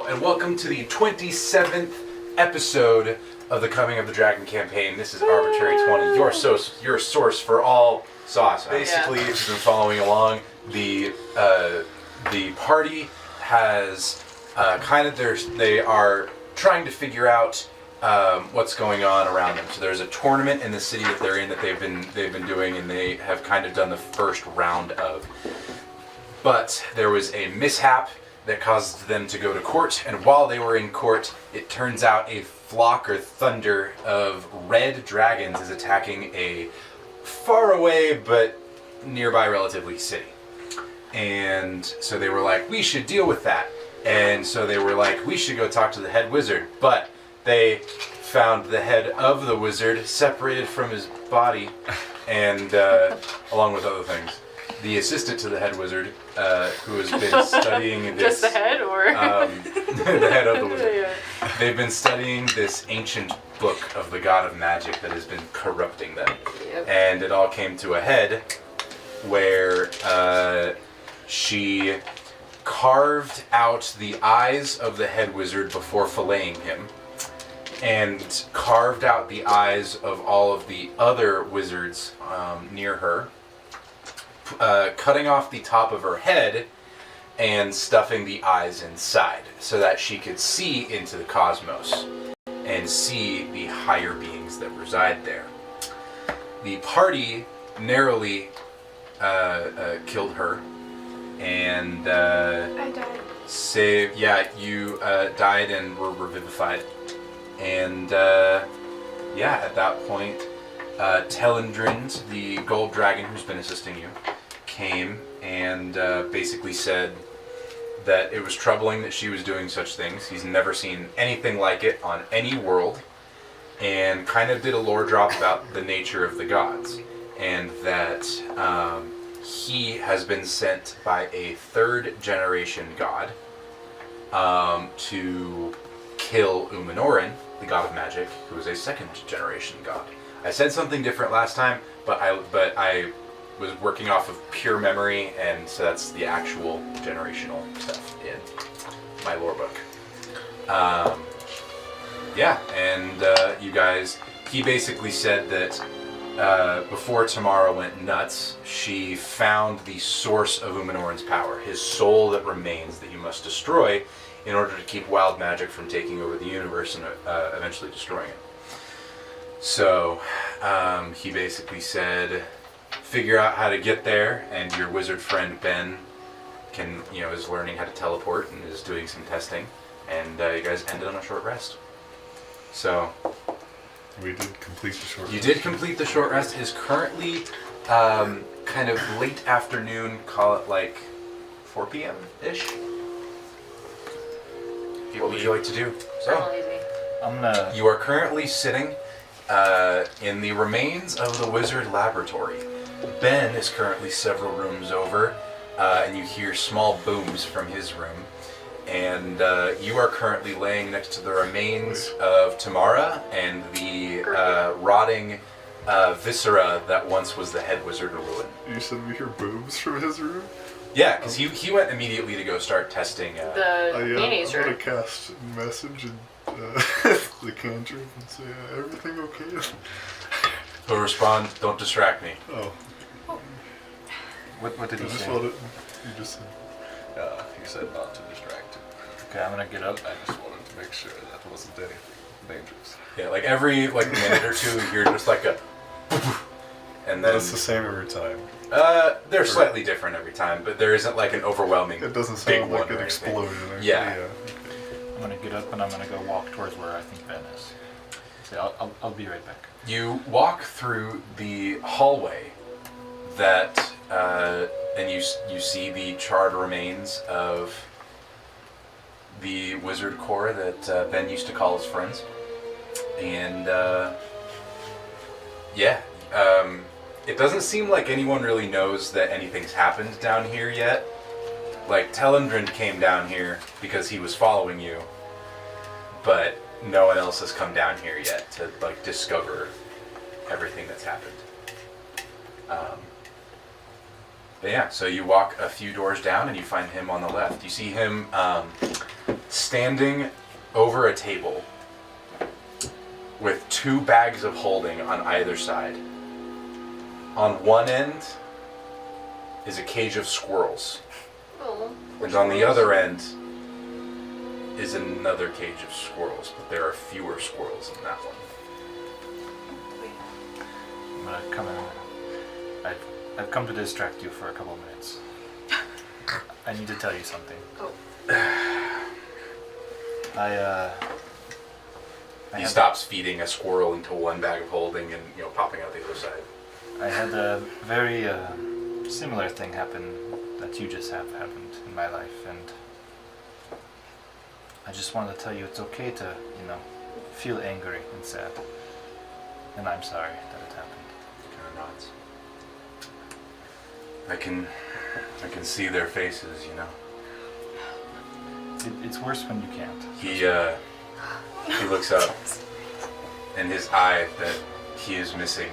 Hello, and welcome to the 27th episode of the Coming of the Dragon campaign. This is Arbitrary 20, your source for all sauce. Basically, if you've been following along, the party has they are trying to figure out what's going on around them. So there's a tournament in the city that they're in that they've been doing, and they have kind of done the first round of. But there was a mishap that caused them to go to court, and while they were in court, it turns out a flock or thunder of red dragons is attacking a far away but nearby relatively city. And so they were like, we should deal with that. And so they were like, we should go talk to the head wizard. But they found the head of the wizard separated from his body, and along with other things. The assistant to the head wizard, who has been studying this... Just the head, or...? The head of the wizard. Yeah. They've been studying this ancient book of the god of magic that has been corrupting them. Yep. And it all came to a head where she carved out the eyes of the head wizard before filleting him, and carved out the eyes of all of the other wizards near her, cutting off the top of her head and stuffing the eyes inside so that she could see into the cosmos and see the higher beings that reside there. The party narrowly killed her, and I died. You died and were revivified. And at that point, Telendrind, the gold dragon who's been assisting you, came and basically said that it was troubling that she was doing such things. He's never seen anything like it on any world, and kind of did a lore drop about the nature of the gods, and that he has been sent by a third generation god to kill Umanoran, the god of magic, who is a second generation god. I said something different last time, but I was working off of pure memory, and so that's the actual generational stuff in my lore book. You guys, he basically said that before Tamara went nuts, she found the source of Umanoran's power, his soul that remains that you must destroy in order to keep wild magic from taking over the universe and eventually destroying it. So he basically said, figure out how to get there, and your wizard friend Ben is learning how to teleport and is doing some testing, and you guys ended on a short rest. So we did complete the short rest. You did complete the short rest. It is currently kind of late afternoon, call it like 4 p.m.-ish. What would you like to do? You are currently sitting in the remains of the wizard laboratory. Ben is currently several rooms over, and you hear small booms from his room. And you are currently laying next to the remains of Tamara and the rotting viscera that once was the head wizard of Ruin. You said we hear booms from his room? Yeah, because he went immediately to go start testing. The mayonnaise, I'm going to cast message and the cantrip and say, everything okay? He'll respond, don't distract me. Oh. What did he say? You just said. He said not to distract him. Okay, I'm gonna get up. I just wanted to make sure that wasn't anything dangerous. Yeah, like every minute or two, you're just like a, and then it's the same every time. They're slightly different every time, but there isn't like an overwhelming. It doesn't big sound like one an or explosion. Yeah. I'm gonna get up and I'm gonna go walk towards where I think Ben is. So I'll be right back. You walk through the hallway that, and you see the charred remains of the wizard corps that Ben used to call his friends, and it doesn't seem like anyone really knows that anything's happened down here yet. Like, Telendrind came down here because he was following you, but no one else has come down here yet to discover everything that's happened. But yeah, so you walk a few doors down and you find him on the left. You see him standing over a table with 2 bags of holding on either side. On one end is a cage of squirrels. Oh. And on the other end is another cage of squirrels, but there are fewer squirrels in that one. I'm gonna come in. I've come to distract you for a couple minutes. I need to tell you something. Oh. He stops feeding a squirrel into one bag of holding and, popping out the other side. I had a very similar thing happen that you just have happened in my life, and I just wanted to tell you it's okay to, feel angry and sad. And I'm sorry that it happened. Kind of nods. I can see their faces, It's worse when you can't. He looks up, and his eye that he is missing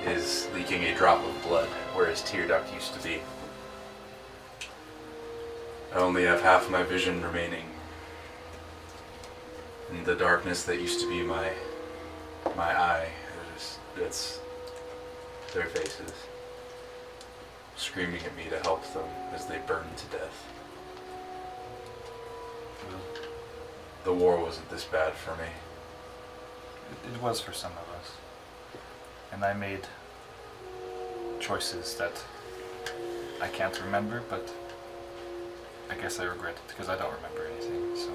is leaking a drop of blood where his tear duct used to be. I only have half my vision remaining. And the darkness that used to be my eye, it's their faces screaming at me to help them as they burn to death. Well, The war wasn't this bad for me. it was for some of us. And I made choices that I can't remember, but I guess I regret it because I don't remember anything, so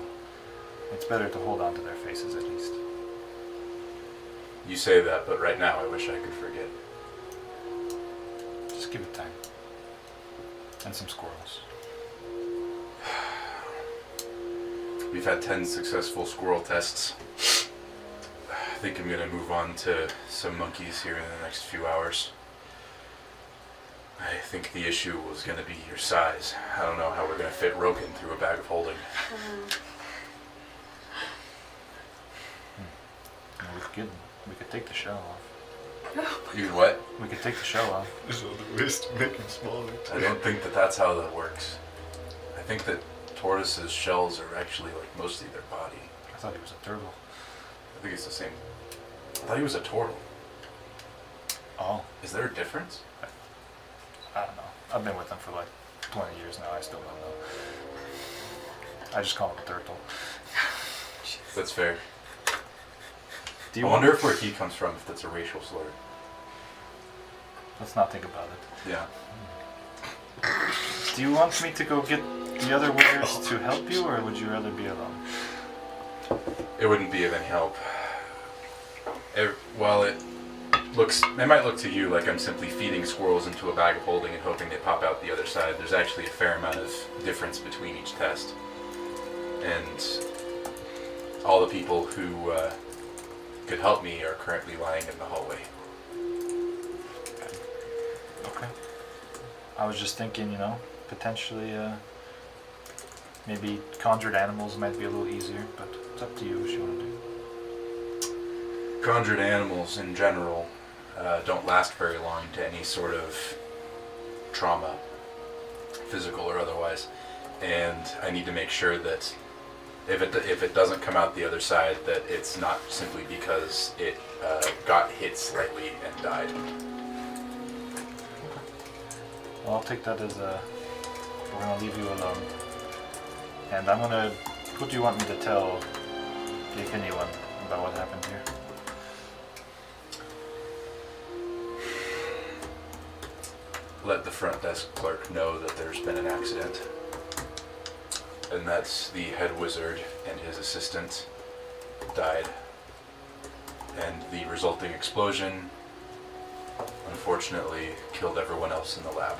it's better to hold on to their faces at least. You say that, but right now I wish I could forget. Just give it time. And some squirrels. We've had 10 successful squirrel tests. I think I'm gonna move on to some monkeys here in the next few hours. I think the issue was gonna be your size. I don't know how we're gonna fit Roken through a bag of holding. We could take the shell off. You what? We could take the shell off. There's other ways to make him smaller. I don't think that that's how that works. I think that tortoises' shells are actually like mostly their body. I thought he was a turtle. I think it's the same. I thought he was a turtle. Oh, Is there a difference? I don't know. I've been with them for like 20 years now. I still don't know. I just call him a turtle. That's fair. Do I you wonder if where he comes from, if that's a racial slur. Let's not think about it. Yeah. Do you want me to go get the other wizards to help you, or would you rather be alone? It wouldn't be of any help. While it might look to you like I'm simply feeding squirrels into a bag of holding and hoping they pop out the other side, there's actually a fair amount of difference between each test. And all the people who could help me are currently lying in the hallway. Okay. I was just thinking, potentially, maybe conjured animals might be a little easier, but it's up to you what you want to do. Conjured animals in general don't last very long to any sort of trauma, physical or otherwise, and I need to make sure that if it doesn't come out the other side, that it's not simply because it got hit slightly and died. Well, I'll take that as we're gonna leave you alone, and I'm gonna. What do you want me to tell, if anyone, about what happened here? Let the front desk clerk know that there's been an accident, and that's the head wizard and his assistant died, and the resulting explosion unfortunately killed everyone else in the lab.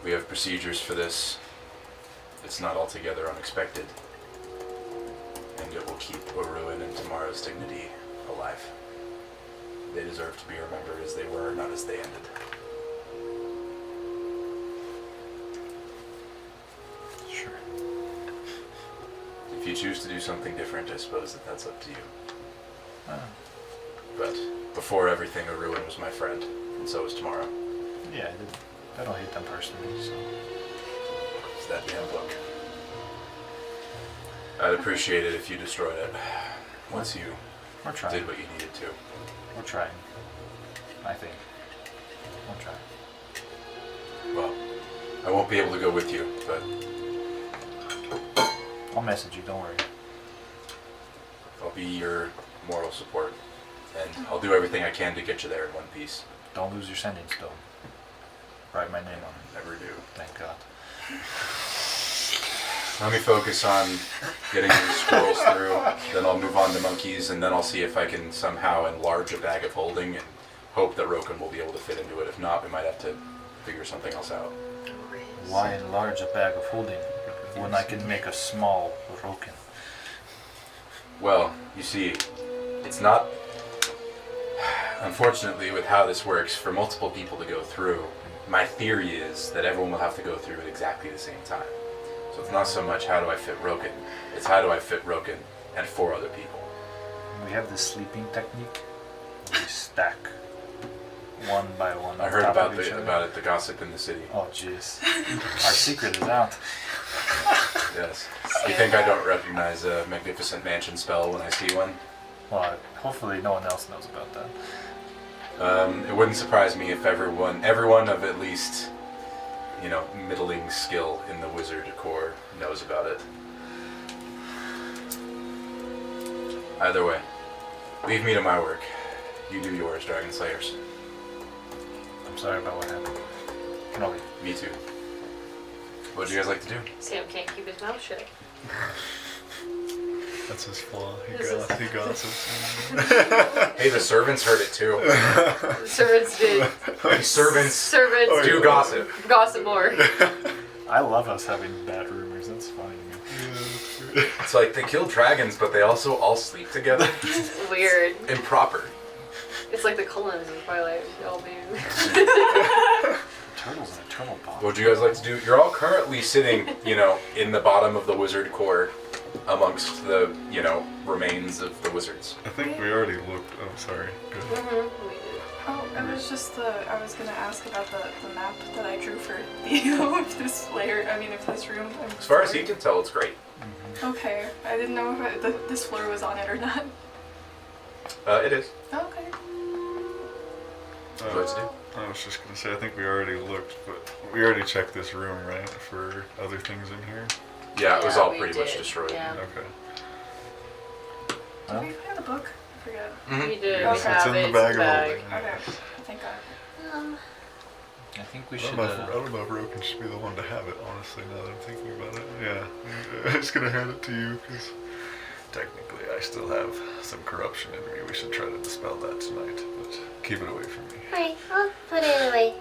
We have procedures for this. It's not altogether unexpected, and it will keep Oruin and tomorrow's dignity alive. They deserve to be remembered as they were, not as they ended. Sure. If you choose to do something different, I suppose that's up to you. But before everything, Oruin was my friend, and so is tomorrow. Yeah, I don't hate them personally, so. that damn book. I'd appreciate it if you destroyed it once you We're trying. did what you needed to. We're trying. I think. We're trying. Well, I won't be able to go with you, but I'll message you, don't worry. I'll be your moral support. And I'll do everything I can to get you there in one piece. Don't lose your sending stone. Write my name on it. Never do. Thank God. Let me focus on getting these scrolls through, then I'll move on to monkeys, and then I'll see if I can somehow enlarge a bag of holding and hope that Roken will be able to fit into it. If not, we might have to figure something else out. Why enlarge a bag of holding when I can make a small Roken? Well, you see, it's not... Unfortunately, with how this works, for multiple people to go through, my theory is that everyone will have to go through at exactly the same time. So it's not so much how do I fit Roken, it's how do I fit Roken and 4 other people. We have this sleeping technique. We stack one by one. I on heard top about of each other. the gossip in the city. Oh jeez. Our secret is out. Yes. You think I don't recognize a magnificent mansion spell when I see one? Well, hopefully no one else knows about that. It wouldn't surprise me if everyone of at least, middling skill in the wizard corps knows about it. Either way, leave me to my work. You do yours, Dragon Slayers. I'm sorry about what happened. Can I leave? Me too. What would you guys like to do? Sam can't keep his mouth shut. That's his flaw. This is- He gossips. Hey, the servants heard it too. The servants did. Servants Servants do gossip. gossip more. I love us having bad rumors. That's funny to me. It's like they kill dragons, but they also all sleep together. Weird. Improper. It's like the Cullens in Twilight. All being. Turtles in a turtle pond. What would you guys like to do? You're all currently sitting, in the bottom of the wizard core amongst the, remains of the wizards. I think we already looked. Oh, sorry. Go ahead. Oh, it was just I was gonna ask about the map that I drew for if this layer, if this room. As far as he can tell, it's great. Okay, I didn't know if this floor was on it or not. It is. Okay. What would you like to do? I was just gonna say, I think we already looked, but we already checked this room, right, for other things in here. Yeah, it was Yeah, all we pretty much did, destroyed. yeah. Okay. Did we find the book? I forget. We did. Okay. We It's have in the it. bag It's of bag. holding. Okay. Thank God. I think we I should. don't know if Roken should be the one to have it, honestly, now that I'm thinking about it. Yeah. I'm just gonna hand it to you, because technically I still have some corruption in me. We should try to dispel that tonight, but keep it away from me. Alright, I'll put it away.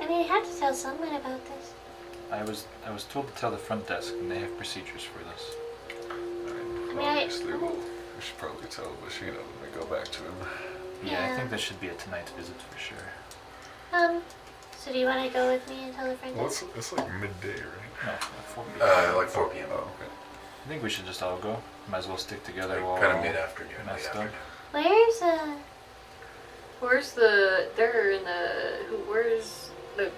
I have to tell someone about this. I was told to tell the front desk, and they have procedures for this. Obviously, we should probably tell Bashina when we go back to him. Yeah, I Yeah. think this should be a tonight visit for sure. So do you want to go with me and tell the friend? Well, it's like midday, right? No, it's like 4 p.m. Like 4 p.m. Oh, okay. I think we should just all go. Might as well stick together while Kind of we're all mid-afternoon. late messed up. afternoon. Where's Where's the? They're in the. Where's the?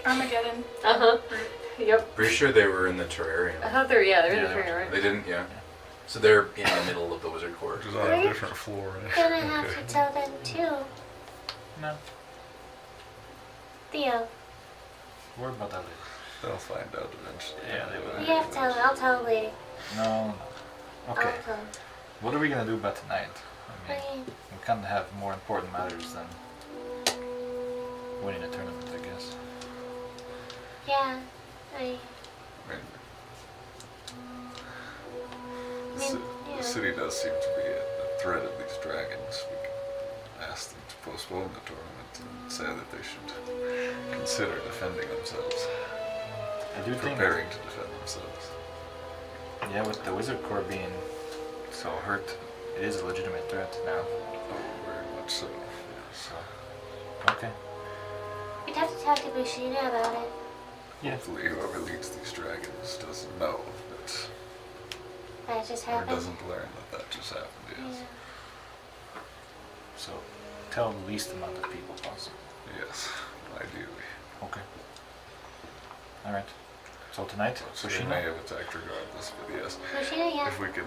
Armageddon. Yep. Pretty sure they were in the terrarium. I thought they're. Yeah, they're in Yeah, the they're- train, right? They didn't, yeah. So they're in the middle of the wizard core. Which is on a Right. different floor, right? gonna have Okay. to tell them too? No, Theo. worry about that later. They'll find out eventually. Yeah, they will. You have to tell them. I'll tell them later. No. Okay. I'll tell them. What are we gonna do about tonight? I mean, Okay. we kind of have more important matters than winning a tournament, I guess. Yeah. I mean, yeah. the city does seem to be a threat of these dragons. We can ask them to postpone the tournament and say that they should consider defending themselves. I do think, Preparing to defend themselves. yeah, with the wizard corps being so hurt, it is a legitimate threat now. Oh, very much so. So, okay. We'd have to talk to Bushina about it. Yeah. Hopefully whoever leads these dragons doesn't know that, That just or happened. doesn't learn that that just happened, yes. Yeah. So, tell the least amount of people possible. Yes, ideally. Okay. All right. So tonight, So they Bushina? may have attacked regardless, but yes. Bushina, yeah. If we can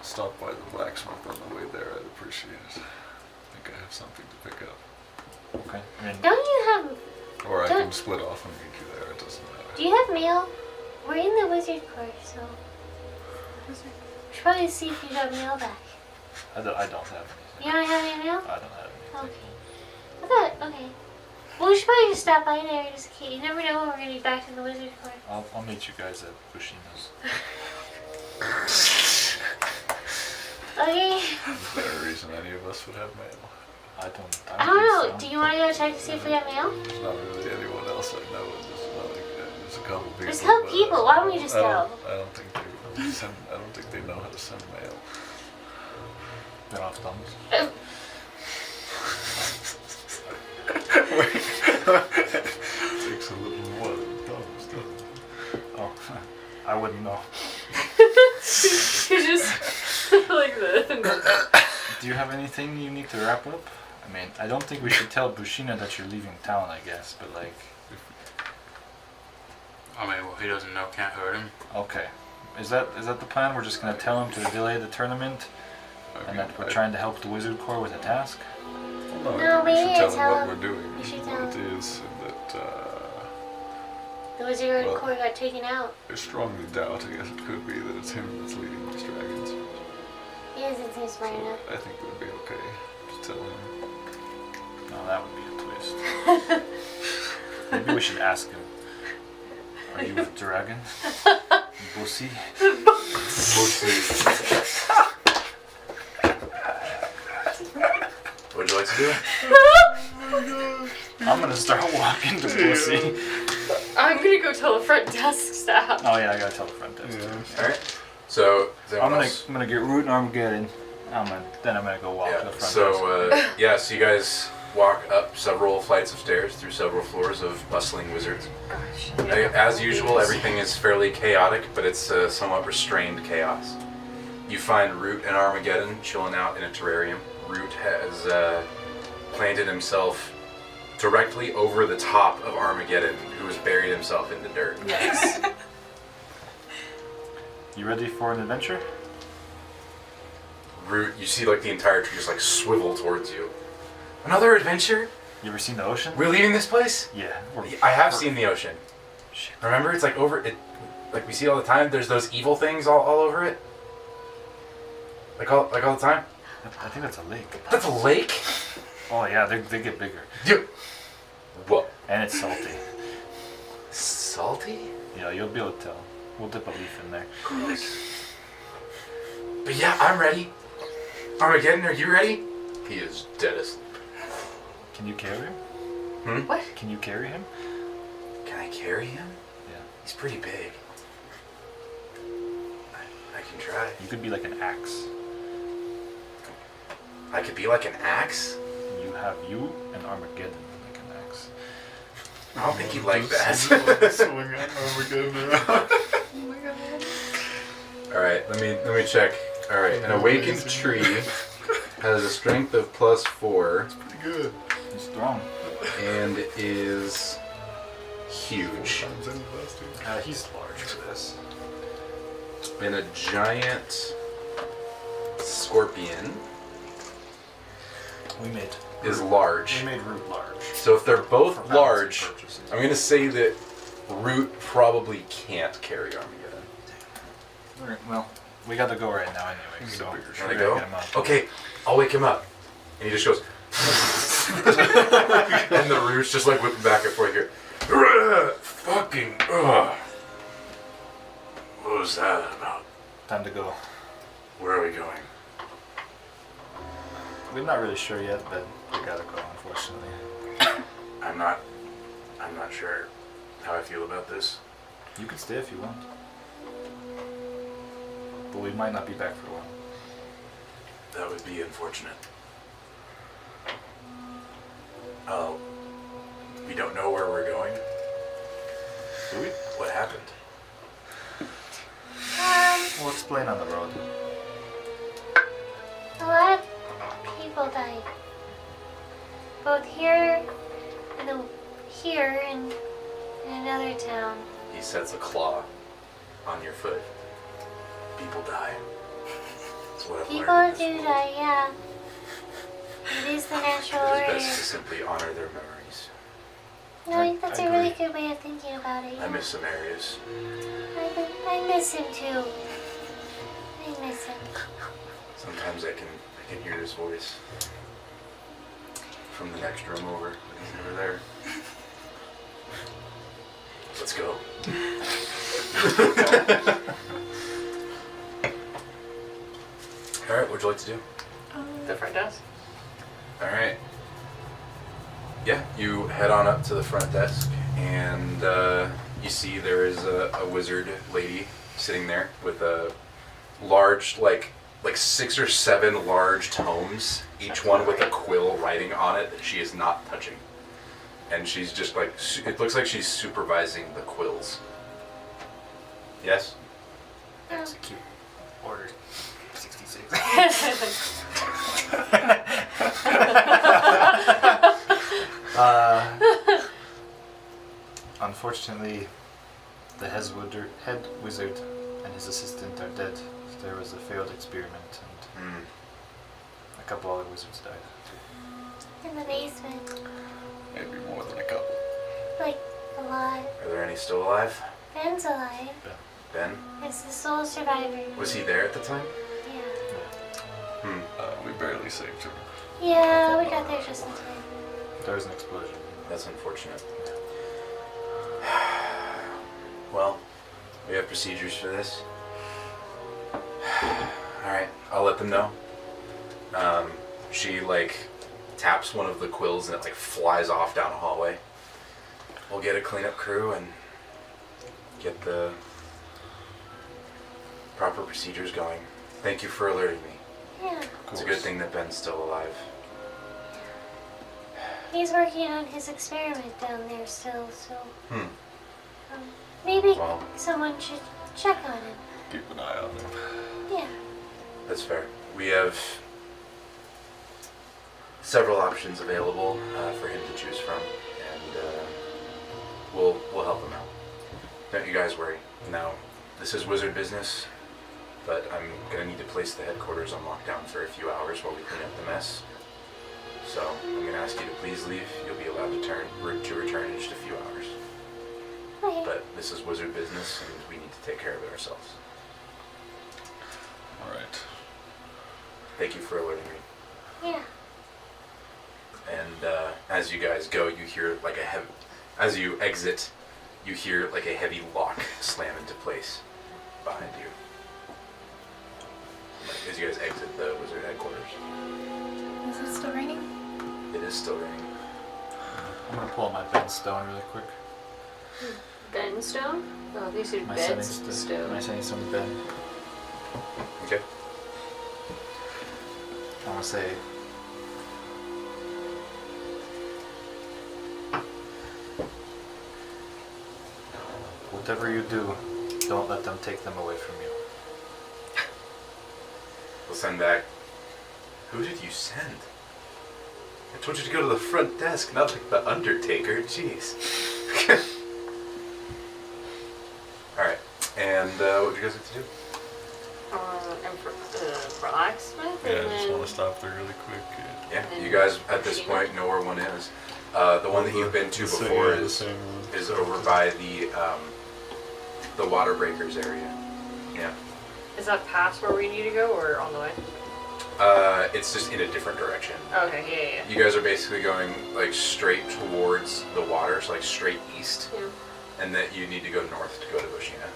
stop by the blacksmith on the way there, I'd appreciate it. I think I have something to pick up. Okay. I mean, Don't you have? Or I Don't- can split off and meet you there, it doesn't matter. Do you have mail? We're in the wizard court, so we should probably see if you got mail back. I don't have anything. You don't have any mail? I don't have anything. Okay. I thought, okay. Well, we should probably just stop by there just in case. You never know when we're gonna be back in the wizard court. I'll meet you guys at Bushina's. Okay. Is there a reason any of us would have mail? I I don't don't know. think so. Do you want to go check to see if we have mail? There's not really anyone else I know. There's a couple people. There's a couple but people. Why don't we just I go? don't think they send. I don't think they know how to send mail. They don't have thumbs. Takes a little more than thumbs, doesn't it? Oh, I wouldn't know. You just like the. Do you have anything you need to wrap up? I mean, I don't think we should tell Bushina that you're leaving town, I guess, but like, I mean, what he doesn't know can't hurt him. okay. Is that the plan? We're just gonna tell him to delay the tournament, and that we're trying to help the Wizard Corps with a task? No, No, I think we we should need to tell them tell what them. we're doing, We should and tell what it is, and that The wizard Well- court got taken out. I strongly doubt. I guess it could be that it's him that's leading these dragons. He doesn't seem smart enough. I think it would be okay to tell him. No, that would be a twist. Maybe we should ask him. Are you a dragon? Bussy? What'd you like to do? I'm gonna start walking to Bussy. I'm gonna go tell the front desk staff. Oh yeah, I gotta tell the front desk. All right. So is anyone else? I'm gonna get Root and Armageddon. I'm gonna go walk to the Yeah. front desk. So yeah, so you guys walk up several flights of stairs through several floors of bustling wizards. Gosh. As usual, everything is fairly chaotic, but it's somewhat restrained chaos. You find Root and Armageddon chilling out in a terrarium. Root has planted himself directly over the top of Armageddon, who has buried himself in the dirt. Nice. You ready for an adventure? Root, you see like the entire tree just like swivel towards you. Another adventure? You ever seen the ocean? We're leaving this place? Yeah. I have seen the ocean. Shit. Remember, it's like over it, like we see all the time. There's those evil things all over it. Like all the time. I think that's a lake. That's a lake. Oh yeah, they get bigger. Dude. What? And it's salty. Salty? Yeah, you'll be able to tell. We'll dip a leaf in there. But yeah, I'm ready. Armageddon, are you ready? He is dead asleep. Can you carry him? What? Can you carry him? Can I carry him? Yeah. He's pretty big. I can try. You could be like an axe. I could be like an axe? You have you and Armageddon like an axe. I don't think he'd like that. Swing at Armageddon around. Oh my god. Alright, let me check. Alright, an awakened tree has a strength of +4 Pretty good. He's strong. and is huge. Times any last two. He's large for this. And a giant scorpion We made is large. We made Root large. So if they're both For balancing large, purposes. I'm gonna say that Root probably can't carry Armageddon. Alright, well, we gotta go right now anyway. He's So a bigger we Wanna gotta go? get him up. Okay, I'll wake him up. And he just goes. And the Root's just like whipping back and forth here. Fucking. Ugh. What was that about? Time to go. Where are we going? We're not really sure yet, but we gotta go, unfortunately. I'm not sure how I feel about this. You can stay if you want. But we might not be back for a while. That would be unfortunate. Oh, we don't know where we're going. Do we? What happened? We'll explain on the road. A lot of people died. Both here and in another town. He sets a claw on your foot. People die. That's what I've People learned in do this world. die, yeah. It is the natural It is order. best to simply honor their memories. No, I think that's I a really agree. good way of thinking about it. I miss some areas. I miss him too. I miss him. Sometimes I can hear his voice from the next room over, but he's never there. Let's go. All right, what'd you like to do? The front desk. All right. Yeah, you head on up to the front desk, and you see there is a wizard lady sitting there with a large, like 6 or 7 large tomes, each one with a quill writing on it that she is not touching. And she's just like, it looks like she's supervising the quills. Yes? Execute. Order 66. Unfortunately, the head wizard and his assistant are dead. There was a failed experiment, and a couple other wizards died. In the basement. Maybe more than a couple. Like, a lot. Are there any still alive? Ben's alive. Ben? It's the sole survivor. Was he there at the time? Yeah. We barely saved him. Yeah, we got there just in time. There was an explosion. That's unfortunate. Well, we have procedures for this. Alright, I'll let them know. She taps one of the quills and it flies off down a hallway. We'll get a cleanup crew and get the proper procedures going. Thank you for alerting me. Yeah. It's a good thing that Ben's still alive. He's working on his experiment down there still, so Hmm. maybe Well, someone should check on him. Keep an eye on him. Yeah. that's fair. We have several options available for him to choose from, and we'll help him out. Don't you guys worry. Now, this is wizard business, but I'm gonna need to place the headquarters on lockdown for a few hours while we clean up the mess. So I'm gonna ask you to please leave. You'll be allowed to return in just a few hours. Okay. But this is wizard business, and we need to take care of it ourselves. Alright. Thank you for alerting me. Yeah. And as you guys go, you hear as you exit, you hear a heavy lock slam into place behind you. As you guys exit the wizard headquarters. Is it still raining? It is still raining. I'm gonna pull out my Ben Stone really quick. Ben Stone? Oh, these are Am I beds sending stone. Am I sending some Ben? Okay. I wanna say. Whatever you do, don't let them take them away from you. We'll send back. Who did you send? I told you to go to the front desk, not like the Undertaker. Jeez. Alright. And what would you guys like to do? And for blacksmith, Yeah, I and just then want to stop there really quick. Yeah, you guys at this point know where one is. The one that you've been to So, before yeah, the is same one. is over by the water breakers area. Yeah. is that past where we need to go or on the way? It's just in a different direction. Okay, yeah. You guys are basically going straight towards the water, so straight east, Yeah. and that you need to go north to go to Bushina.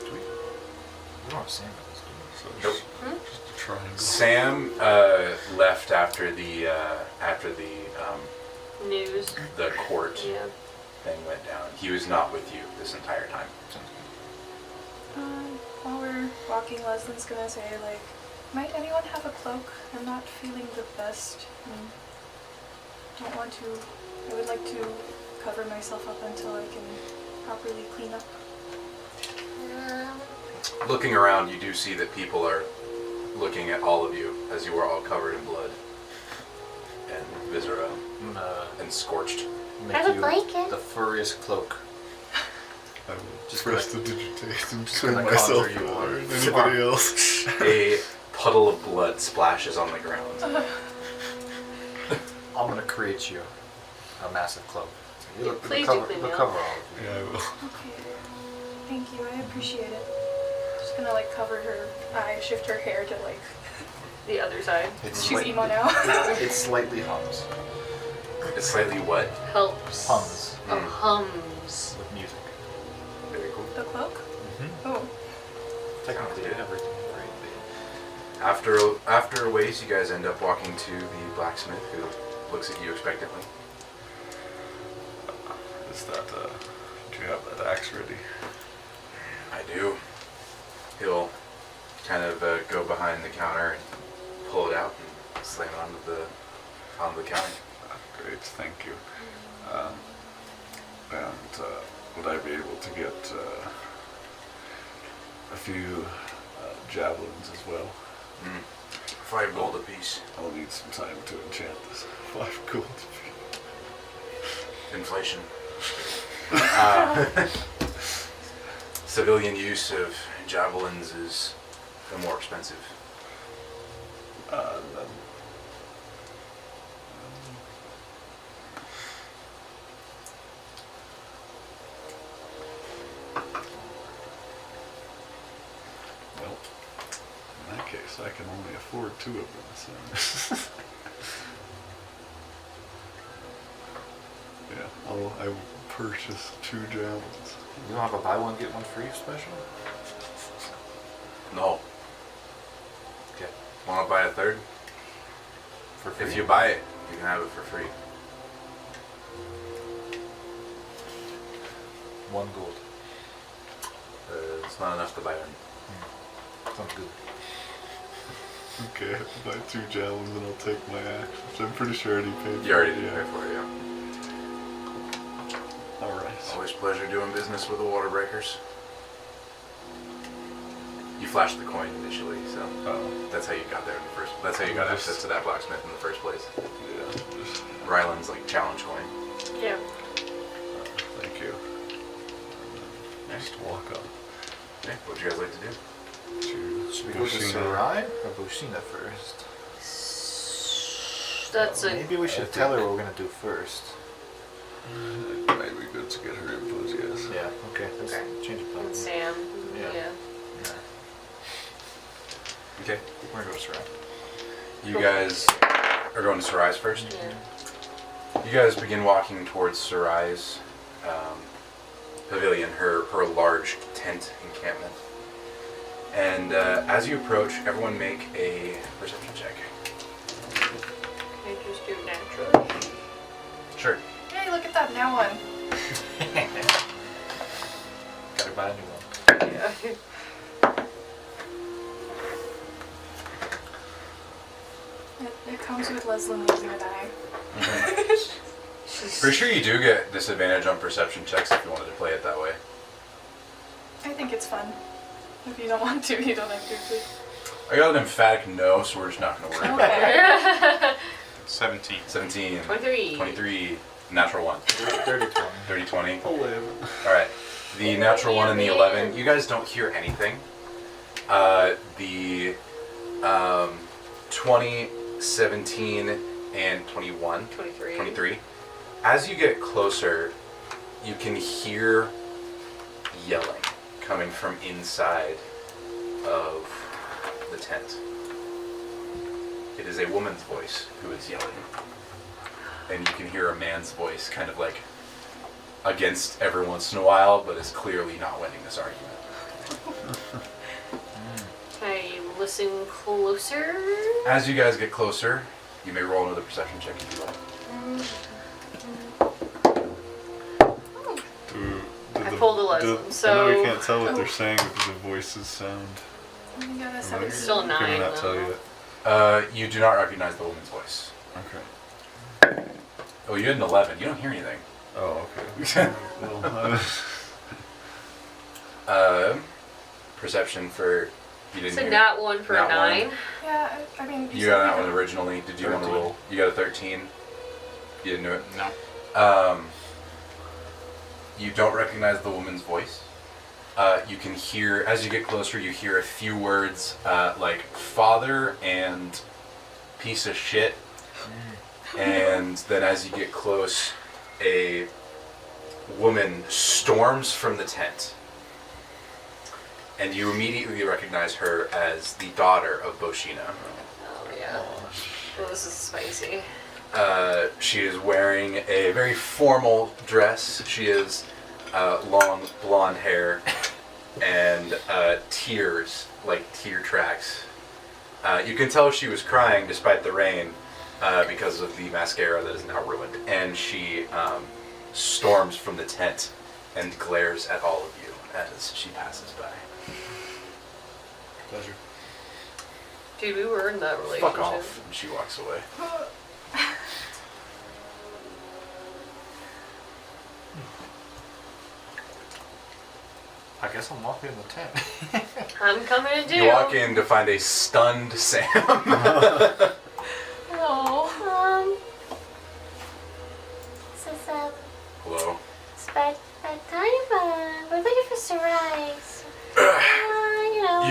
We don't have Sam with us, do So Nope. just a triangle. Sam left after the News. the court Yeah. thing went down. He was not with you this entire time. While we're walking, Leslie's gonna say, might anyone have a cloak? I'm not feeling the best. Don't want to. I would like to cover myself up until I can properly clean up. Looking around, you do see that people are looking at all of you as you are all covered in blood and viscera I'm gonna and scorched. make I have a you blanket. the furriest cloak I will Just prestidigitate and just turn gonna myself conjure you or on. anybody else. A puddle of blood splashes on the ground. I'm gonna create you a massive cloak. So you Please cover, do clean me it'll up. cover all of you. Yeah, I will. Okay. Thank you. I appreciate it. Just gonna like cover her eye, shift her hair to like The other side she's emo now. It slightly hums It's slightly what? helps. Hums. Oh, hums. with music. Very cool. The cloak? Mm-hmm. Oh. Technically, good. everything. After a ways, you guys end up walking to the blacksmith, who looks at you expectantly. Is that, do you have that axe ready? I do. He'll kind of go behind the counter and pull it out and slam it onto the counter. Great, thank you. And would I be able to get a few javelins as well? 5 gold apiece. I'll need some time to enchant this. 5 gold. Inflation. Civilian use of javelins is more expensive. Then, well, in that case, I can only afford 2 of them. So. Yeah, I will purchase 2 javelins. You don't have a buy one get one free special? No. Okay. Want to buy a third? For free? If you buy it, you can have it for free. 1 gold. It's not enough to buy one. Sounds good. Okay, I'll buy 2 javelins and I'll take my axe, which I'm pretty sure I already paid for. You already did Yeah. pay for it, yeah. Alright. Always a pleasure doing business with the water breakers. You flashed the coin initially, so Oh, that's how you got there in the first. That's how you got access to that blacksmith in the first place. yeah, just, Ryland's like challenge coin. Yeah. thank you. Just walk up Okay, what would you guys like to do? to Should we go to Bushina. Sarai or Bushina first? That's a Maybe we should tell her what we're gonna do first. It might be good to get her input, yes. Yeah. Okay. Let's Okay. change the plan. and Sam. Yeah. Yeah. Okay, We're gonna go to Sarai. you guys are going to Sarai's first. Yeah. You guys begin walking towards Sarai's pavilion, her large tent encampment. And as you approach, everyone make a perception check. Can I just do naturally? Sure. Hey, look at that now one. Gotta buy a new one. Yeah. It comes with Leslie losing an eye. Pretty sure you do get disadvantage on perception checks if you wanted to play it that way. I think it's fun. If you don't want to, you don't have to. I got an emphatic no, so we're just not going to worry about it. Okay. 17. 17, 23. 23, natural 1, 30 20. 30, 20. 11. Alright, the natural 1 and the 11, you guys don't hear anything. The 20, 17, and 21, 23. 23. As you get closer, you can hear yelling coming from inside of the tent. It is a woman's voice who is yelling. And you can hear a man's voice kind of like against every once in a while, but is clearly not winning this argument. Can I listen closer? As you guys get closer, you may roll another perception check if you like. I pulled a lesson, I know we so- can't tell what they're saying because the voices sound. You got a Am I- 17. Still a Can we 9, not tell though. yet? You do not recognize the woman's voice. Okay. Oh, you had an 11. You don't hear anything. Oh, okay. Well, Perception for you didn't So hear. not 1 for Not a 9. one. Yeah, I mean. You said got you that had- one originally. Did you want to 13. roll? You got a 13. You didn't do it. No. You don't recognize the woman's voice. You can hear, as you get closer, you hear a few words like father and piece of shit. And then as you get close, a woman storms from the tent. And you immediately recognize her as the daughter of Boshina. Oh, yeah. Well, this is spicy. She is wearing a very formal dress. She has long blonde hair and tears, like tear tracks. You can tell she was crying despite the rain because of the mascara that is now ruined. And she storms from the tent and glares at all of you as she passes by. Pleasure. Dude, we were in that relationship. Fuck off. And she walks away. I guess I'm walking in the tent. I'm coming to do. You walk in to find a stunned Sam. Oh. This is Hello. bedtime. We're looking for Sarai. So, you know.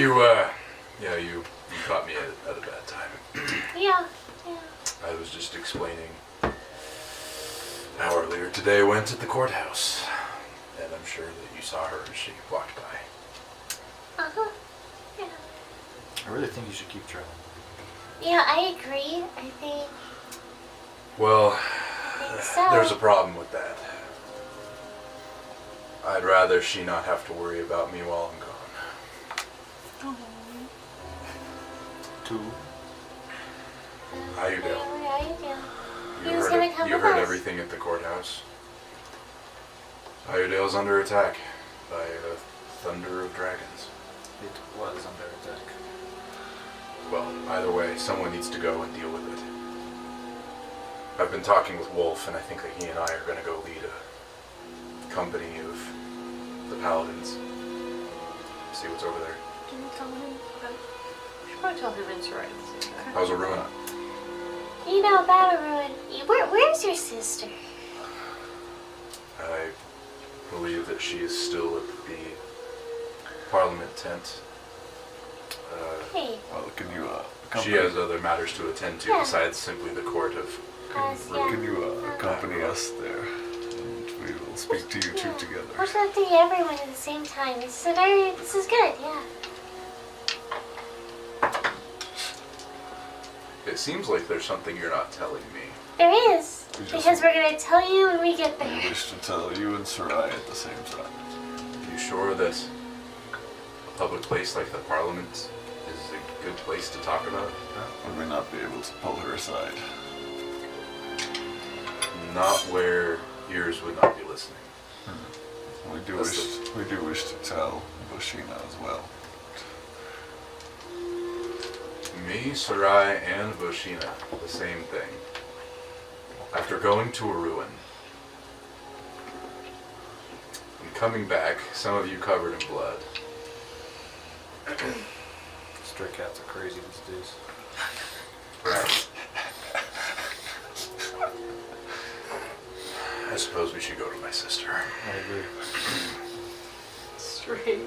You caught me at a bad time. Yeah. I was just explaining how earlier today I went at the courthouse. And I'm sure that you saw her as she walked by. Yeah. I really think you should keep traveling. Yeah, I agree. I think Well, so. there's a problem with that. I'd rather she not have to worry about me while I'm gone. Two. How you doing? How you doing? He You was heard, gonna come you with heard us. everything at the courthouse. Iredale's under attack by a thunder of dragons. It was under attack. Well, either way, someone needs to go and deal with it. I've been talking with Wolf, and I think that he and I are going to go lead a company of the paladins. See what's over there. Can you tell him? Okay. We should probably tell him it's right. at the same time. How's a ruin? You know about a ruin. Where's your sister? I believe that she is still at the Parliament tent. Hey, Well, can you She has other matters to attend to Yeah. besides simply the court of... can you accompany us there? And we will speak to you two together. we're supposed to everyone at the same time. This is good, yeah. It seems like there's something you're not telling me. There is. We just- Because we're gonna tell you when we get We there. wish to tell you and Sarai at the same time. Are you sure that a public place like the Parliament is a good place to talk about? Would we not be able to pull her aside? Not where ears would not be listening. We do That's wish to tell Boshina as well. Me, Sarai, and Boshina, the same thing. After going to a ruin and coming back, some of you covered in blood. Stray cats are crazy these days. Right. I suppose we should go to my sister. I agree. Stray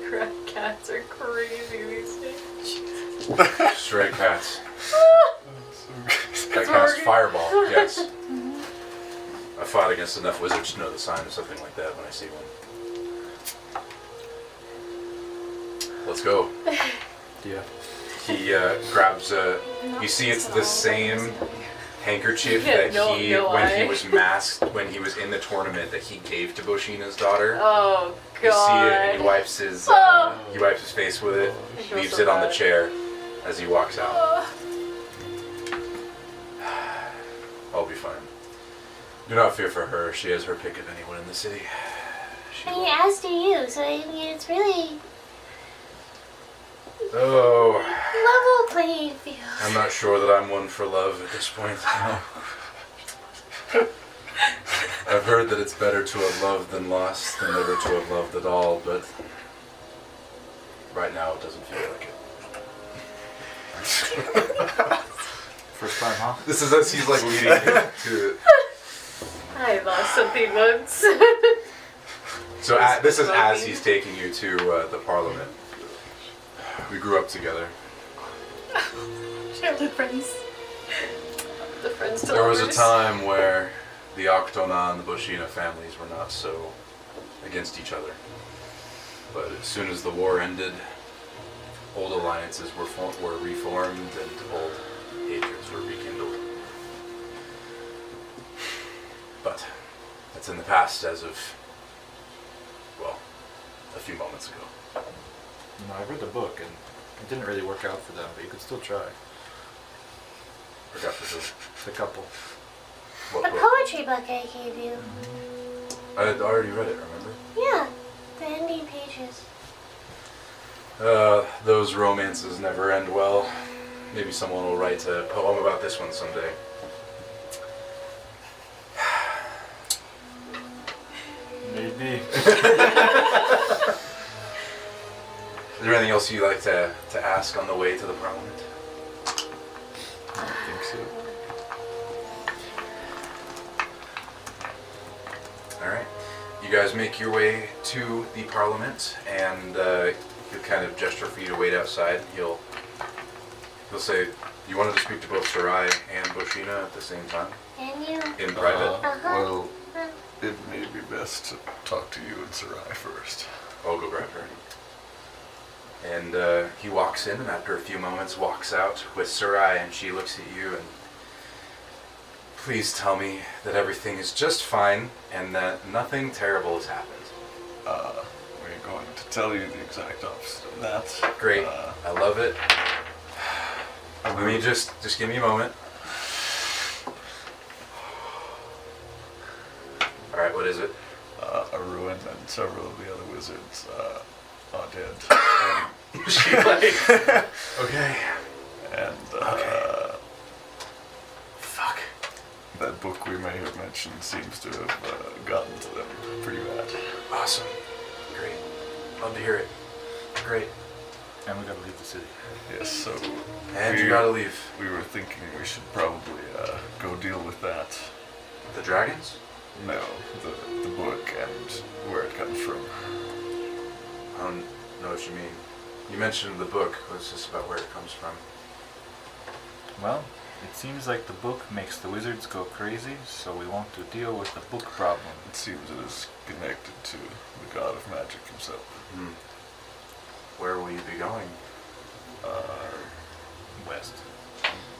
cats are crazy these days. Stray cats. I It's cast working. Fireball, yes. I fought against enough wizards to know the sign of something like that when I see one. Let's go. Yeah. He grabs you see it's the same handkerchief Yeah, that no- he, no when eye. he was masked, when he was in the tournament, that he gave to Boshina's daughter. Oh god. You see it and he wipes his face with it, I feel leaves so it on the bad. chair as he walks out. Oh. I'll be fine. Do not fear for her. She has her pick of anyone in the city. She I mean, will- as do you, so I mean, it's really Oh, level playing field. I'm not sure that I'm one for love at this point. I've heard that it's better to have loved than lost than never to have loved at all, but right now it doesn't feel like it. First time, huh? This is as he's like leading to I lost something once. So this is as he's taking you to the Parliament. We grew up together. Childhood friends. The friends to There was a lovers. time where the Octona and the Bushina families were not so against each other. But as soon as the war ended, old alliances were reformed and old hatreds were rekindled. But that's in the past as of, well, a few moments ago. No, I read the book and it didn't really work out for them, but you could still try. Forgot for who. The couple. What The book? poetry book I gave you. I had already read it, remember? Yeah, the ending pages. Those romances never end well. Maybe someone will write a poem about this one someday. Maybe. Is there anything else you'd like to ask on the way to the Parliament? I don't think so. Alright. You guys make your way to the Parliament, and he'll kind of gesture for you to wait outside. He'll say, you wanted to speak to both Sarai and Bushina at the same time? And you? In private? Well, it may be best to talk to you and Sarai first. I'll go grab her. And he walks in, and after a few moments walks out with Sarai, and she looks at you and, please tell me that everything is just fine and that nothing terrible has happened. We're going to tell you the exact opposite of that. Great. I love it. Let me just give me a moment. Alright, what is it? A ruin and several of the other wizards are dead. She like, okay. And Fuck. that book we may have mentioned seems to have gotten to them pretty bad. Awesome. Great. Love to hear it. Great. And we gotta leave the city. Yes, so And you gotta leave. we were thinking we should probably go deal with that. The dragons? No, the book and where it comes from. I don't know what you mean. You mentioned the book. What's this about where it comes from? Well, it seems like the book makes the wizards go crazy, so we want to deal with the book problem. It seems it is connected to the god of magic himself. Where will you be going? West.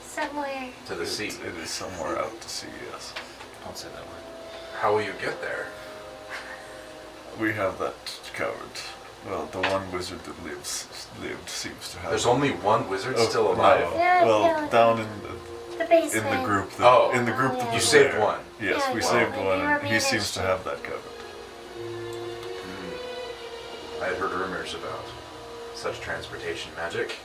Somewhere. To the sea. It is somewhere out to sea, yes. Don't say that word. How will you get there? We have that covered. Well, the one wizard that lived seems to have. There's only one wizard Oh, still alive. no. Yeah, Well, yeah. down in The basement. the group. That, Oh. in the group that You was saved there. one. Yes, Yeah, we yeah. saved When one, you were and he being seems to issued. have that covered. I had heard rumors about such transportation magic.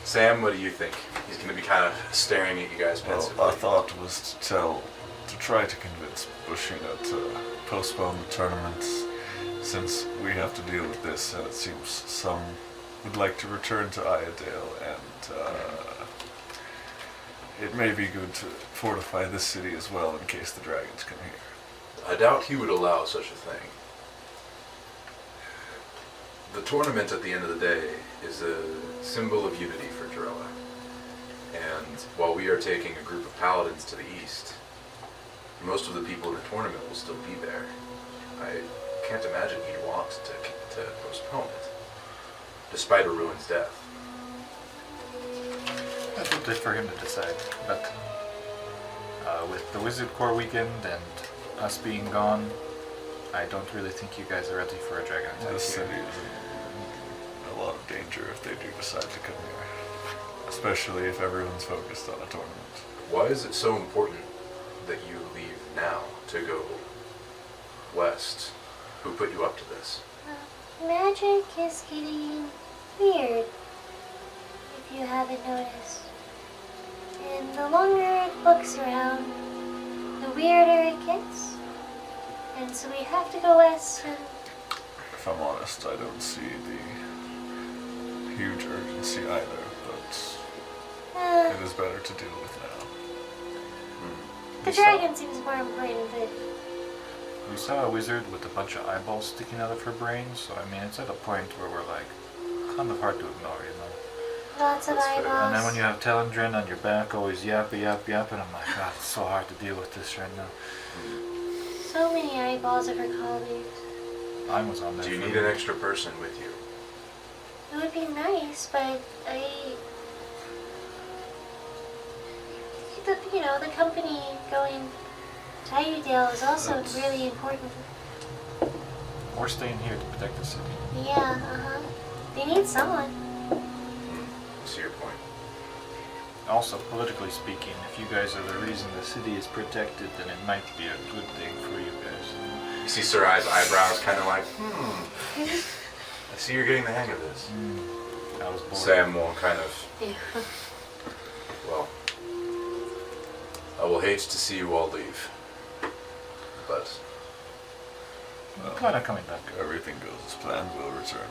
Sam, what do you think? He's going to be kind of staring at you guys Well, pensively. our thought was to try to convince Bushina to postpone the tournament, since we have to deal with this, and it seems some would like to return to Iredale, and it may be good to fortify this city as well in case the dragons come here. I doubt he would allow such a thing. The tournament at the end of the day is a symbol of unity for Jarella. And while we are taking a group of paladins to the east, most of the people in the tournament will still be there. I can't imagine he'd want to postpone it, despite a ruin's death. That's up for him to decide. But with the Wizard Core weekend and us being gone, I don't really think you guys are ready for a dragon attack This here. city is in a lot of danger if they do decide to come here, especially if everyone's focused on a tournament. Why is it so important that you leave now to go west? Who put you up to this? Magic is getting weird, if you haven't noticed. And the longer it books around, the weirder it gets. And so we have to go west and If I'm honest, I don't see the huge urgency either, but it is better to deal with now. the dragon seems more important than we saw a wizard with a bunch of eyeballs sticking out of her brain, so I mean, it's at a point where we're like, kind of hard to ignore, you know. Lots of That's fair. eyeballs. And then when you have Telendrin on your back, always yap, and I'm like, God, it's so hard to deal with this right now. So many eyeballs of her colleagues. I was on there. Do you for need a an minute. extra person with you? It would be nice, but the company going to Irudale is also That's- really important. We're staying here to protect the city. Yeah, They need someone. I see your point. Also, politically speaking, if you guys are the reason the city is protected, then it might be a good thing for you guys. You see Sarai's eyebrows kind of like, I see you're getting the hang of this. I was bored. Sam will kind of, Yeah. well, I will hate to see you all leave. But Well, Kind of coming back. everything goes as planned, we'll return.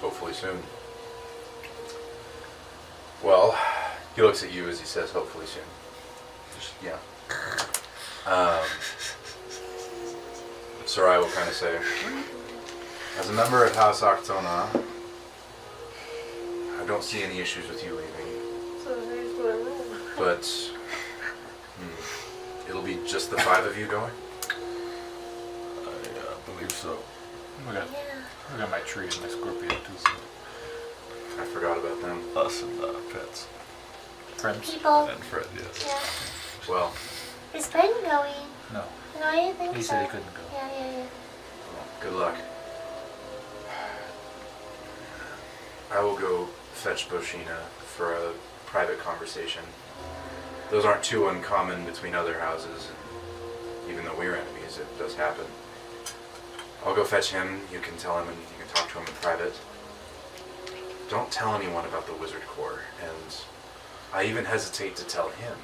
hopefully soon. Well, he looks at you as he says, hopefully soon. Just, yeah. Sarai will kind of say, as a member of House Octona, I don't see any issues with you leaving, So here's what I roll. but it'll be just the 5 of you going? I believe so. Yeah. I got my tree and my scorpion too. I forgot about them. Us and pets. Friends? People. And Fred, yes. Yeah. Well, Is Ben going? No. No, I didn't think He so. said he couldn't go. Yeah. good luck. I will go fetch Boshina for a private conversation. Those aren't too uncommon between other houses, and even though we're enemies, it does happen. I'll go fetch him, you can tell him and you can talk to him in private. Don't tell anyone about the Wizard Corps, and I even hesitate to tell him.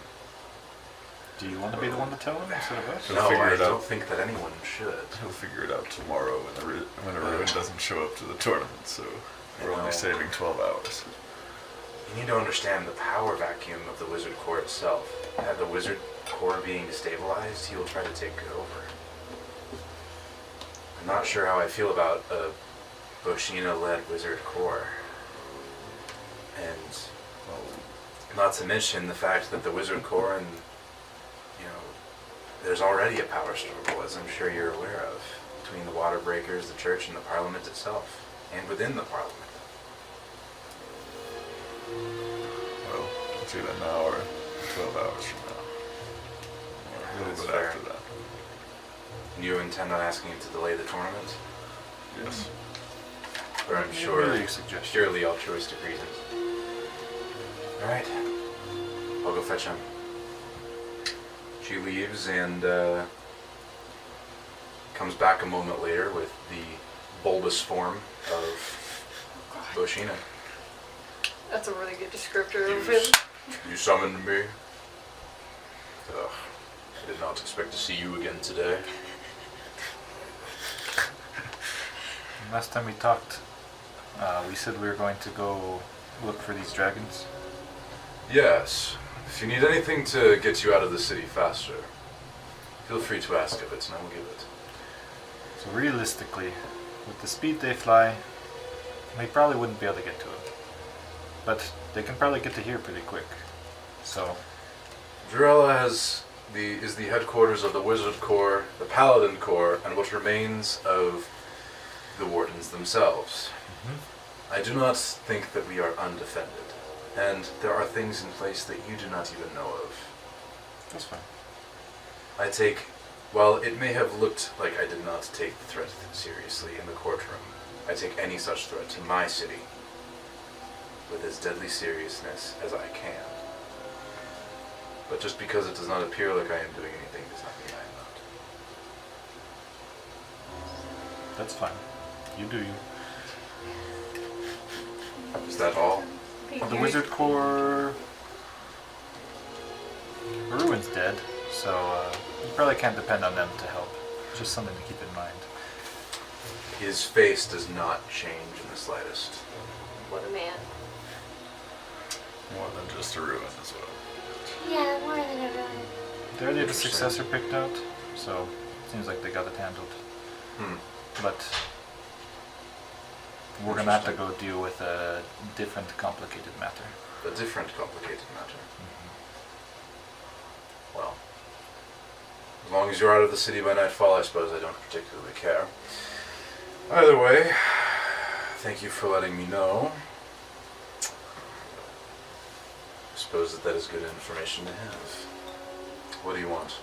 Do you want to be the one to tell him instead of us? He'll No, figure I it out. don't think that anyone should. He'll figure it out tomorrow when Arun doesn't show up to the tournament, so we're I know. only saving 12 hours. You need to understand the power vacuum of the Wizard Corps itself. Had the Wizard Corps being destabilized, he will try to take it over. I'm not sure how I feel about a Boshina-led Wizard Corps. And Well, not to mention the fact that the Wizard Corps and, there's already a power struggle, as I'm sure you're aware of, between the Water Breakers, the Church, and the Parliament itself, and within the Parliament. well, it's either now or 12 hours from now. Or a That's little bit fair. after that. You intend on asking him to delay the tournament? Yes. Or I'm sure Really a suggestion. purely altruistic reasons. Alright. I'll go fetch him. She leaves and comes back a moment later with the bulbous form of Boshina. That's a really good descriptor of him. You summoned me? Ugh. I did not expect to see you again today. Last time we talked, we said we were going to go look for these dragons. Yes. If you need anything to get you out of the city faster, feel free to ask of it and I will give it. So realistically, with the speed they fly, we probably wouldn't be able to get to them. But they can probably get to here pretty quick. So, Drella is the headquarters of the Wizard Corps, the Paladin Corps, and what remains of the Wardens themselves. I do not think that we are undefended, and there are things in place that you do not even know of. that's fine. While it may have looked like I did not take the threat seriously in the courtroom, I take any such threat to my city with as deadly seriousness as I can. But just because it does not appear like I am doing anything does not mean I am not. That's fine. You do you. Is that all? The Wizard Corps... Ruin's dead, so you probably can't depend on them to help. Just something to keep in mind. His face does not change in the slightest. What a man. More than just Arun as well. Yeah, more than everyone. They already have a Interesting. successor picked out, so it's Seems like they got it handled. Hmm. But we're gonna have to go deal with a different complicated matter. A different complicated matter. Well, as long as you're out of the city by nightfall, I suppose I don't particularly care. Either way, thank you for letting me know. I suppose that is good information to have. What do you want?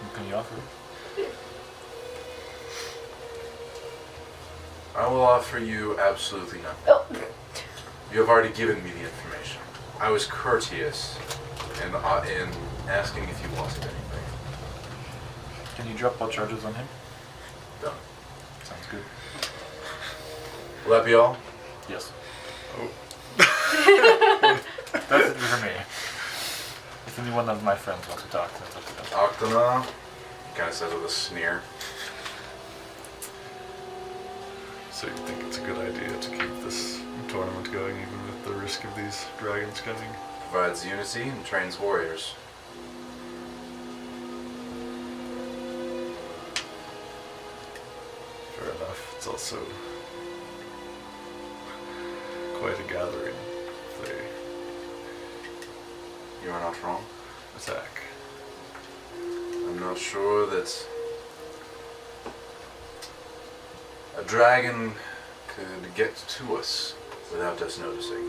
What can you offer? I will offer you absolutely nothing. Oh. You have already given me the information. I was courteous in asking if you wanted anything. Can you drop all charges on him? Done. Sounds good. Will that be all? Yes. Oh. That's it for me. If any one of my friends wants to talk, that's up to them. Octona, he kind of says with a sneer. So you think it's a good idea to keep this tournament going even with the risk of these dragons coming? Provides unity and trains warriors. Fair enough. It's also quite a gathering if they You are not wrong. attack. I'm not sure that a dragon could get to us without us noticing.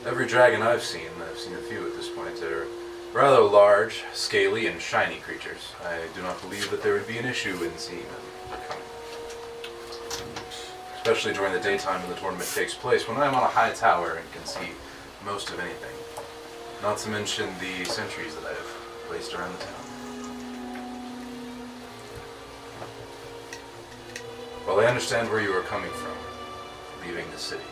Every dragon I've seen a few at this point, are rather large, scaly, and shiny creatures. I do not believe that there would be an issue in seeing them coming. Especially during the daytime when the tournament takes place, when I'm on a high tower and can see most of anything. Not to mention the sentries that I have placed around the town. Well, I understand where you are coming from, leaving the city.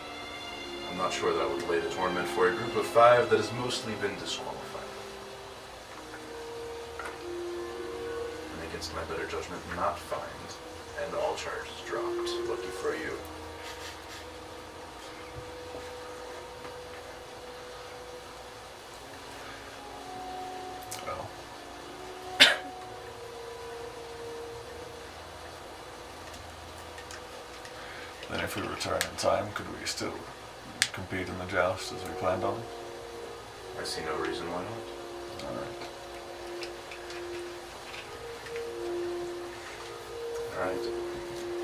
I'm not sure that I would play the tournament for a group of 5 that has mostly been disqualified. And against my better judgment, not fined, and all charges dropped. Lucky for you. Well. Then if we return in time, could we still compete in the joust as we planned on? I see no reason why not. Alright.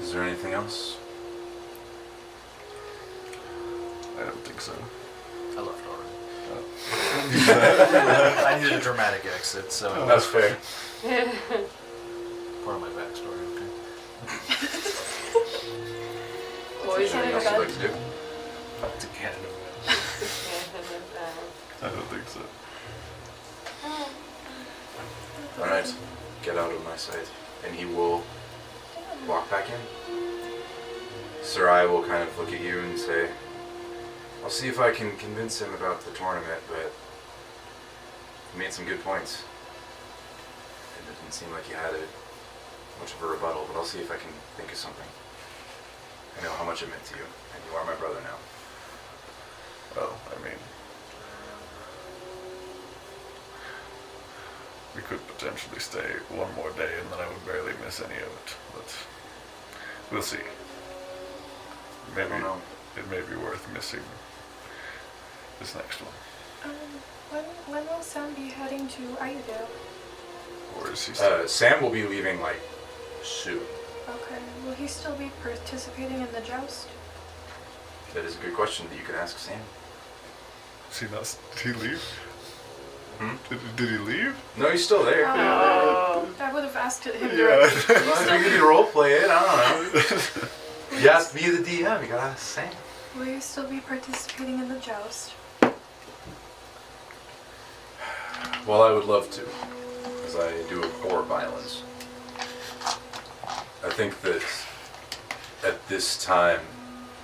Is there anything else? I don't think so. I left already. Oh. I needed a dramatic exit, so That's fair. part of my backstory. Okay. Boys Is there anything else you'd like to do? To Canada. I don't think so. Alright. Get out of my sight. And he will walk back in. Sarai will kind of look at you and say, I'll see if I can convince him about the tournament, but he made some good points. It didn't seem like he had much of a rebuttal, but I'll see if I can think of something. I know how much it meant to you, and you are my brother now. Well, I mean, we could potentially stay one more day and then I would barely miss any of it, but we'll see. Maybe don't know. it may be worth missing this next one. When will Sam be heading to Ayudale? Or is he Sam will be leaving, like, soon. Okay. Will he still be participating in the joust? That is a good question that you can ask Sam. did he leave? Hmm? Did he leave? No, he's still there. Oh. I would have asked him Yeah. directly. Well, if you could role play it, I don't know. You asked me the DM, you gotta ask Sam. Will you still be participating in the joust? Well, I would love to, because I do abhor violence. I think that at this time,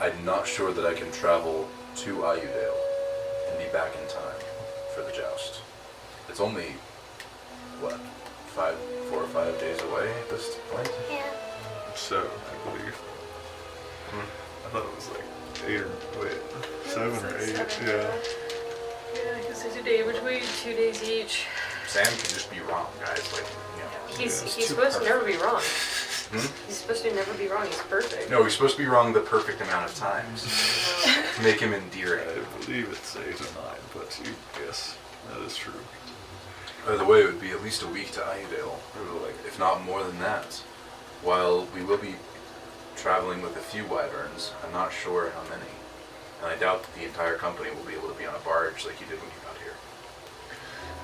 I'm not sure that I can travel to Ayudale and be back in time for the joust. It's only, what, 4 or 5 days away at this point? Yeah. So, I believe. I thought it was like 8 or wait. 7 or 8, Seven, yeah. Yeah, because there's a day between, 2 days each. Sam can just be wrong, guys. Like, you know. He's it's he's too supposed to never be wrong. Hmm? He's supposed to never be wrong. He's perfect. No, he's supposed to be wrong the perfect amount of times to make him endearing. I believe it's 8 or 9, but yes, that is true. By the way, it would be at least a week to Ayudale, if not more than that. While we will be traveling with a few wyverns, I'm not sure how many. And I doubt that the entire company will be able to be on a barge like you did when you got here.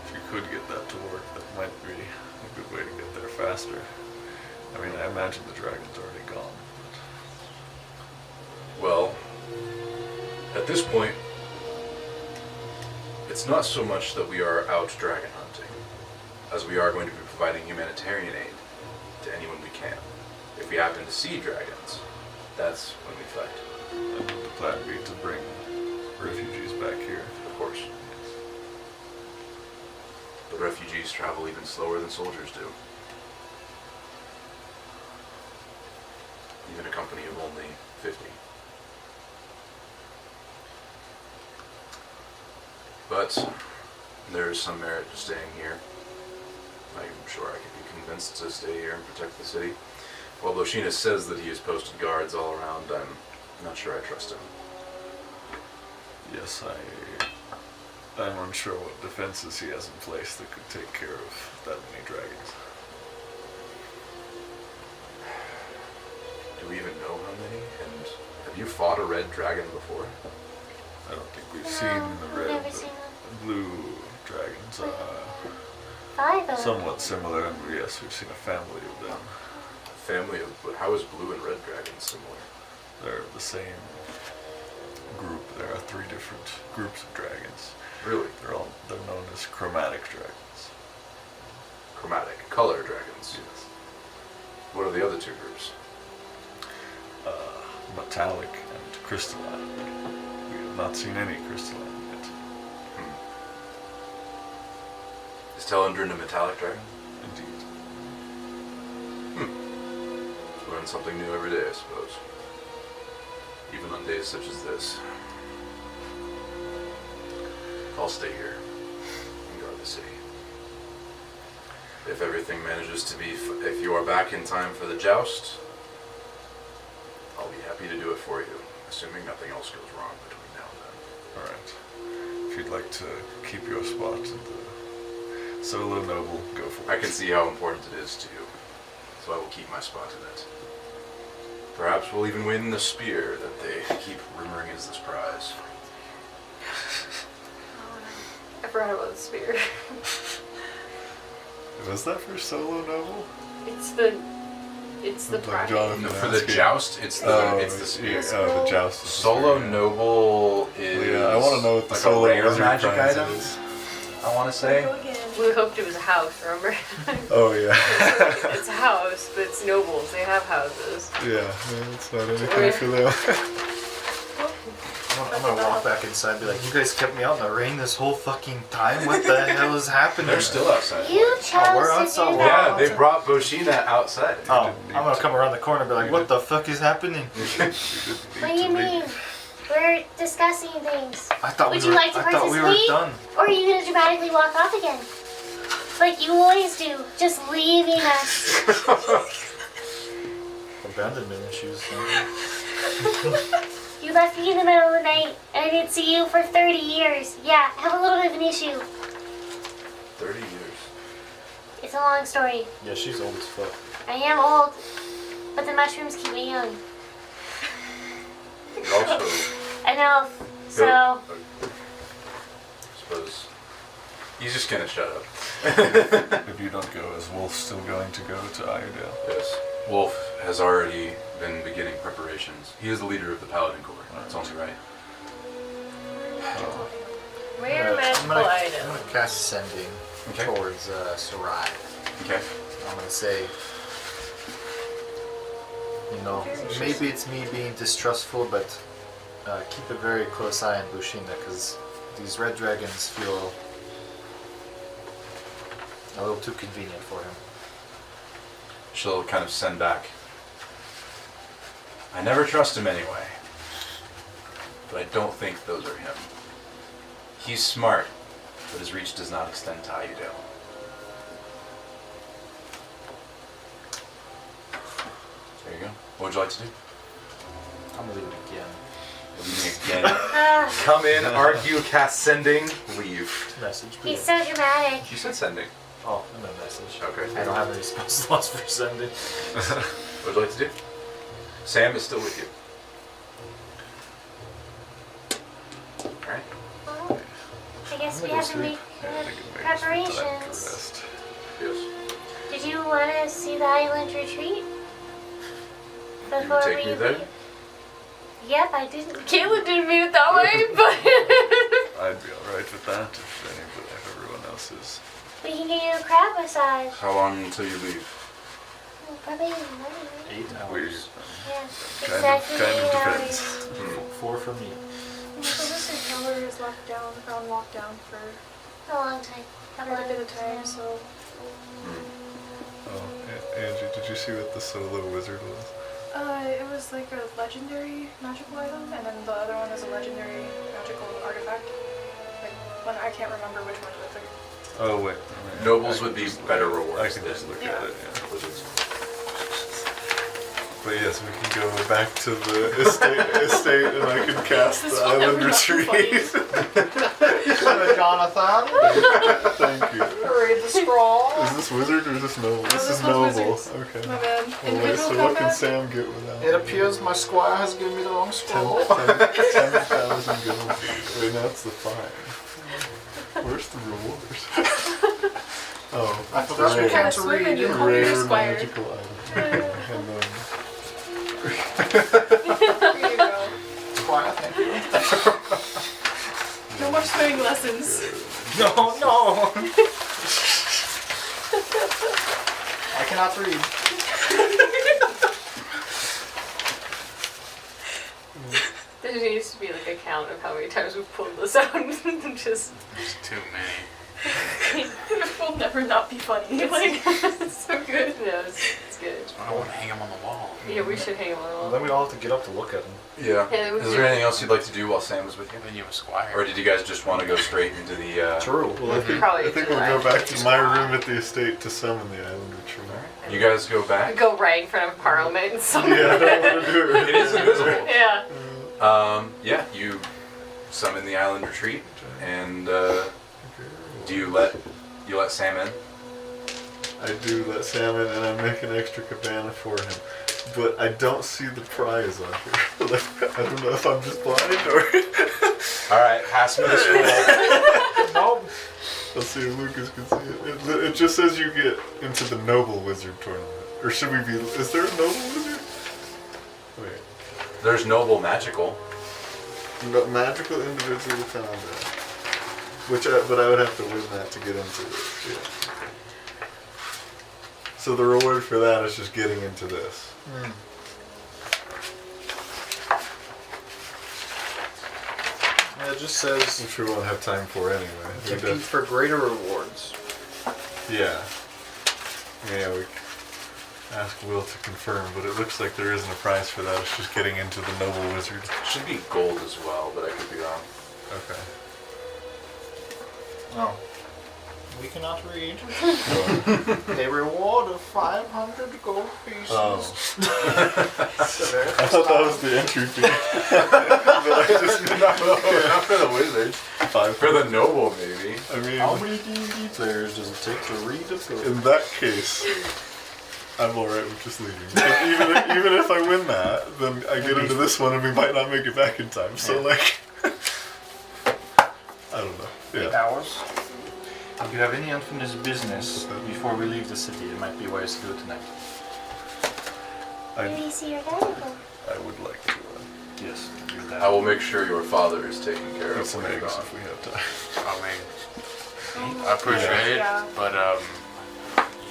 If you could get that to work, that might be a good way to get there faster. I mean, I imagine the dragon's already gone. Well, at this point, it's not so much that we are out dragon hunting, as we are going to be providing humanitarian aid to anyone we can. If we happen to see dragons, that's when we fight, And would the plan be to bring refugees back here? of course. But refugees travel even slower than soldiers do. Even a company of only 50. But there is some merit to staying here. I'm sure I could be convinced to stay here and protect the city. While Bloshina says that he has posted guards all around, I'm not sure I trust him. Yes, I'm unsure what defenses he has in place that could take care of that many dragons. Do we even know how many? And have you fought a red dragon before? I don't think we've No, seen the I've red, never but seen the blue dragons. 5 of them. Somewhat similar, and yes, we've seen a family of them. Family of, but how is blue and red dragons similar? They're the same group. There are 3 different groups of dragons. Really? They're known as chromatic dragons. Chromatic, color dragons. Yes. What are the other 2 groups? Metallic and crystalline. We have not seen any crystalline yet. Is Telendrin a metallic dragon? Indeed. Learn something new every day, I suppose. Even on days such as this. I'll stay here and guard the city. If everything manages to be, if you are back in time for the joust, I'll be happy to do it for you, assuming nothing else goes wrong between now and then. Alright. If you'd like to keep your spot in the solo noble, go for it. I can see how important it is to you, so I will keep my spot in it. Perhaps we'll even win the spear that they keep rumoring is this prize. I forgot about the spear. Was that for solo noble? It's the Like prize. Jonathan No, for the asking. joust, it's the spear. Yeah, the joust. is the Solo spear, yeah. Noble is Yeah, I want to know what the like solo a rare wizard magic prize item. is. I want to say. Go again. We hoped it was a house, remember? Oh yeah. It's a house, but it's nobles. They have houses. Yeah, it's not anything for them. I'm gonna walk back inside and be like, you guys kept me out in the rain this whole fucking time? What the hell is happening? They're still outside. You we're chose outside. to do Yeah, that. they brought Boshina outside. Oh, I'm gonna come around the corner and be like, what the fuck is happening? What do you mean? We're discussing things. I thought Would we you were, like to I thought we were participate? done. Or are you gonna dramatically walk off again? Like you always do, just leaving us. Abandonment issues. You left me in the middle of the night, and I didn't see you for 30 years. Yeah, I have a little bit of an issue. 30 years. It's a long story. Yeah, she's old as fuck. I am old, but the mushrooms keep me young. You're also, I know, so... I suppose, he's just gonna shut up. If you don't go, is Wolf still going to go to Iredale? Yes. Wolf has already been beginning preparations. He is the leader of the Paladin Corps. It's only right. Rare I'm magical gonna item. cast Sending Okay. towards Sarai. Okay. I'm gonna say, you know, maybe it's me being distrustful, but keep a very close eye on Bushina, because these red dragons feel a little too convenient for him. She'll kind of send back. I never trust him anyway. but I don't think those are him. He's smart, but his reach does not extend to Ayudale. There you go. What would you like to do? I'm gonna leave it again. Leaving again. Come in, argue, cast sending, leave. Message. He's so dramatic. You said sending. Oh, I'm a message. Okay. I don't have any spell slots for sending. What would you like to do? Sam is still with you. Alright. Well, I guess I'm we gonna have to sleep. make Yeah, I think it makes preparations. time to rest. Yes. Did you want to see the island retreat? Before take we me there? leave? Yep, I didn't. Caitlin didn't mean it that way, but I'd be alright with that if everyone else is. We can get you a crab massage. How long until you leave? Probably in the morning, right? 8 hours. Yeah, Kind exactly of 8 depends. hours. 4 for me. So this tower is locked down, on lockdown for A long time. Couple quite a bit of time, yeah. so Oh, Angie, did you see what the solo wizard was? it was like a legendary magical item, and then the other one is a legendary magical artifact. Like one, I can't remember which one it was. Like, Oh wait. Nobles would be better I rewards can than just look Yeah. at it. Yeah. wizards. But yes, we can go back to the estate, and I can cast This the will island never not be retreat. Jonathan. Thank you. read the scroll. Is this wizard or is this noble? This this is one's noble. wizards. Okay. my bad. Well, wait, Individual so what can combat. Sam get without? It appears my squire has given me the wrong 10,000 scroll. gold. Wait, that's the fine. Where's the reward? Oh, I forgot You you can't can't swim read. and you call me your rare squire. magical item. And then Here you go. Squire, thank you. No more swimming lessons. No. I cannot read. There needs to be like a count of how many times we've pulled this out. Just There's too many. It will never not be funny. Like it's so good. yeah, it's good. I want to hang him on the wall. Yeah, we should hang a little. Then we all have to get up to look at him. Yeah. Yeah, we Is do. there anything else you'd like to do while Sam was with you? Then you have a squire. Or did you guys just want to go straight into the... True. well, I think Probably we'll July. go back to my room at the estate to summon the island retreat. You guys go back? Go right in front of Parliament and summon Yeah, I don't want to do it. It is invisible. Yeah. Yeah, you summon the island retreat, and do you let Sam in? I do let Sam in, and I make an extra cabana for him. But I don't see the prize on here. Like, I don't know if I'm just blind or. All right, pass me the scroll. Nope. Let's see if Lucas can see it. It just says you get into the noble wizard tournament. Or should we be? Is there a noble wizard? Wait. There's noble magical. No, magical individual combat. But I would have to win that to get into this. Yeah. So the reward for that is just getting into this. Yeah, it just says Which we won't have time for anyway. We compete def- for greater rewards. Yeah. Yeah, we ask Will to confirm, but it looks like there isn't a prize for that. It's just getting into the noble wizard. Should be gold as well, but I could be wrong. Okay. Oh. We cannot read. A reward of 500 gold pieces. Oh. I thought that was the entry fee. But I just Not for the wizards. five. For the noble, maybe. I mean, How many D&D players does it take to read a book? in that case, I'm alright with just leaving. Because even if I win that, then I get into this one and we might not make it back in time. So like, I don't know. 8 Yeah. hours. If you have any unfinished business before we leave the city, it might be wise to do it tonight. Maybe I see your diagram. would like to. Yes. do that. I will make sure your father is taken care Get of some when you're eggs gone. if we have time. I mean, I appreciate it, Yeah. but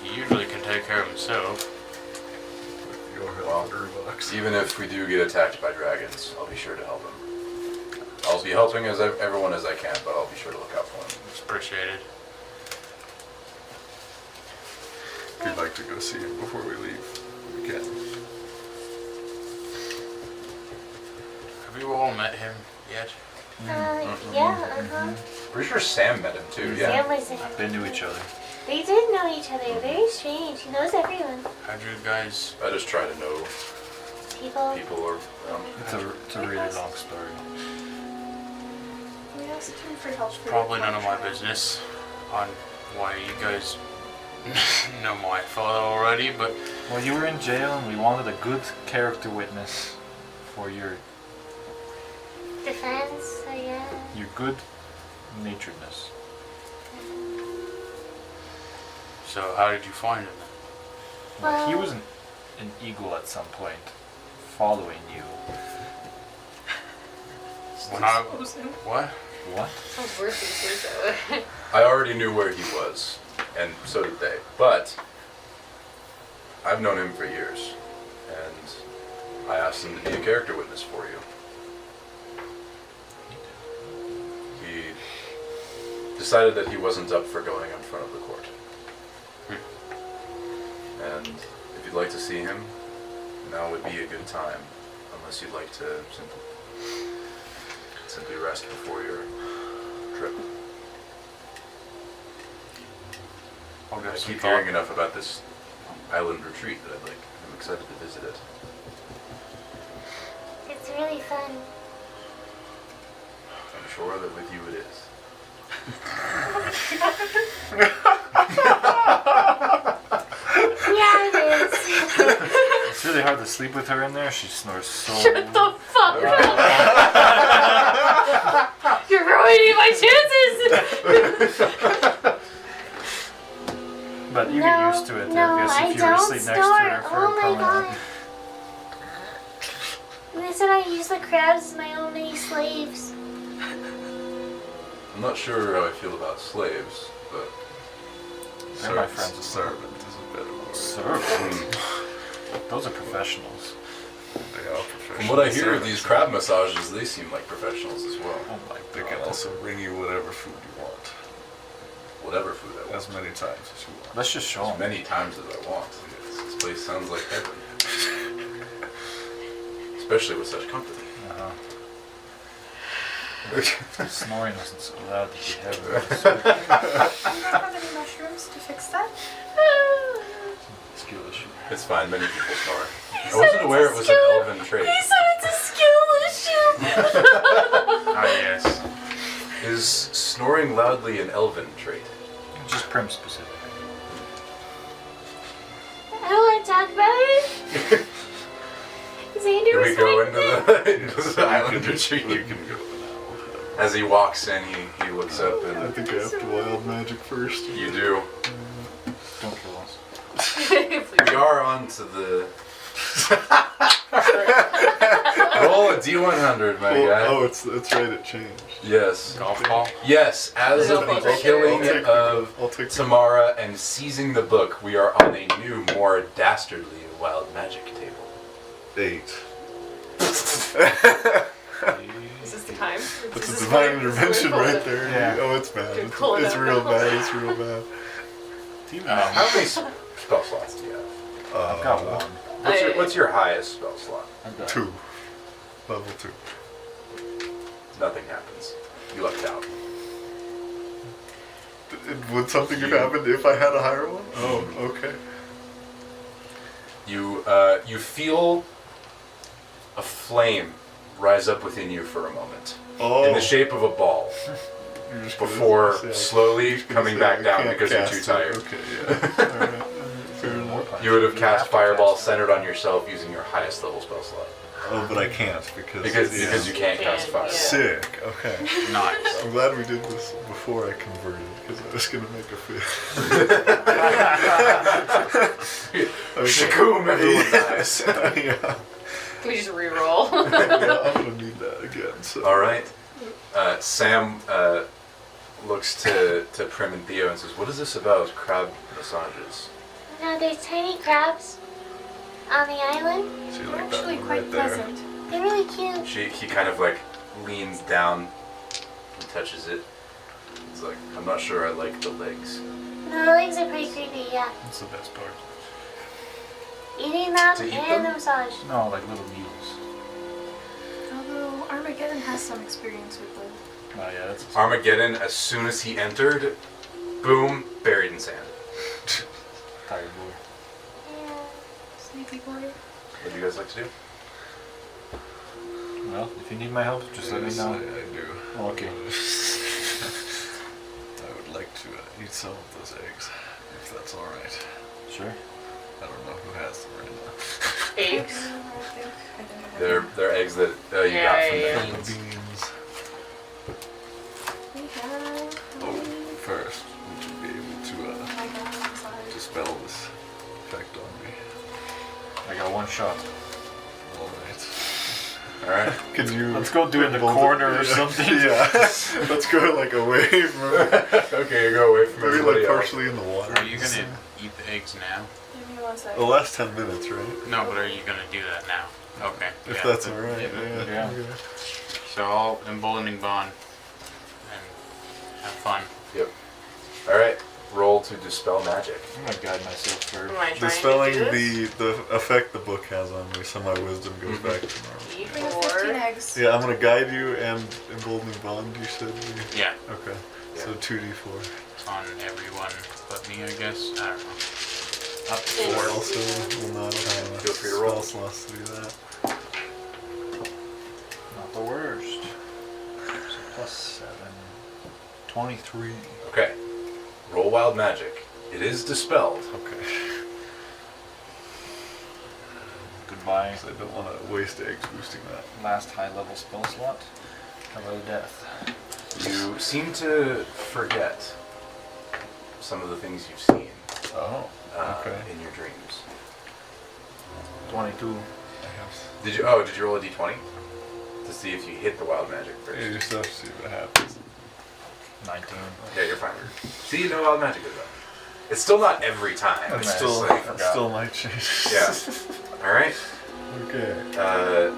he usually can take care of himself. Your Well, $100. Even if we do get attacked by dragons, I'll be sure to help him. I'll be helping everyone as I can, but I'll be sure to look out for him. It's appreciated. If you'd like to go see him before we leave, we can. Have you all met him yet? yet? Yeah, uh-huh. Pretty sure Sam met him too. Yeah. Sam was there. They knew each other. They did know each other. Very strange. He knows everyone. How'd you guys? I just try to know People. people or. It's a really long story. We asked him for help. For Probably the none of my contract. business on why you guys know my father already, but Well, you were in jail, and we wanted a good character witness for your Defense, I guess. good naturedness. so how did you find him? Well, he Well- was an eagle at some point, following you. When I Expose him. what? What? Sounds worse than Pluto. I already knew where he was, and so did they. But I've known him for years, and I asked him to be a character witness for you. He decided that he wasn't up for going in front of the court. And if you'd like to see him, now would be a good time, unless you'd like to simply rest before your trip. I'll I get some keep thought. hearing enough about this island retreat that I'm excited to visit it. It's really fun. I'm sure that with you it is. Yeah, it is. It's really hard to sleep with her in there. She snores so. Shut the fuck up! You're ruining my chances! But you No, get used to it. no, I guess I if you were to don't sleep next to her snore. for Oh a my promenade. god. They said I use the crabs as my only slaves. I'm not sure how I feel about slaves, but They're my friends as well. Servant is a better word. Servant. Those are professionals. They are professional. from what I hear of servants. these crab massages, they seem like professionals as well. Oh my They can also bring you whatever food you want, Whatever food I want. as many times as you want. Let's just show As them. many times as I want. This place sounds like heaven. Especially with such company. Uh-huh. Snoring isn't so loud that you have Do you have any mushrooms to fix that? a skill issue. It's fine, many people snore. I wasn't aware it was an elven trait. He said it's a skill issue! Ah yes. Is snoring loudly an elven trait? Just Prim specific. I don't want to talk about it. Xander Can was we go like into the island retreat? You can go now. As he walks in, he looks up I and think I have to wild magic first. you do. Don't kill us. We are on to the... Roll a D100, my guy. Oh, it's right. It changed. Yes. Golf ball. Yes, as of I'll the take killing it. of I'll take the- Tamara and seizing the book, we are on a new, more dastardly wild magic table. 8. Is this the time? That's Is a this divine where- intervention where we right pull there. Yeah. Oh, it's bad. Dude, It's, pull it it's up. real bad. It's real bad. How many spell slots do you have? I've got one. What's your highest spell slot? I've got 2. Level 2. Nothing happens. You lucked out. Would something have happened if I had a higher one? Oh, okay. You feel a flame rise up within you for a moment, Oh. in the shape of a ball, You're just gonna before say- slowly you're just gonna coming say back I down can't because you're cast too it. tired. Okay, yeah. Alright. Fair enough. You would have cast to Fireball cast it. centered on yourself using your highest level spell slot. Oh, but I can't because Because you can't cast Yeah. Fireball. Sick. Okay. Nice. I'm glad we did this before I converted because I was gonna make a fit. Shakoom, everyone dies. Yeah. Can we just re-roll? Yeah, I'm gonna need that again. So. All right. Sam looks to Prim and Theo and says, "What is this about crab massages?" No, there's tiny crabs on the island. So you They're like that actually one quite right there? pleasant. They're really cute. He kind of like leans down and touches it. He's like, "I'm not sure I like the legs." No, the legs are pretty creepy, yeah. That's the best part. Eating them To eat and them? the massage. No, like little needles. Although Armageddon has some experience with them. Oh yeah, that's Armageddon, as soon as he entered, boom, buried in sand. tired boy. Yeah. Sleepy boy. What do you guys like to do? Well, if you need my help, just let me Yes, know. I do. Oh, okay. I would like to eat some of those eggs, if that's all right. Sure. I don't know who has them right now. Eggs. I think I didn't have They're eggs that you Yeah, got from yeah, the yeah. beans. Beans. We have. Oh, first, would you be able to Oh my god, I'm sorry. dispel this effect on me? I got one shot. All right. All right. Can you? Let's go do it in the both- corner or yeah. something. Yeah. Let's go like away from. Okay, go away from Maybe everybody like else. partially in the water. Are you gonna eat the eggs now? Give me one second. The last 10 minutes, right? No, but are you gonna do that now? Okay. If yeah, that's th- alright. yeah. Yeah. Yeah. Okay. So I'll emboldening bond and have fun. Yep. All right. Roll to dispel magic. I'm gonna guide myself first. Am I trying Dispelling to do this? the effect the book has on me, so my wisdom goes back to normal. Eat We have 15 4. eggs. Yeah, I'm gonna guide you and emboldening bond. You said. Yeah, Okay. Yeah. So 2d4. it's on everyone but me, I guess. I don't know. Up to Yes. Or 4. also will not have enough Feel free to roll. spell slots to do that. Not the worst. So plus 7. 23. Okay. Roll wild magic. It is dispelled. Okay. Goodbye. 'Cause I don't want to waste eggs boosting that. Last high level spell slot. Hello, death. You seem to forget some of the things you've seen Oh. Okay. in your dreams. 22. I have. Did you roll a d20 to see if you hit the wild magic first? You just have to see what happens. 19. Yeah, you're fine. See, no wild magic is up. It's still not every time. It's It's still, just like, forgot. still might change. yeah. All right. Okay.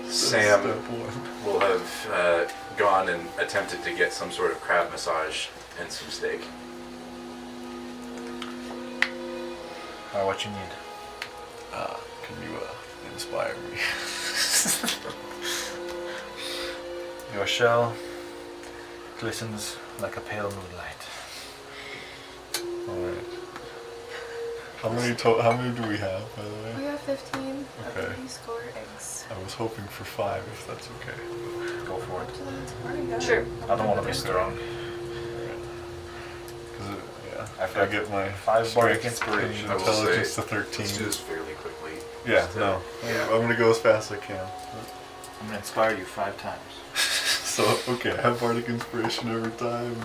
Sam Step one. will have gone and attempted to get some sort of crab massage and some steak. What you need? Can you inspire me? Your shell glistens like a pale moonlight. Alright. How many do we have, by the We way? have 15. Okay. We score eggs. I was hoping for 5, if that's okay. Go for it. So that's pretty good. Sure. I don't want to be strong. Because yeah, I've I got get my 5 bardic strength inspiration. and I will intelligence say, to 13. Let's do this fairly quickly. Yeah, Just to- no. Yeah. I'm gonna go as fast as I can. I'm gonna inspire you 5 times. So okay, I have bardic inspiration every time,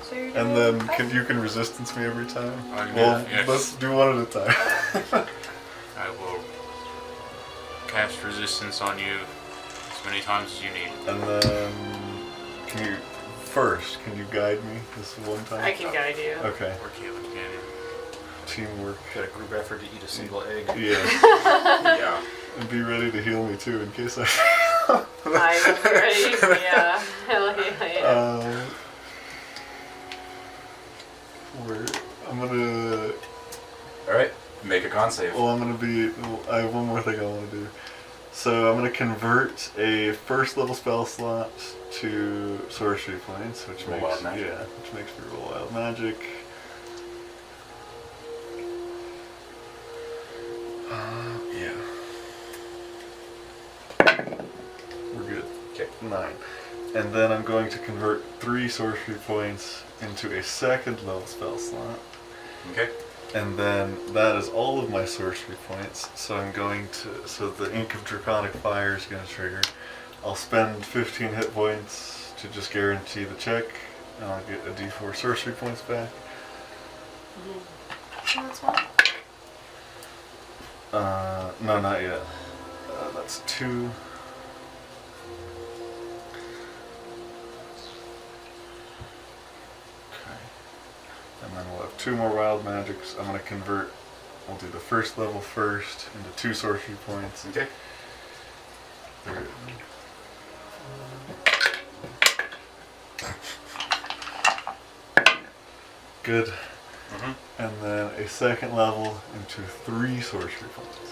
So you're and doing then you can resistance me every time. I can Well, do that, yes. let's do one at a time. I will cast resistance on you as many times as you need. And then can you guide me this one time? I can guide you. Okay, Or Caleb can. teamwork. Got a group effort to eat a single egg. Yeah, Yeah. and be ready to heal me too in case I. I'm ready. Yeah. Hell yeah. I'm gonna. All right. Make a con save. Well, I have one more thing I want to do. So I'm gonna convert a first level spell slot to sorcery points, which Roll makes wild magic. which makes me roll wild magic. Yeah. We're good. Okay. 9. And then I'm going to convert 3 sorcery points into a second level spell slot. Okay. And then that is all of my sorcery points. So I'm going to. So the Ink of Draconic Fire is going to trigger. I'll spend 15 hit points to just guarantee the check, and I'll get a d4 sorcery points back. So that's one. No, not yet. That's 2. Okay. And then we'll have 2 more wild magics. I'm going to convert. We'll do the first level first into 2 sorcery points. Okay. Good. Mm-hmm. And then a second level into 3 sorcery points.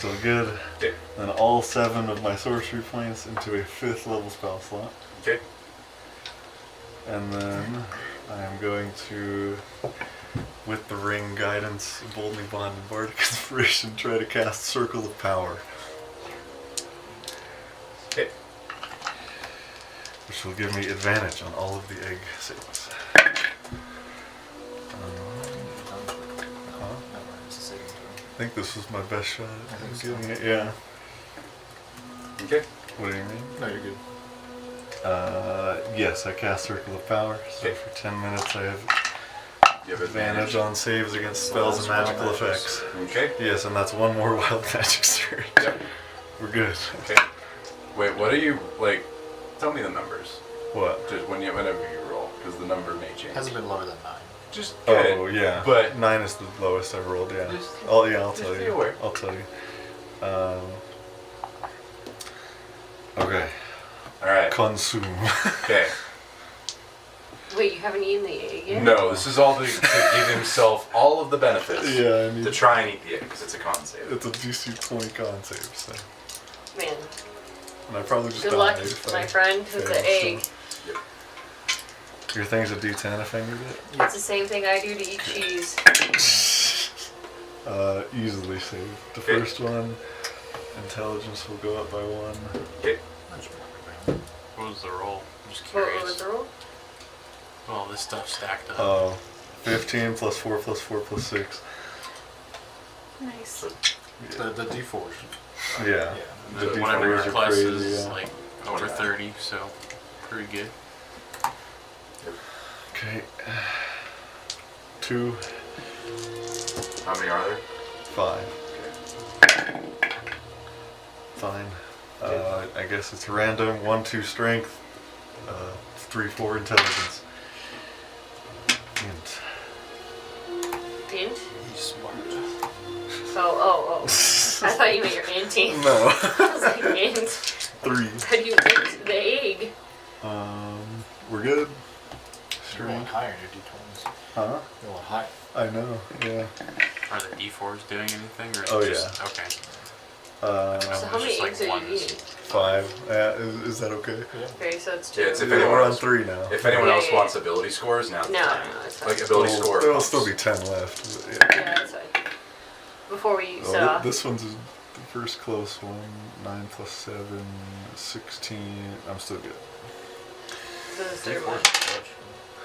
still good. Okay. Then all 7 of my sorcery points into a 5th level spell slot. Okay. And then I am going to, with the ring guidance, boldly bond and bardic inspiration, try to cast Circle of Power. Okay. Which will give me advantage on all of the egg saves. I think this was my best shot I think at so. getting it, yeah. Okay. What do you mean? No, you're good. Yes, I cast Circle of Power, so Okay. for 10 minutes I have You have advantage on saves against spells and magical effects. Okay. Yes, and that's 1 more wild magic surge. Yep. We're good. Okay. Wait, what are you like? Tell me the numbers. What? Just whenever you roll, because the number may change. Hasn't been lower than 9. Just good. Oh yeah, But 9 is the lowest I've rolled. Yeah. Just- I'll just tell be you. aware. I'll tell you. Okay. all right. Consume. Okay. Wait, you haven't eaten the egg yet? No, this is all to give himself all of the benefits. Yeah, I mean, To try and eat the egg, because it's a con save. it's a DC 20 con save, so. Man, And I probably just good died luck, if I my friend, with the failed, egg. so. Your thing's a D10 if I need It's the same thing I do to eat cheese. it. Easily saved. The Okay. first one, intelligence will go up by 1. Okay. What was the roll? I'm just What curious. was the roll? All this stuff stacked up. 15 plus 4 plus 4 plus 6. Nice. The D4s. Yeah. And The then whenever your D4s are class crazy, is yeah. like over 30, so pretty good. Okay. 2, How many are there? 5. Fine. I guess it's random. 1, 2 strength. 3, 4 intelligence. Int. Int? He's smart. Oh. I thought you meant your inting. No. I was like, int. 3. How do you int the egg? We're good. You're going Strength. higher in your D20s. Huh? You're going high. I know. Yeah. Are the D4s doing anything, or is Oh, it just okay? So how many just like eggs are you ones. eating? 5. Is that okay? Okay, so it's 2. Yeah, it's if Yeah, anyone we're on else- 3 now. If anyone Yeah, else yeah, wants ability scores, now's the No, time. no, it's fine. Like ability score. There'll bumps. still be 10 left. But yeah. Yeah, that's fine. Before we Oh, set off. this one's the first close one. 9 plus 7, 16. I'm still good. The third one.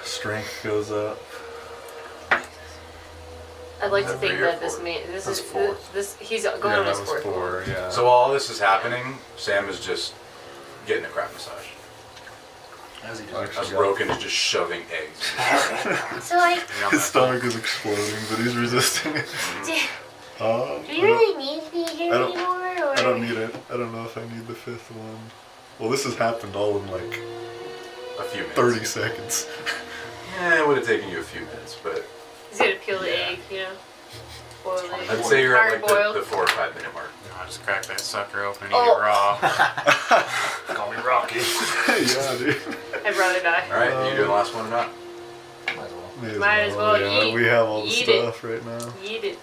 Strength goes up. I'd like to Is that think three or that this four? man, this That's is four. this he's going Yeah, on that his was fourth 4. one. Yeah. So while all this is happening, Sam is just getting a crap massage. As he Actually, As Roken is just shoving eggs. So, like, his stomach is exploding, but he's resisting it. do you really need to be here I don't- anymore? Or? I don't need it. I don't know if I need the 5th one. Well, this has happened all in like A few minutes. 30 seconds. Yeah, it would have taken you a few minutes, but He's gonna peel the egg, you know, boil the egg. I'd say you're at Hard like boiled. the 4 or 5 minute mark. No, just crack that sucker open, eat Oh. it raw. Call me Rocky. Yeah, dude. I'd rather die. All right, you doing the last one or not? Might as well. Might as well yeah. eat- We have all the eat it. stuff right now. Eat it.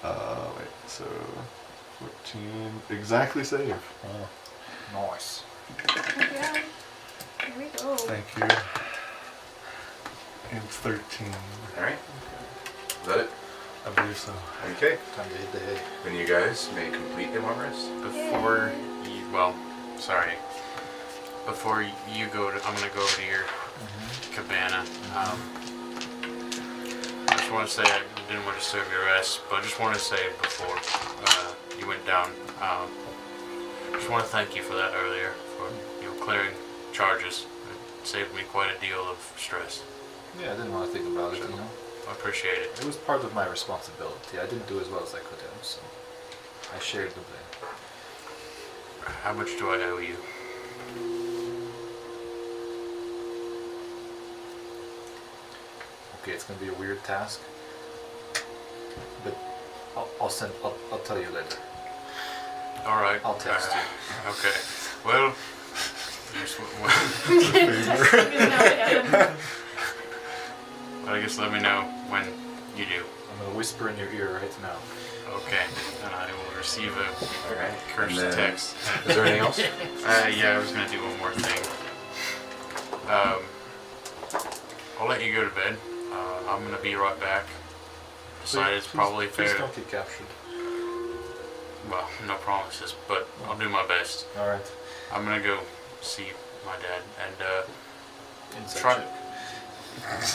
Wait, so 14. Exactly save. Wow. Nice. Yeah. Here we go. Thank you. And 13. All right. Is that it? I believe so. Okay. Time to hit the egg. Then you guys may complete the long rest. Before you, well, sorry. Before you go to, I'm gonna go to your cabana. I just want to say I didn't want to disturb your rest, but I just want to say before you went down, just want to thank you for that earlier, for clearing charges. It saved me quite a deal of stress. Yeah, I didn't want to think about it, you know. I appreciate it. It was part of my responsibility. I didn't do as well as I could have, so I shared the blame. How much do I owe you? Okay, it's gonna be a weird task, but I'll tell you later. All right. I'll text you. Okay. Well. Well, I guess let me know when you do. I'm gonna whisper in your ear right now. Okay, and I will receive a All right. cursed And then- text. Is there anything else? Yeah, I was gonna do one more thing. I'll let you go to bed. I'm gonna be right back. Decided it's probably Please fair. don't get captured. Well, no promises, but I'll do my best. All right. I'm gonna go see my dad and Inside Try- check.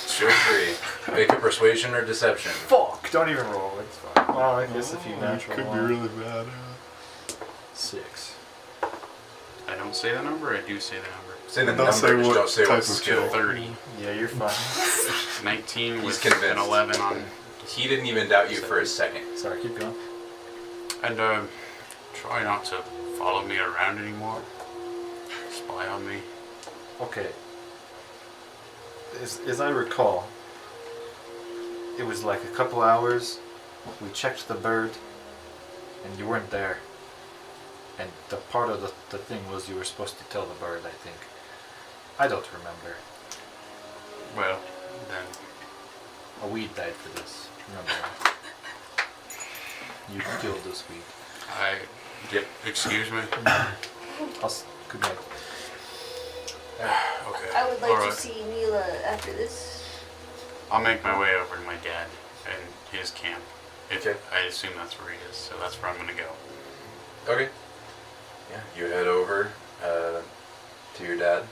Sure, three. Make a persuasion or deception. Fuck! Don't even roll. It's fine. Well, I guess a few It natural. could be really bad. 6. I don't say the number. I do say the number. Say the Don't number, say just what don't say type what of skill. check. 30, Yeah, you're fine. 19 He's with convinced. an 11 on, He didn't even doubt you for a second. Sorry, keep going. and try not to follow me around anymore. Spy on me. Okay. As I recall, it was like a couple hours. We checked the bird, and you weren't there. And the part of the thing was you were supposed to tell the bird, I think. I don't remember. Well, then A weed died for this. Remember? You killed this weed. I. Yep. Excuse me. Good night. Okay. I would like Alright. to see Mila after this. I'll make my way over to my dad and his camp. Okay. I assume that's where he is, so that's where I'm gonna go. Okay. Yeah, you head over to your dad.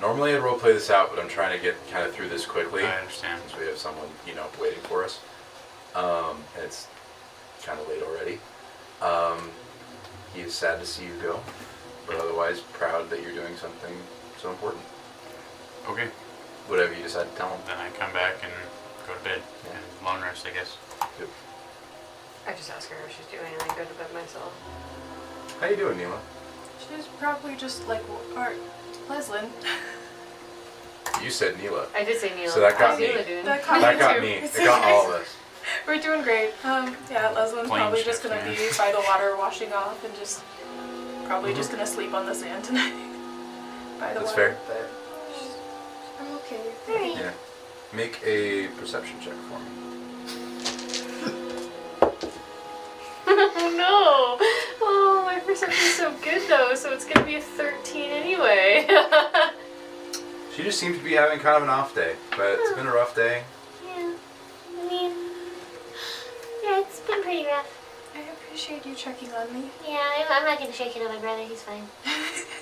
Normally I'd roleplay this out, but I'm trying to get kind of through this quickly. I understand. Since we have someone, waiting for us. And it's kind of late already. He is sad to see you go, but otherwise proud that you're doing something so important. Okay. Whatever you decide to tell him. Then I come back and go to bed Yeah. and long rest, I guess. I just ask her if she's doing it and I go to bed myself. How you doing, Neela? She's probably just like, or Leslin. You said Neela. I did say Neela. So that got How's me. Neela doing? That caught That me got too. me. It's It got okay. all of us. We're doing great. Yeah, Leslin's Plain probably just shift, gonna man. be by the water washing off and just probably just gonna sleep on the sand tonight. By the That's water. fair. But I'm okay. Alright. Yeah. Make a perception check for me. Oh no! Oh, my perception's so good though, so it's gonna be a 13 anyway. She just seems to be having kind of an off day, but it's been a rough day. Yeah. I mean, yeah, it's been pretty rough. I appreciate you checking on me. Yeah, I'm not gonna shake it on my brother. He's fine.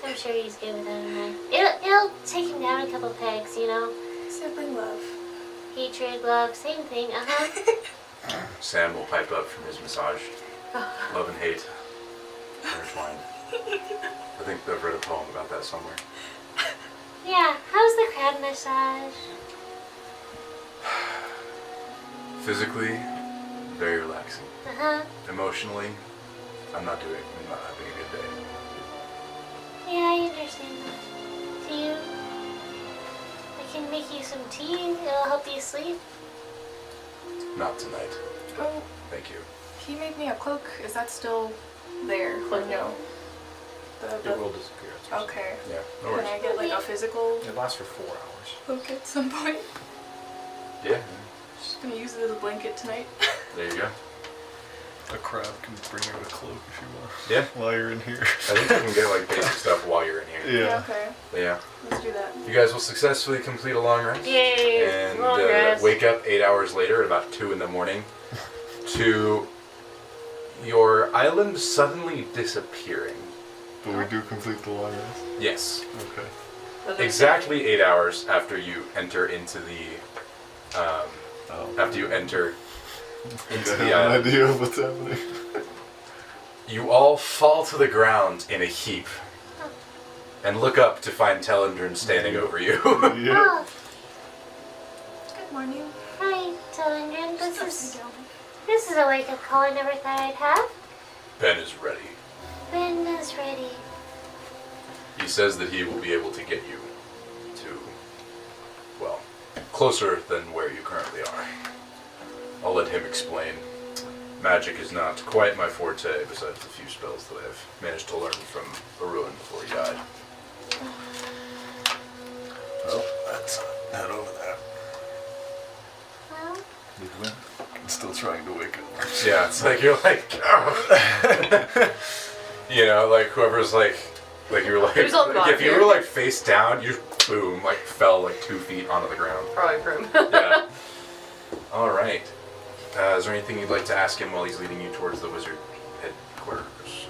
I'm sure he's good without him. It'll take him down a couple pegs, you know. Sibling love. Hatred, love, same thing. Sam will pipe up from his massage. Love and hate. Intertwined. I think I've read a poem about that somewhere. Yeah. How's the crab massage? Physically, very relaxing. Emotionally, I'm not having a good day. Yeah, I understand that. Do you? I can make you some tea. It'll help you sleep. Not tonight. Oh, Thank you. he made me a cloak. Is that still there? Or no? It will disappear. It's just- Okay. Yeah, no Can worries. I get like a physical It lasts for 4 hours. cloak at some point? Yeah, Just gonna use it as a blanket tonight. there you go. A crab can bring you a cloak if you want. Yeah. While you're in here. I think you can get like basic stuff while you're in here. Yeah. Okay. But yeah. Let's do that. You guys will successfully complete a long rest. Yay! And Long rest. wake up 8 hours later, at about 2 in the morning, to your island suddenly disappearing. But we do complete the long rest. Yes. Okay. Other Exactly 8 hours after you enter into the after you enter into I the have an island, idea of what's happening. you all fall to the ground in a heap and look up to find Telendrin standing over you. Yeah. Oh, Good morning. hi, Telendrin. This is a wake-up call I never thought I'd have. Ben is ready. Ben is ready. He says that he will be able to get you to, well, closer than where you currently are. I'll let him explain. Magic is not quite my forte, besides the few spells that I've managed to learn from Aruin before he died. Well, let's head over there. Well, still trying to wake up. Yeah, it's like you're like, "Ugh." You know, like whoever's like you were like, Who's on like if you here? were like face down, you boom, like fell like 2 feet onto the ground. Probably Prim. Yeah. All right. Is there anything you'd like to ask him while he's leading you towards the wizard headquarters?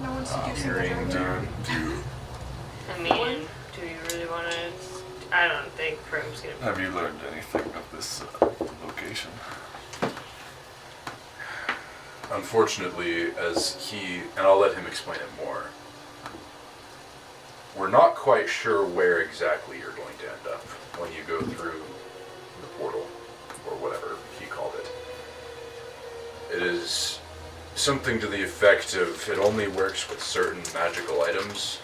No one's seducing the Hearing dragon. none. I mean, do you really want to? I don't think Prim's gonna. Have you learned anything of this location? Unfortunately, as he, and I'll let him explain it more, we're not quite sure where exactly you're going to end up when you go through the portal, or whatever he called it. It is something to the effect of it only works with certain magical items,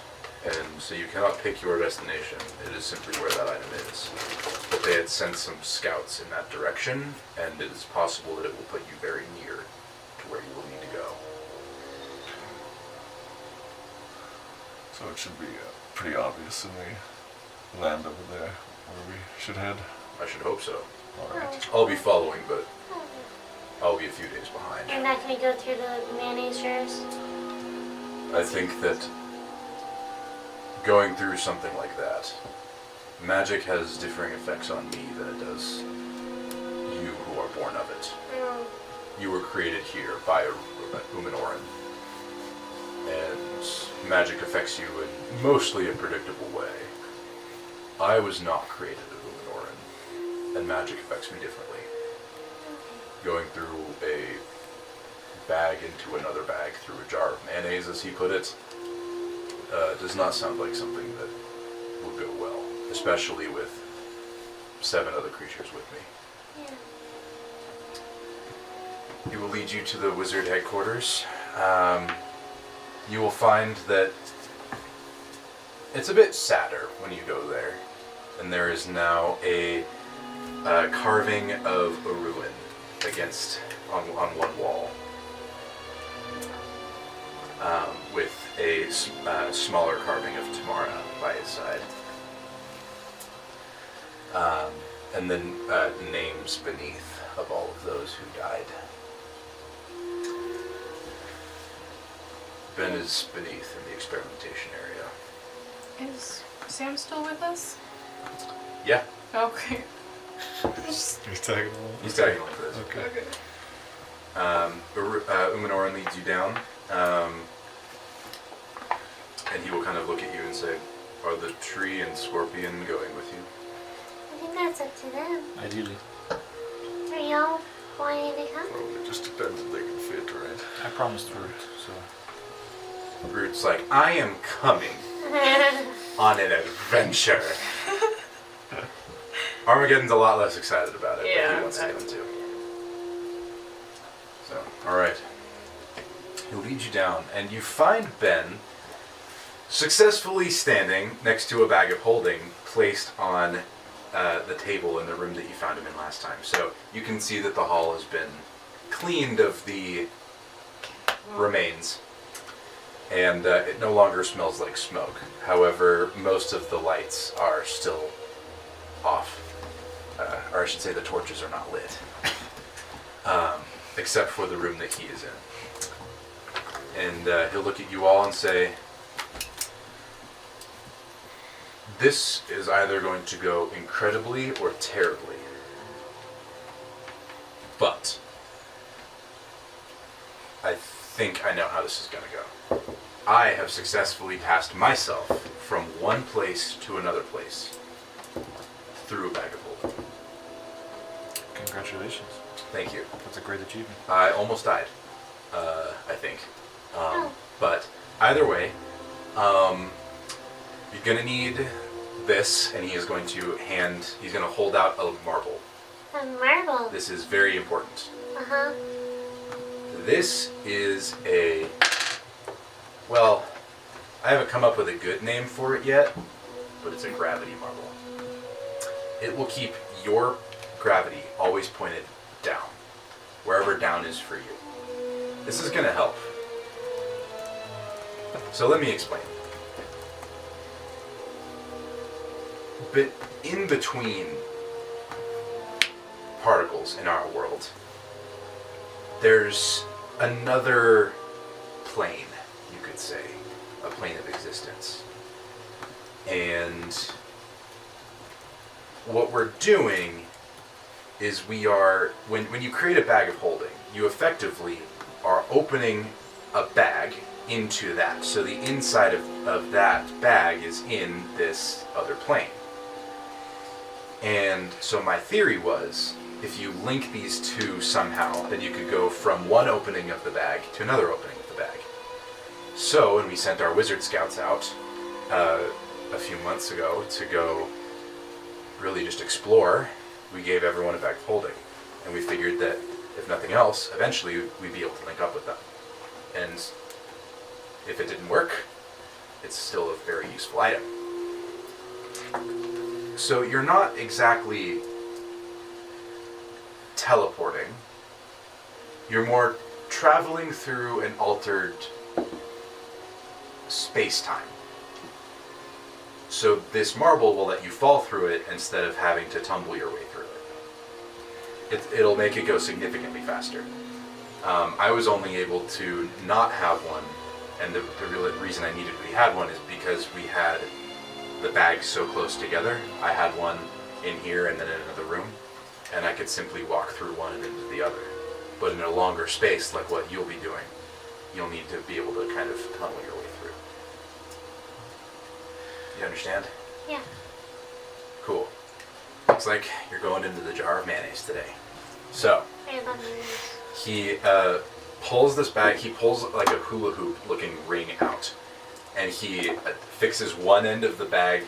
and so you cannot pick your destination. It is simply where that item is. But they had sent some scouts in that direction, and it is possible that it will put you very near to where you will need to go. So it should be pretty obvious in the land over there where we should head. I should hope so. Alright. I'll be following, but I'll be a few days behind. You're not gonna go through the mayonnaise jars? I think that going through something like that, magic has differing effects on me than it does you who are born of it. You were created here by Umanoran, and magic affects you in mostly a predictable way. I was not created of Umanoran, and magic affects me differently. Going through a bag into another bag through a jar of mayonnaise, as he put it, does not sound like something that would go well, especially with 7 other creatures with me. Yeah. He will lead you to the wizard headquarters. You will find that it's a bit sadder when you go there, and there is now a carving of a ruin against on one wall, with a smaller carving of Tamara by his side, and then names beneath of all of those who died. Ben is beneath in the experimentation area. Is Sam still with us? Yeah, Okay. He's tagging along. he's tagging along for this. Okay. Umanoran leads you down, and he will kind of look at you and say, "Are the tree and scorpion going with you?" I think that's up to them. Ideally. Are y'all wanting to come? Well, it just depends if they can fit, right? I promised Root, so. Root's like, "I am coming on an adventure." Armageddon's a lot less excited about it, but Yeah, he wants to come too. So, alright. He'll lead you down, and you find Ben successfully standing next to a bag of holding placed on the table in the room that you found him in last time. So you can see that the hall has been cleaned of the remains, and it no longer smells like smoke. However, most of the lights are still off. Or I should say the torches are not lit. Except for the room that he is in. And he'll look at you all and say, "This is either going to go incredibly or terribly. But I think I know how this is going to go. I have successfully passed myself from one place to another place through a bag of holding." Congratulations. Thank you. That's a great achievement. I almost died, I think. But either way, you're gonna need this, and he is going to he's gonna hold out a marble. A marble. This is very important. Uh-huh. This is well, I haven't come up with a good name for it yet, but it's a gravity marble. It will keep your gravity always pointed down, wherever down is for you. This is going to help. So let me explain. But in between particles in our world, there's another plane, you could say, a plane of existence. And what we're doing is we are, when you create a bag of holding, you effectively are opening a bag into that. So the inside of that bag is in this other plane. And so my theory was, if you link these two somehow, then you could go from one opening of the bag to another opening of the bag. So when we sent our wizard scouts out a few months ago to go really just explore, we gave everyone a bag of holding. And we figured that, if nothing else, eventually we'd be able to link up with them. And if it didn't work, it's still a very useful item. So you're not exactly teleporting. You're more traveling through an altered space-time. So this marble will let you fall through it instead of having to tumble your way through it. It'll make it go significantly faster. I was only able to not have one, and the real reason I needed we had one is because we had the bags so close together. I had one in here and then in another room, and I could simply walk through one and into the other. But in a longer space, like what you'll be doing, you'll need to be able to kind of tunnel your way through. You understand? Yeah. Cool. Looks like you're going into the jar of mayonnaise today. So, I love mayonnaise. he pulls this bag, he pulls like a hula hoop looking ring out, and he fixes one end of the bag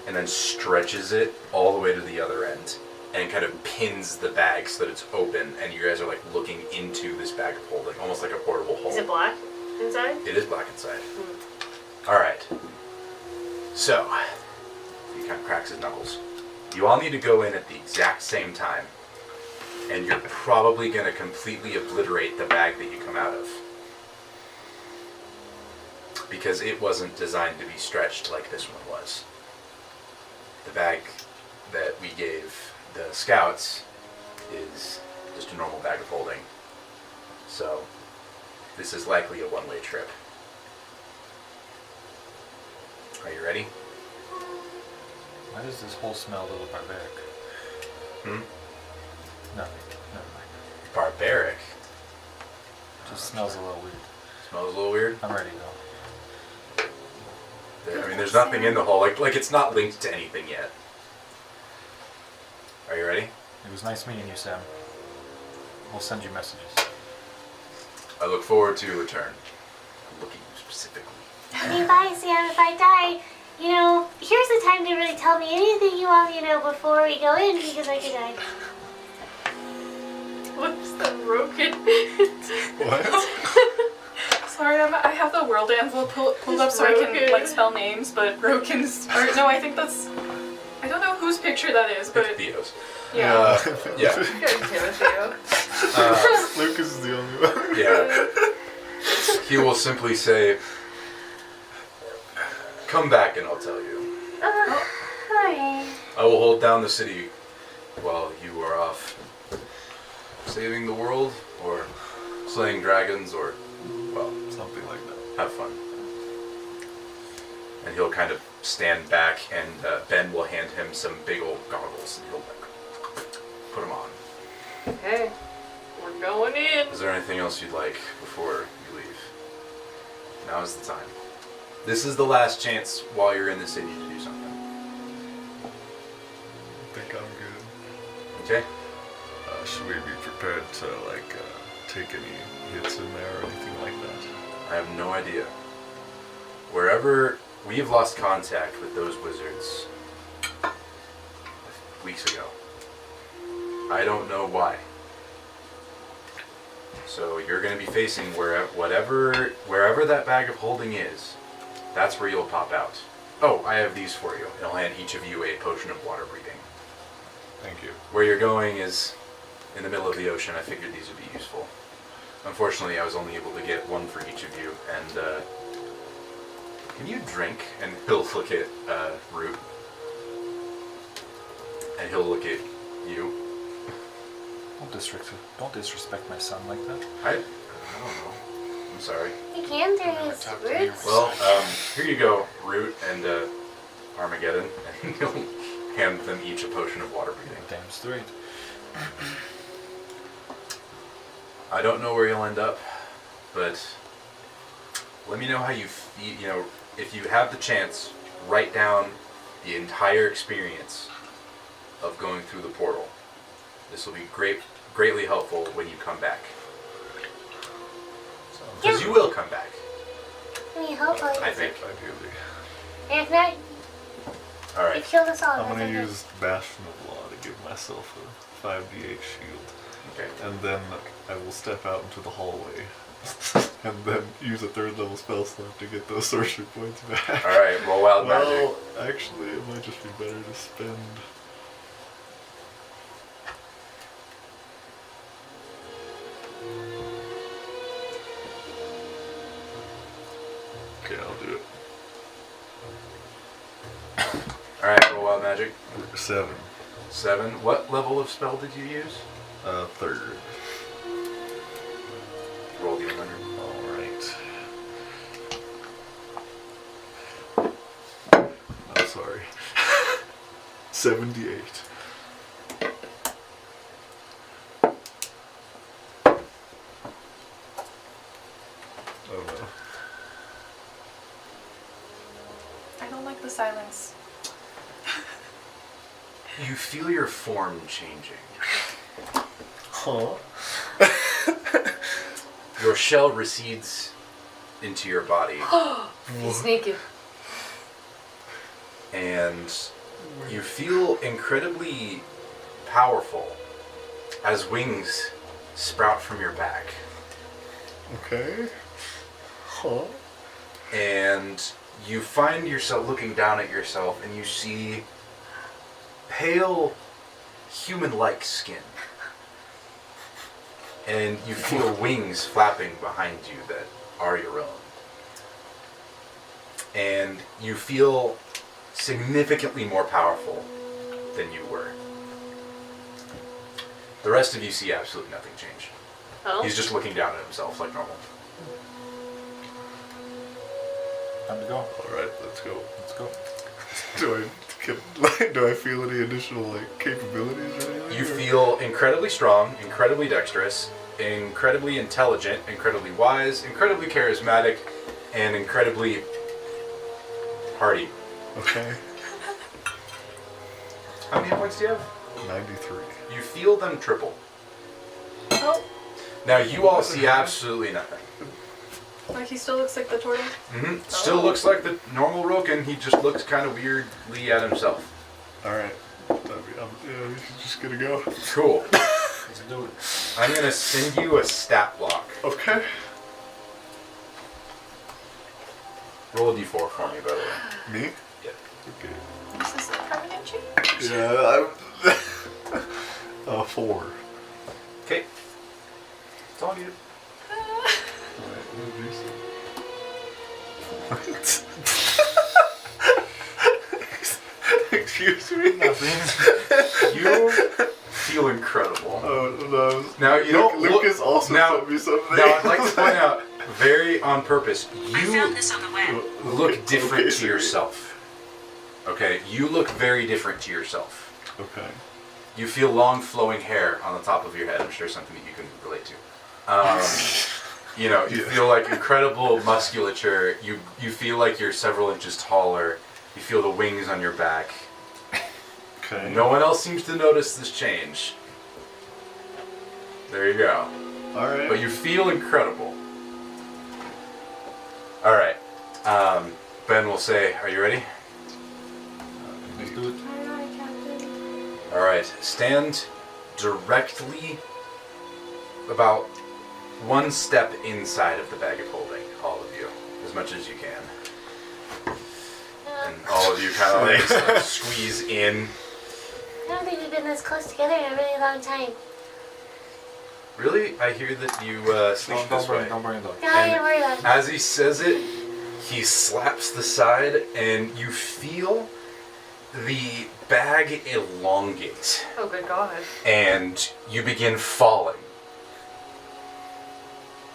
and then stretches it all the way to the other end and kind of pins the bag so that it's open, and you guys are like looking into this bag of holding, almost like a portable hole. Is it black inside? It is black inside. Alright. So, he kind of cracks his knuckles. You all need to go in at the exact same time, and you're probably going to completely obliterate the bag that you come out of. Because it wasn't designed to be stretched like this one was. The bag that we gave the scouts is just a normal bag of holding. So, this is likely a one-way trip. Are you ready? Why does this whole smell a little barbaric? Nothing. Never mind. Barbaric. Just smells a little weird. Smells a little weird. I'm ready though. I mean, there's nothing in the hole. Like it's not linked to anything yet. Are you ready? It was nice meeting you, Sam. We'll send you messages. I look forward to your return. I'm looking at you specifically. I mean, bye, Sam. If I die, you know, here's the time to really tell me anything you want me to know before we go in, because I could die. What's the broken? What? Sorry, I have the world envelope pulled up so I can Roken. like spell names, but Roken's. Or, no, I think that's. I don't know whose picture that is, but It's Theo's. yeah. Yeah. Lucas is the only one. Yeah. He will simply say, "Come back and I'll tell you. Alright. I will hold down the city while you are off saving the world, or slaying dragons, or, well, Something like that. have fun." And he'll kind of stand back, and Ben will hand him some big old goggles, and he'll like, put them on. Okay, we're going in. Is there anything else you'd like before you leave? Now is the time. This is the last chance while you're in the city to do something. I think I'm good. Okay? Should we be prepared to take any hits in there or anything like that? I have no idea. Wherever we have lost contact with those wizards weeks ago. I don't know why. So you're going to be facing wherever that bag of holding is. That's where you'll pop out. Oh, I have these for you. And I'll hand each of you a potion of water breathing. Thank you. Where you're going is in the middle of the ocean. I figured these would be useful. Unfortunately, I was only able to get one for each of you, and can you drink? And he'll look at Root. And he'll look at you. Don't disrespect my son like that. I don't know. I'm sorry. You can through his Talk to me. roots. Well, here you go, Root and Armageddon. And he'll hand them each a potion of water breathing. Damn straight. I don't know where you'll end up, but let me know how you feel. You know, if you have the chance, write down the entire experience of going through the portal. This will be greatly helpful when you come back. Because you will come back, I mean, hopefully. I think. Ideally. And if not, All you right. killed us all. I'm that's gonna okay. use Bastion of Law to give myself a 5d8 shield. Okay. And then I will step out into the hallway. And then use a 3rd level spell slot to get those sorcery points back. All right. Roll wild magic. Well, actually, it might just be better to spend. Okay, I'll do it. All right. Roll wild magic. 7. 7. What level of spell did you use? 3rd. Roll d100. Alright. I'm sorry. 78. Oh no. I don't like the silence. You feel your form changing. Huh? Your shell recedes into your body, He's naked. and you feel incredibly powerful as wings sprout from your back. Okay. Huh? And you find yourself looking down at yourself, and you see pale, human-like skin. And you feel wings flapping behind you that are your own. And you feel significantly more powerful than you were. The rest of you see absolutely nothing change. Oh. He's just looking down at himself like normal. Time to go. Alright, let's go. Let's go. Do I feel any additional capabilities or anything? You feel incredibly strong, incredibly dexterous, incredibly intelligent, incredibly wise, incredibly charismatic, and incredibly hardy. Okay. How many hit points do you have? 93. You feel them triple. Oh, Now you all see absolutely nothing. like he still looks like the turtle. Still looks like the normal Roken, he just looks kind of weirdly at himself. Alright. Yeah, he's just gonna go. Cool. Let's do it. I'm gonna send you a stat block. Okay. Roll a d4 for me, by the way. Me? Yeah. Okay. Is this a permanent change? Yeah, I'm... 4. Okay. It's all you. Excuse me? You feel incredible. Oh, no. Now you don't look. Lucas also now, sent me something. Now I'd like to point out, very on purpose, you this on the web. look different Okay, to sorry. yourself. Okay, you look very different to yourself. Okay. You feel long flowing hair on the top of your head. I'm sure something that you can relate to. You know, you Yeah. feel like incredible musculature. You feel like you're several inches taller. You feel the wings on your back. Okay. No one else seems to notice this change. There you go. Alright. But you feel incredible. Alright. Ben will say, are you ready? Let's do it. Alright, Captain. Alright. Stand directly about one step inside of the bag of holding, all of you, as much as you can. And all of you kind of like squeeze in. I don't think we've been this close together in a really long time. Really? I hear that you sleep this way. Don't bring it up. No, I didn't worry about it. As he says it, he slaps the side, and you feel the bag elongates Oh, good God. and you begin falling.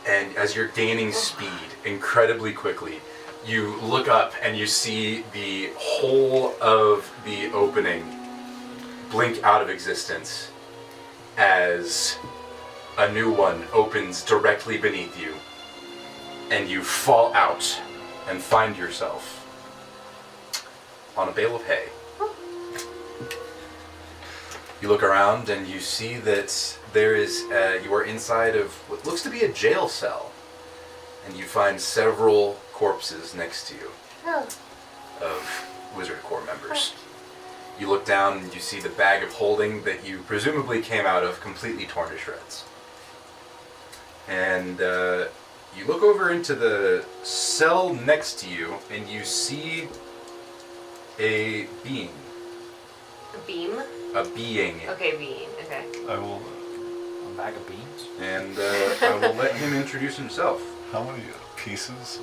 And as you're gaining speed incredibly quickly, you look up and you see the whole of the opening blink out of existence as a new one opens directly beneath you, and you fall out and find yourself on a bale of hay. You look around and you see that there is, you are inside of what looks to be a jail cell, and you find several corpses next to you Oh, of Wizard Corps members. You look down and you see the bag of holding that you presumably came out of completely torn to shreds. And you look over into the cell next to you and you see a being. A beam? A being. Okay, being. Okay. I will. A bag of beans? And I will let him introduce himself. How many pieces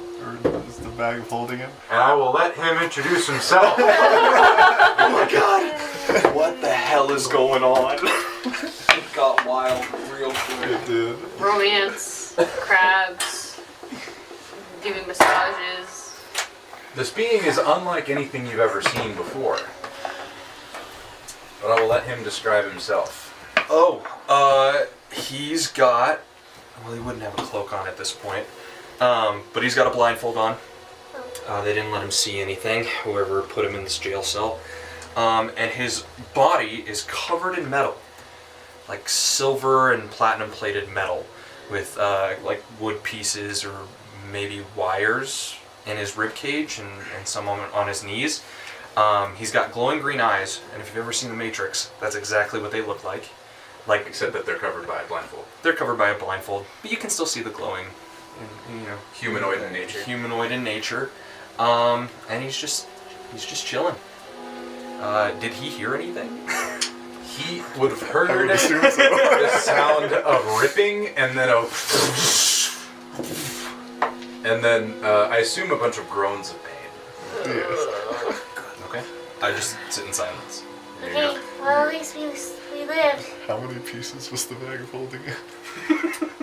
is the bag holding it? And I will let him introduce himself. Oh my god! What the hell is going on? It got wild real quick. It did. Romance, crabs, giving massages. This being is unlike anything you've ever seen before. But I will let him describe himself. He's got. Well, he wouldn't have a cloak on at this point. But he's got a blindfold on. They didn't let him see anything, whoever put him in this jail cell. And his body is covered in metal. Like silver and platinum plated metal. With like wood pieces or maybe wires in his rib cage and some on his knees. He's got glowing green eyes, and if you've ever seen The Matrix, that's exactly what they look like. Like, Except that they're covered by a blindfold. they're covered by a blindfold, but you can still see the glowing, you know, Humanoid in nature. humanoid in nature. And he's just chilling. Did he hear anything? He would have heard I would assume so. the sound of ripping and then and then I assume a bunch of groans of pain. Yes. Okay. I just sit in silence. There you okay. go. Well, at least we lived. How many pieces was the bag of holding it?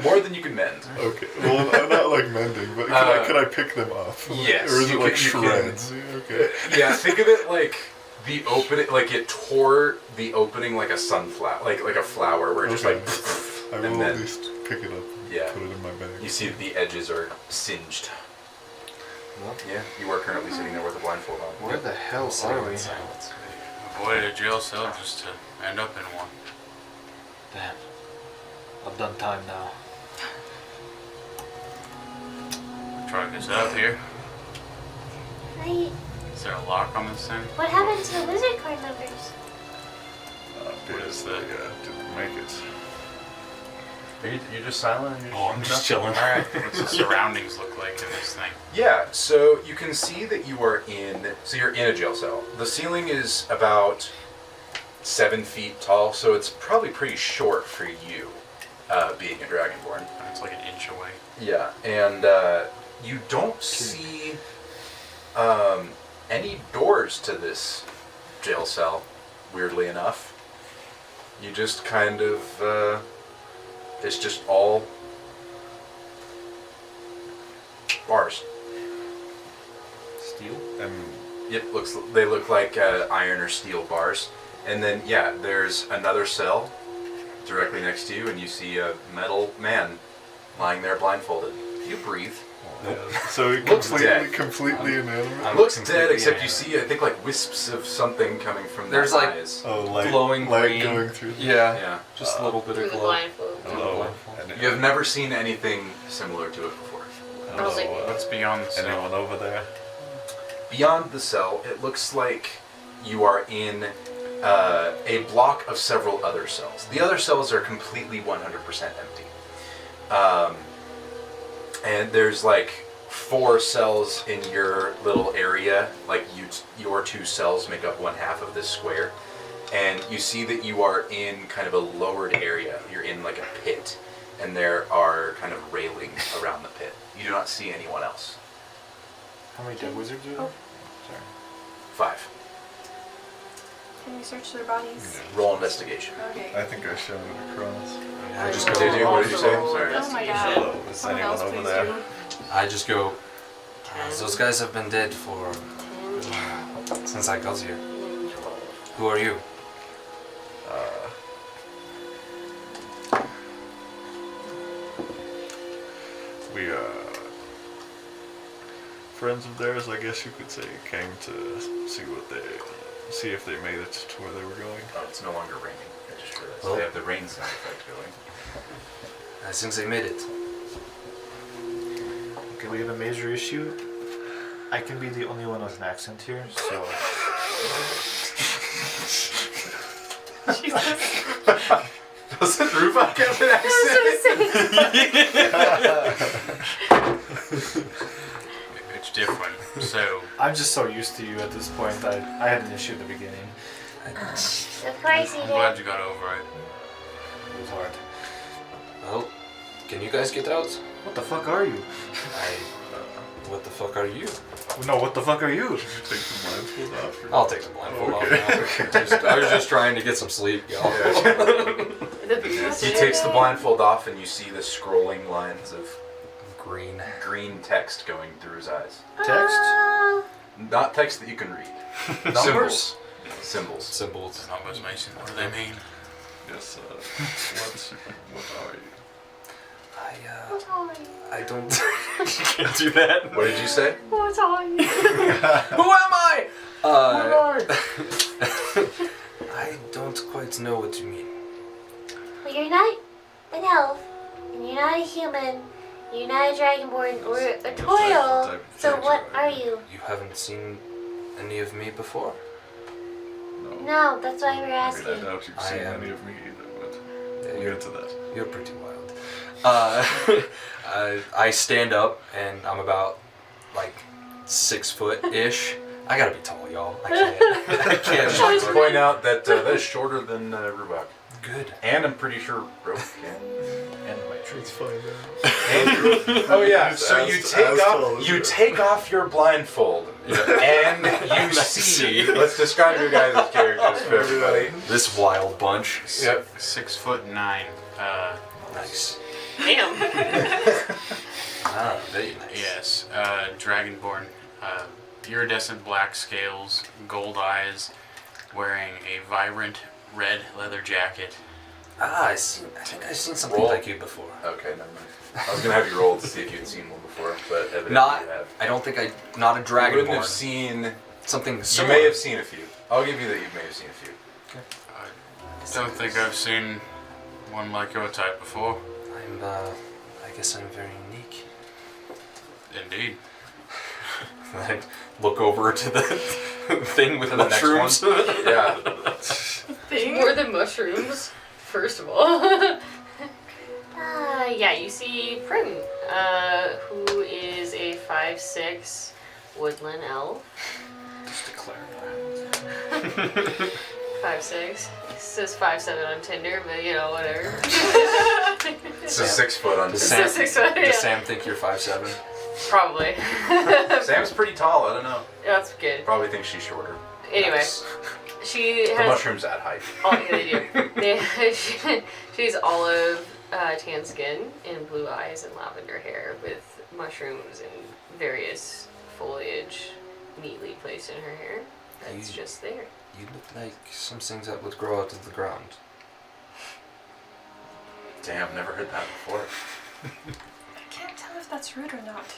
More than you can mend. Okay. Well, I'm not like mending, but can I pick them up? Yes, Or is you it like can- you can. shreds? Yeah, okay. Yeah, think of it like the opening, like it tore the opening like a sunflower, like a flower, where it just Okay. like, I and will then at least pick it up and Yeah. put it in my bag. you see that the edges are singed. Yeah, you are currently sitting there with a blindfold on. Where the hell Sitting are in we? silence. Avoided a jail cell just to end up in one. Damn. I've done time now. Truck is out here. Wait, Is there a lock on this thing? what happened to the wizard card numbers? What is that? Didn't make it. You're just silent? And Oh, I'm just chilling. Alright. What's the surroundings look like in this thing? Yeah, so you can see that you are you're in a jail cell. The ceiling is about 7 feet tall, so it's probably pretty short for you, being a Dragonborn. It's like an inch away. Yeah, and you don't see any doors to this jail cell, weirdly enough. You just kind of, it's just all bars. Steel? And They look like iron or steel bars. And then, yeah, there's another cell directly next to you, and you see a metal man lying there blindfolded. You breathe. so it Looks dead. completely inanimate. Looks dead, completely except you inanimate. see, I think, like wisps of something coming from There's, their like, eyes. Oh, light, glowing light green. going through. Yeah. Yeah. Just a little bit Through of the glow. blindfold. Hello. You have never seen anything similar to it before. I was like, What's beyond the cell? Anyone over there? Beyond the cell, it looks like you are in a block of several other cells. The other cells are completely 100% empty. And there's like 4 cells in your little area, like your 2 cells make up 1/2 of this square. And you see that you are in kind of a lowered area. You're in like a pit, and there are kind of railings around the pit. You do not see anyone else. How many dead wizards are there? Oh. Sorry. 5. Can we search their bodies? Roll investigation. Okay. I think I shouted across. I just go. Did you? What did you say? Sorry. Oh my god. Hello, is Someone anyone else over please there? do. I just go. Those guys have been dead for 10, since I got here. 11, 12. Who are you? We friends of theirs, I guess you could say, came to see if they made it to where they were going. Oh, it's no longer raining. I just realized Oh. they have the rain sound effect going. I think they made it. Okay, we have a major issue. I can be the only one with an accent here, so Doesn't Rubak have an accent? It's different. So, I'm just so used to you at this point. I had an issue at the beginning. Of course he I'm glad did. you got over it. It was hard. Well, can you guys get out? What the fuck are you? What the fuck are you? No, what the fuck are you? Take the blindfold off. or- I'll take the blindfold Okay. off now. I was just trying to get some sleep, y'all. He takes the blindfold off and you see the scrolling lines of Green. green text going through his eyes. Text? Not text that you can read. Numbers? Symbols. Symbols. The numbers, Mason. What do they mean? Yes, what are you? I don't. You can't do that. What did you say? What are you? Who am I? I don't quite know what you mean. Well, you're not an elf, and you're not a human, you're not a dragonborn or a Toro. So what are you? You haven't seen any of me before? No, that's why we're I mean, I asking. doubt you've I seen am- any of me either, but Yeah, we'll you're, get to that. you're pretty wild. I stand up and I'm about like 6 foot ish. I gotta be tall, y'all. I can't. I can't. Just like to point out that that is shorter than Rubak. Good. And I'm pretty sure Rope can. And my tree. Let's find out. Oh yeah. He's So as- you take as tall off as you you. take off your blindfold and you see. Let's describe your guys' characters for everybody. This wild bunch. Yep. 6'9". Nice. Damn. Ah, very nice. Yes. Dragonborn. Iridescent black scales, gold eyes, wearing a vibrant red leather jacket. Ah, I think I've seen something Roll. like you before. Okay, never mind. I was gonna have you roll to see if you'd seen one before, but evidently Not. you have. I don't think not a You wouldn't have dragonborn. seen. Something You similar. may have seen a few. I'll give you that you may have seen a few. I don't think I've seen one like your type before. I guess I'm very unique. Indeed. I look over to the thing with To the next mushrooms. Yeah. More than mushrooms, first of all. Yeah, you see Prim, who is a 5'6" woodland elf. Just declare 5'6". It says 5'7" on Tinder, but you know, whatever. It's a 6 foot on. Does It's Sam, a 6 foot, yeah. does Sam think you're 5'7"? Probably. Sam's pretty tall. I don't know. That's good. Probably thinks she's shorter. Anyway, Nice. she The has. mushrooms at height. Oh, yeah, they do. She's olive tan skin and blue eyes and lavender hair with mushrooms and various foliage neatly placed in her hair. That's You- just there. You look like some things that would grow out of the ground. Damn, never heard that before. I can't tell if that's rude or not.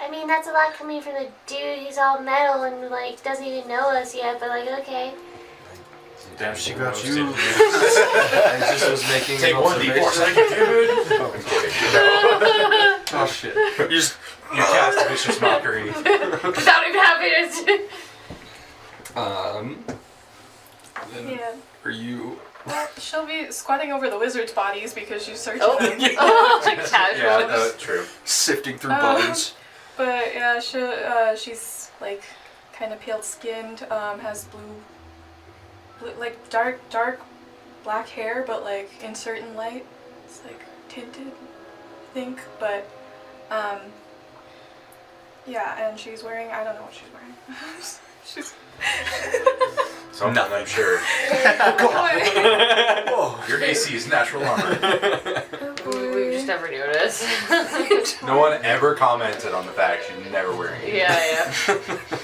I mean, that's a lot coming from the dude who's all metal and like doesn't even know us yet, but like, okay. Damn, she got you. I just was making Take an 1d4, observation. dude. I'm kidding. Oh shit. You cast vicious mockery. Without even having it. Yeah. Are you? Well, she'll be squatting over the wizard's bodies because she's searching Oh, them. like casual. Yeah, true. Sifting through Um, bones. But yeah, she's like kind of pale skinned, has blue, like dark black hair, but like in certain light, it's like tinted, I think. But yeah, and she's wearing, I don't know what she's wearing. she's Something, Nothing. I'm sure. Whoa. Your AC is natural armor. We just never noticed. No one ever commented on the fact she's never wearing it. yeah.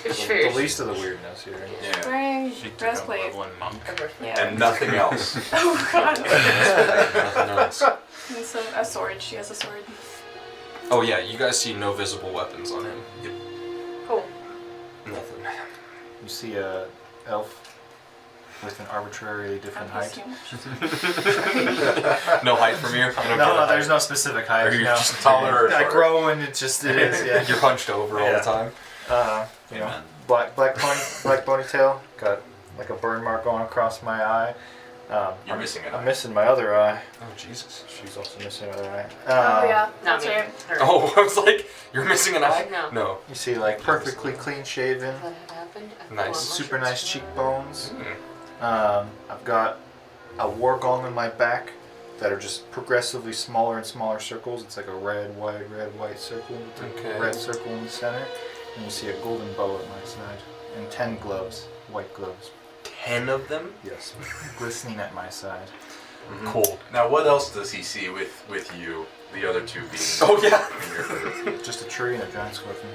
It's true. The least of the weirdness here. Yeah. Wearing She took a breastplate. leveling monk. Yeah. And nothing else. Oh god. Nothing else. And so a sword. She has a sword. Oh yeah, you guys see no visible weapons on him. Cool. Nothing. You see a elf with an arbitrarily different height. No height from you? I don't No, get no, a there's height. no specific height. Are you no. just taller or I shorter? grow and it is. Yeah. You're hunched over all Yeah. the time. You know, black ponytail. Got like a burn mark going across my eye. You're missing an I'm eye. missing my other eye. Oh Jesus. She's also missing her eye. Oh yeah, Not that's me. right. Her. Oh, I was like, you're missing an eye? No. No. You see, like perfectly clean shaven, What happened? I Nice. want super mushrooms nice tomorrow. cheekbones. Mm. I've got a war gong in my back that are just progressively smaller and smaller circles. It's like a red, white circle with a Okay. red circle in the center. And you see a golden bow at my side. And 10 gloves, white gloves. 10 of them? Yes. Glistening at my side. Cold. Now, what else does he see with you, the other two being Oh yeah. in your hood? Just a tree and a giant scorpion.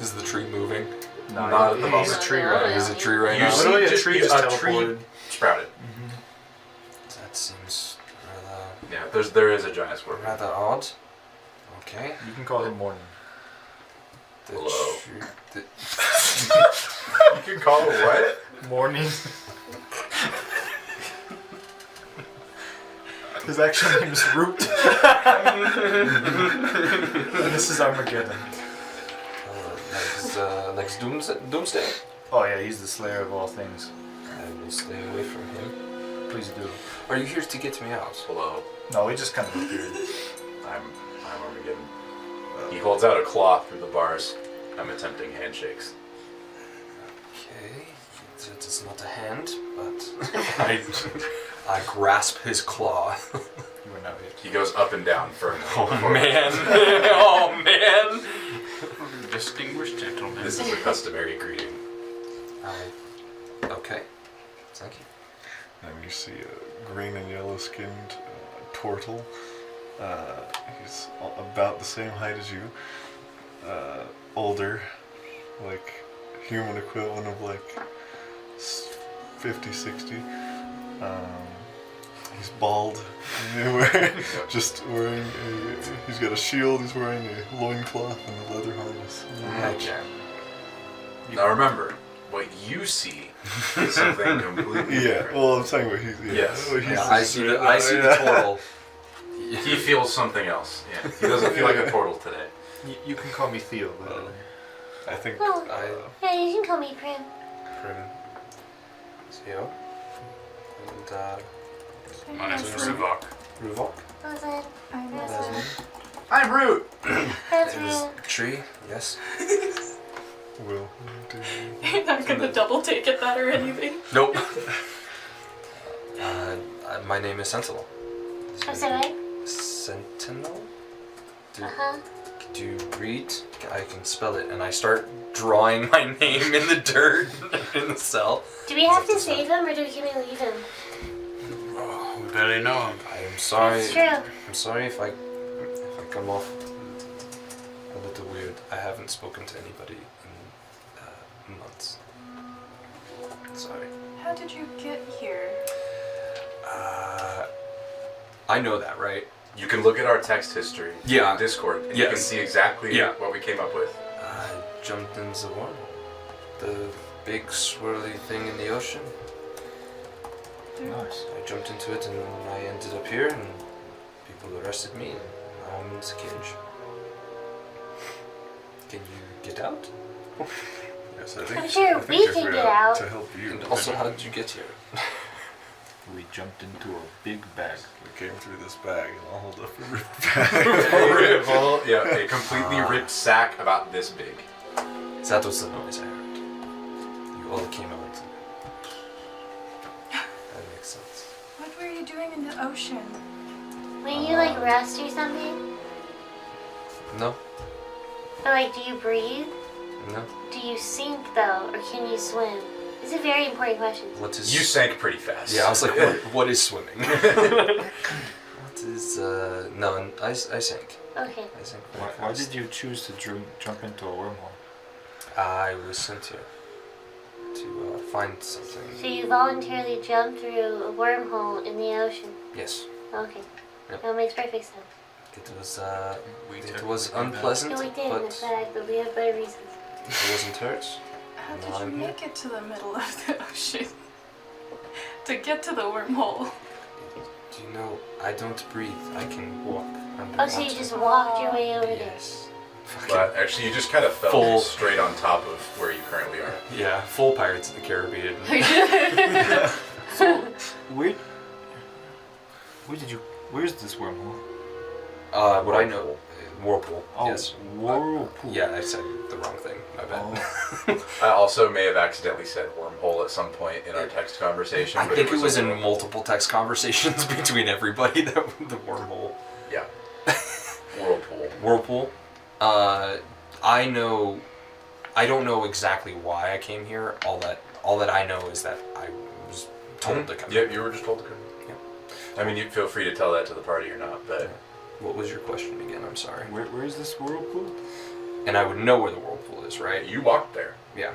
Is the tree moving? No, Not at the he's moment. a tree right Is now. a tree right You now? see Literally a just tree a just tree teleported. sprouted. That seems Yeah, there is a giant scorpion. rather odd. Okay. You can call him Morning. The Hello. tree- the- You can call it what? Morning. His actual name is Root. And this is Armageddon. next Doomsday? Oh yeah, he's the slayer of all things. I will stay away from him. Please do. Are you here to get me out? Hello, No, he just kind of appeared. I'm Armageddon. He holds out a claw through the bars. I'm attempting handshakes. Okay, that is not a hand, but I grasp his claw. You were not here. He goes up and down for a Oh moment. man! Oh man! Distinguished gentleman. This is a customary greeting. Okay. Thank you. And you see a green and yellow skinned turtle. He's about the same height as you. Older, like human equivalent of like 50, 60. He's bald. Just wearing he's got a shield, he's wearing a loincloth and a leather harness. Okay. Now remember, what you see is something completely Yeah, different. well, I'm saying what he's. Yeah, Yes. what he's Yeah, I see the turtle. He feels something else. Yeah. He doesn't feel like a turtle today. You can call me Theo, by the way. I think. Oh, I yeah, you can call me Prim. Prim. Theo. And My name is Ruvok. Ruvok. What's that? I'm I'm Root! That's It is real. tree. Yes. Will. not gonna double take at that or anything. Nope. My name is Sentinel. Oh, is that right? Sentinel? Uh-huh. Do you read? I can spell it, and I start drawing my name in the dirt in the cell. Do we have to save him or can we leave him? Oh, we barely know him. I am sorry. It's true. I'm sorry if I come off a little weird. I haven't spoken to anybody in months. Sorry. How did you get here? I know that, right? You can look at our text history Yeah. on Discord, and you Yes. can see exactly Yeah. what we came up with. I jumped in the wormhole. The big swirly thing in the ocean. Nice. I jumped into it and I ended up here and people arrested me and now I'm in the cage. Can you get out? Yes, I think. I'm sure I think we if can we're get out out. to help you. And also, how did you get here? We jumped into a big bag. We came through this bag, and I'll hold up a rip A completely ripped sack about this big. That was the noise I heard. You all came out. That makes sense. What were you doing in the ocean? Were you like rest or something? No, Or like do you breathe? no. Do you sink though or can you swim? This is a very important question. What is? You sank pretty fast. Yeah, I was like, what is swimming? What is? No, I sank. Okay. I sank. Why did you choose to jump into a wormhole? I was sent here to find something. So you voluntarily jumped through a wormhole in the ocean. Yes, Okay. Yep. That makes perfect sense. it was. We It technically was did that. unpleasant, No, we did, in but fact, but we have better reasons. it wasn't hurt. How No, did you I'm here. make it to the middle of the ocean? To get to the wormhole. Do you know? I don't breathe. I can walk underwater. Oh, so you just walked your way over there. Yes. But actually, you just kind of fell Full- straight on top of where you currently are. Yeah, full Pirates of the Caribbean. Where's this wormhole? What I know, whirlpool. Oh, Yes. whirlpool. Yeah, I said the wrong thing. My bad. Oh. I also may have accidentally said wormhole at some point in our text conversation. I but think it was a in little- multiple text conversations between everybody that the wormhole. Yeah. Whirlpool. Whirlpool. I know. I don't know exactly why I came here. All that I know is that I was told to come. Yep, you were just told to come. Yep. I mean, you feel free to tell that to the party or not, but What was your question again? I'm sorry. Where is this whirlpool? And I would know where the whirlpool is, right? you walked there. Yeah.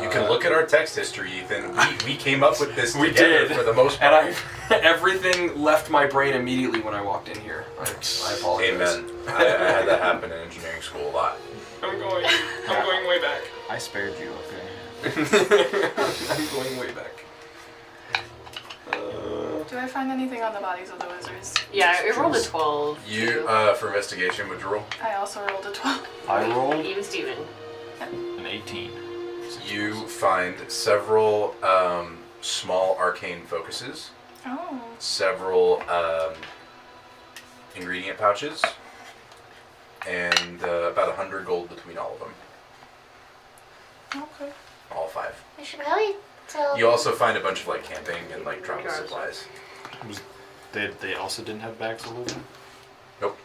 You can look at our text history, Ethan. We came up with this We together did. for the most And part. everything left my brain immediately when I walked in here. I apologize. Amen. I had that happen in engineering school a lot. I'm going way back. I spared you, okay. I'm going way back. Do I find anything on the bodies of the wizards? Yeah, it rolled a 12. You, too. for investigation, would you roll? I also rolled a 12. I rolled Even Steven. an 18. You find several small arcane focuses, Oh. several ingredient pouches, and about 100 gold between all of them. Okay. All 5. I should probably tell. You also find a bunch of like camping and like travel Gotcha. supplies. They also didn't have bags of holding? Nope.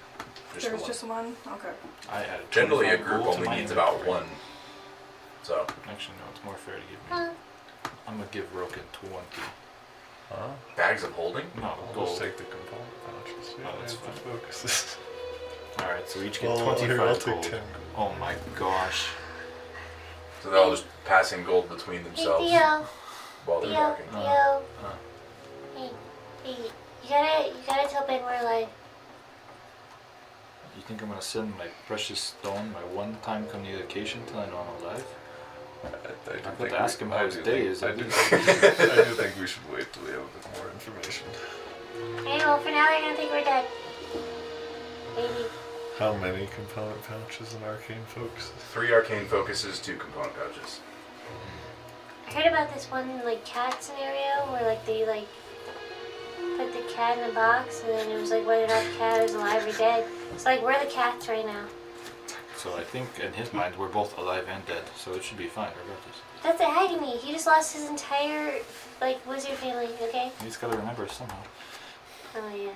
Just There was one. just one? Okay. I had Generally, a 25 group gold to only my needs about inventory. 1. So, Actually, no, it's more fair to give me. Huh? I'm gonna give Roken 20. Huh? bags of holding? No, I'll just gold. take the component pouches. Yeah, Oh, that's the fine. focuses. Alright, so each get Oh, 25 here, I'll take gold. 10. Oh my gosh. So they're all just passing gold between Hey, themselves Theo. while they're Theo. talking. Theo. Uh. Hey. Hey. You gotta tell Ben we're alive. You think I'm gonna send my precious stone, my one-time communication till I know I'm alive? I I've got to ask him how his day is, I at do least. think we should wait till we have a bit more information. Hey, well, for now they're gonna think we're dead. Maybe. How many component pouches and arcane focuses? 3 arcane focuses, 2 component pouches. I heard about this one like cat scenario where like they like put the cat in a box and then it was like whether or not the cat is alive or dead. So like we're the cats right now. So I think in his mind we're both alive and dead, so it should be fine regardless. That's the agony. He just lost his entire like wizard family. Okay. He's gotta remember it somehow. Oh yeah.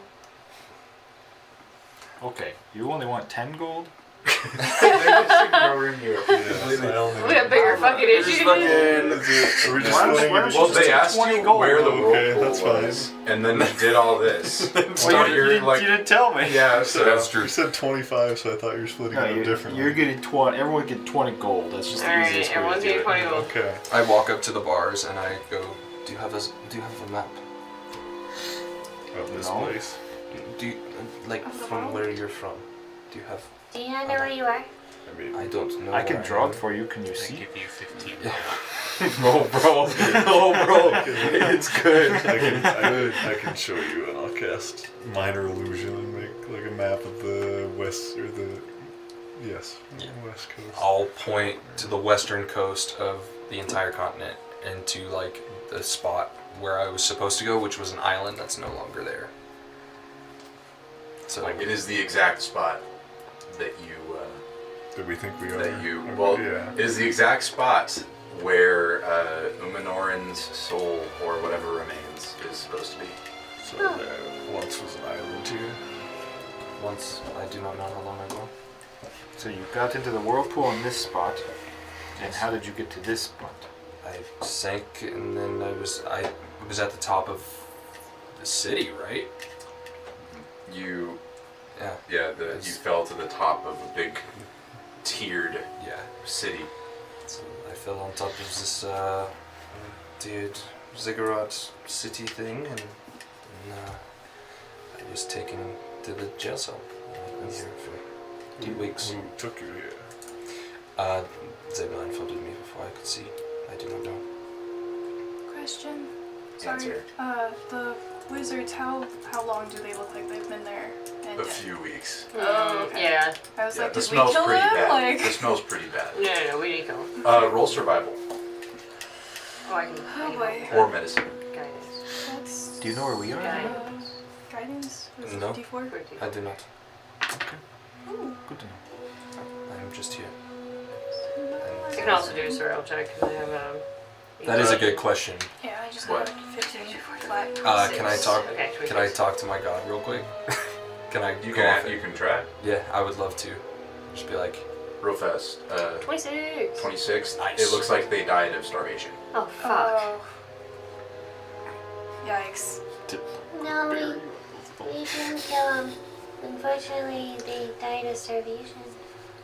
Okay, you only want 10 gold? They're just ignoring you. Yes, I only We have bigger fucking issues. Are we just Why don't- splitting why it don't you Well, just they take asked 20 you gold. where the Okay, whirlpool that's fine. was, and then you did all this. Well, Now you, you're didn't, like, you didn't tell me. yeah, So so That's true. You said 25, so I thought you were splitting No, it up differently. you're getting 20. Everyone get 20 gold. That's just the Alright, easiest way to everyone's do getting it. 20 gold. Okay. I walk up to the bars and I go, do you have a map? Of this No. place. Do you, like Of the from world? where you're from? Do you have? Do you not know where you are? I mean, I don't know. I can where draw am. it for you. Can you I see? give you 15. Oh, bro. Oh, bro. It's good. I can show you, and I'll cast minor illusion and make like a map of the west or the west coast. I'll point to the western coast of the entire continent and to like the spot where I was supposed to go, which was an island that's no longer there. So like it is the exact spot that you That we think we are. that you Okay, well yeah. it is the exact spot where Umanoran's soul or whatever remains is supposed to be. So there once was an island here. once I do not know how long ago. So you got into the whirlpool in this spot. And how did you get to this spot? I sank, and then I was at the top of the city, right? You, Yeah. you fell to the top of a big tiered Yeah. city. So I fell on top of this dude ziggurat city thing, and I was taken to the jail cell. I've been here for 2 weeks. Who took you here? They blindfolded me before I could see. I do not know. Question. Sorry. Answer. The wizards, how long do they look like they've been there? And A few weeks. Oh, okay. Yeah. I was Yeah, like, the did we smell's kill pretty him? bad. Like, The smell's pretty bad. No, we didn't kill him. Roll survival Oh, I can. Oh, boy. or medicine. Guidance. that's Do you know where we are? Guidance. guidance. Was it No. 54? I do not. Ooh. Good to know. I'm just here. You can also do a survival check because I have That is a good question. Yeah, I just What? got 15 flat. Can I talk? Okay, Can I talk to my god real quick? Can I? You go off can it? you can try Yeah, I would love to. Just be like, real fast. 26. 26. Nice. It looks like they died of starvation. Oh, fuck. Oh. Yikes. No, we didn't kill them. Unfortunately, they died of starvation.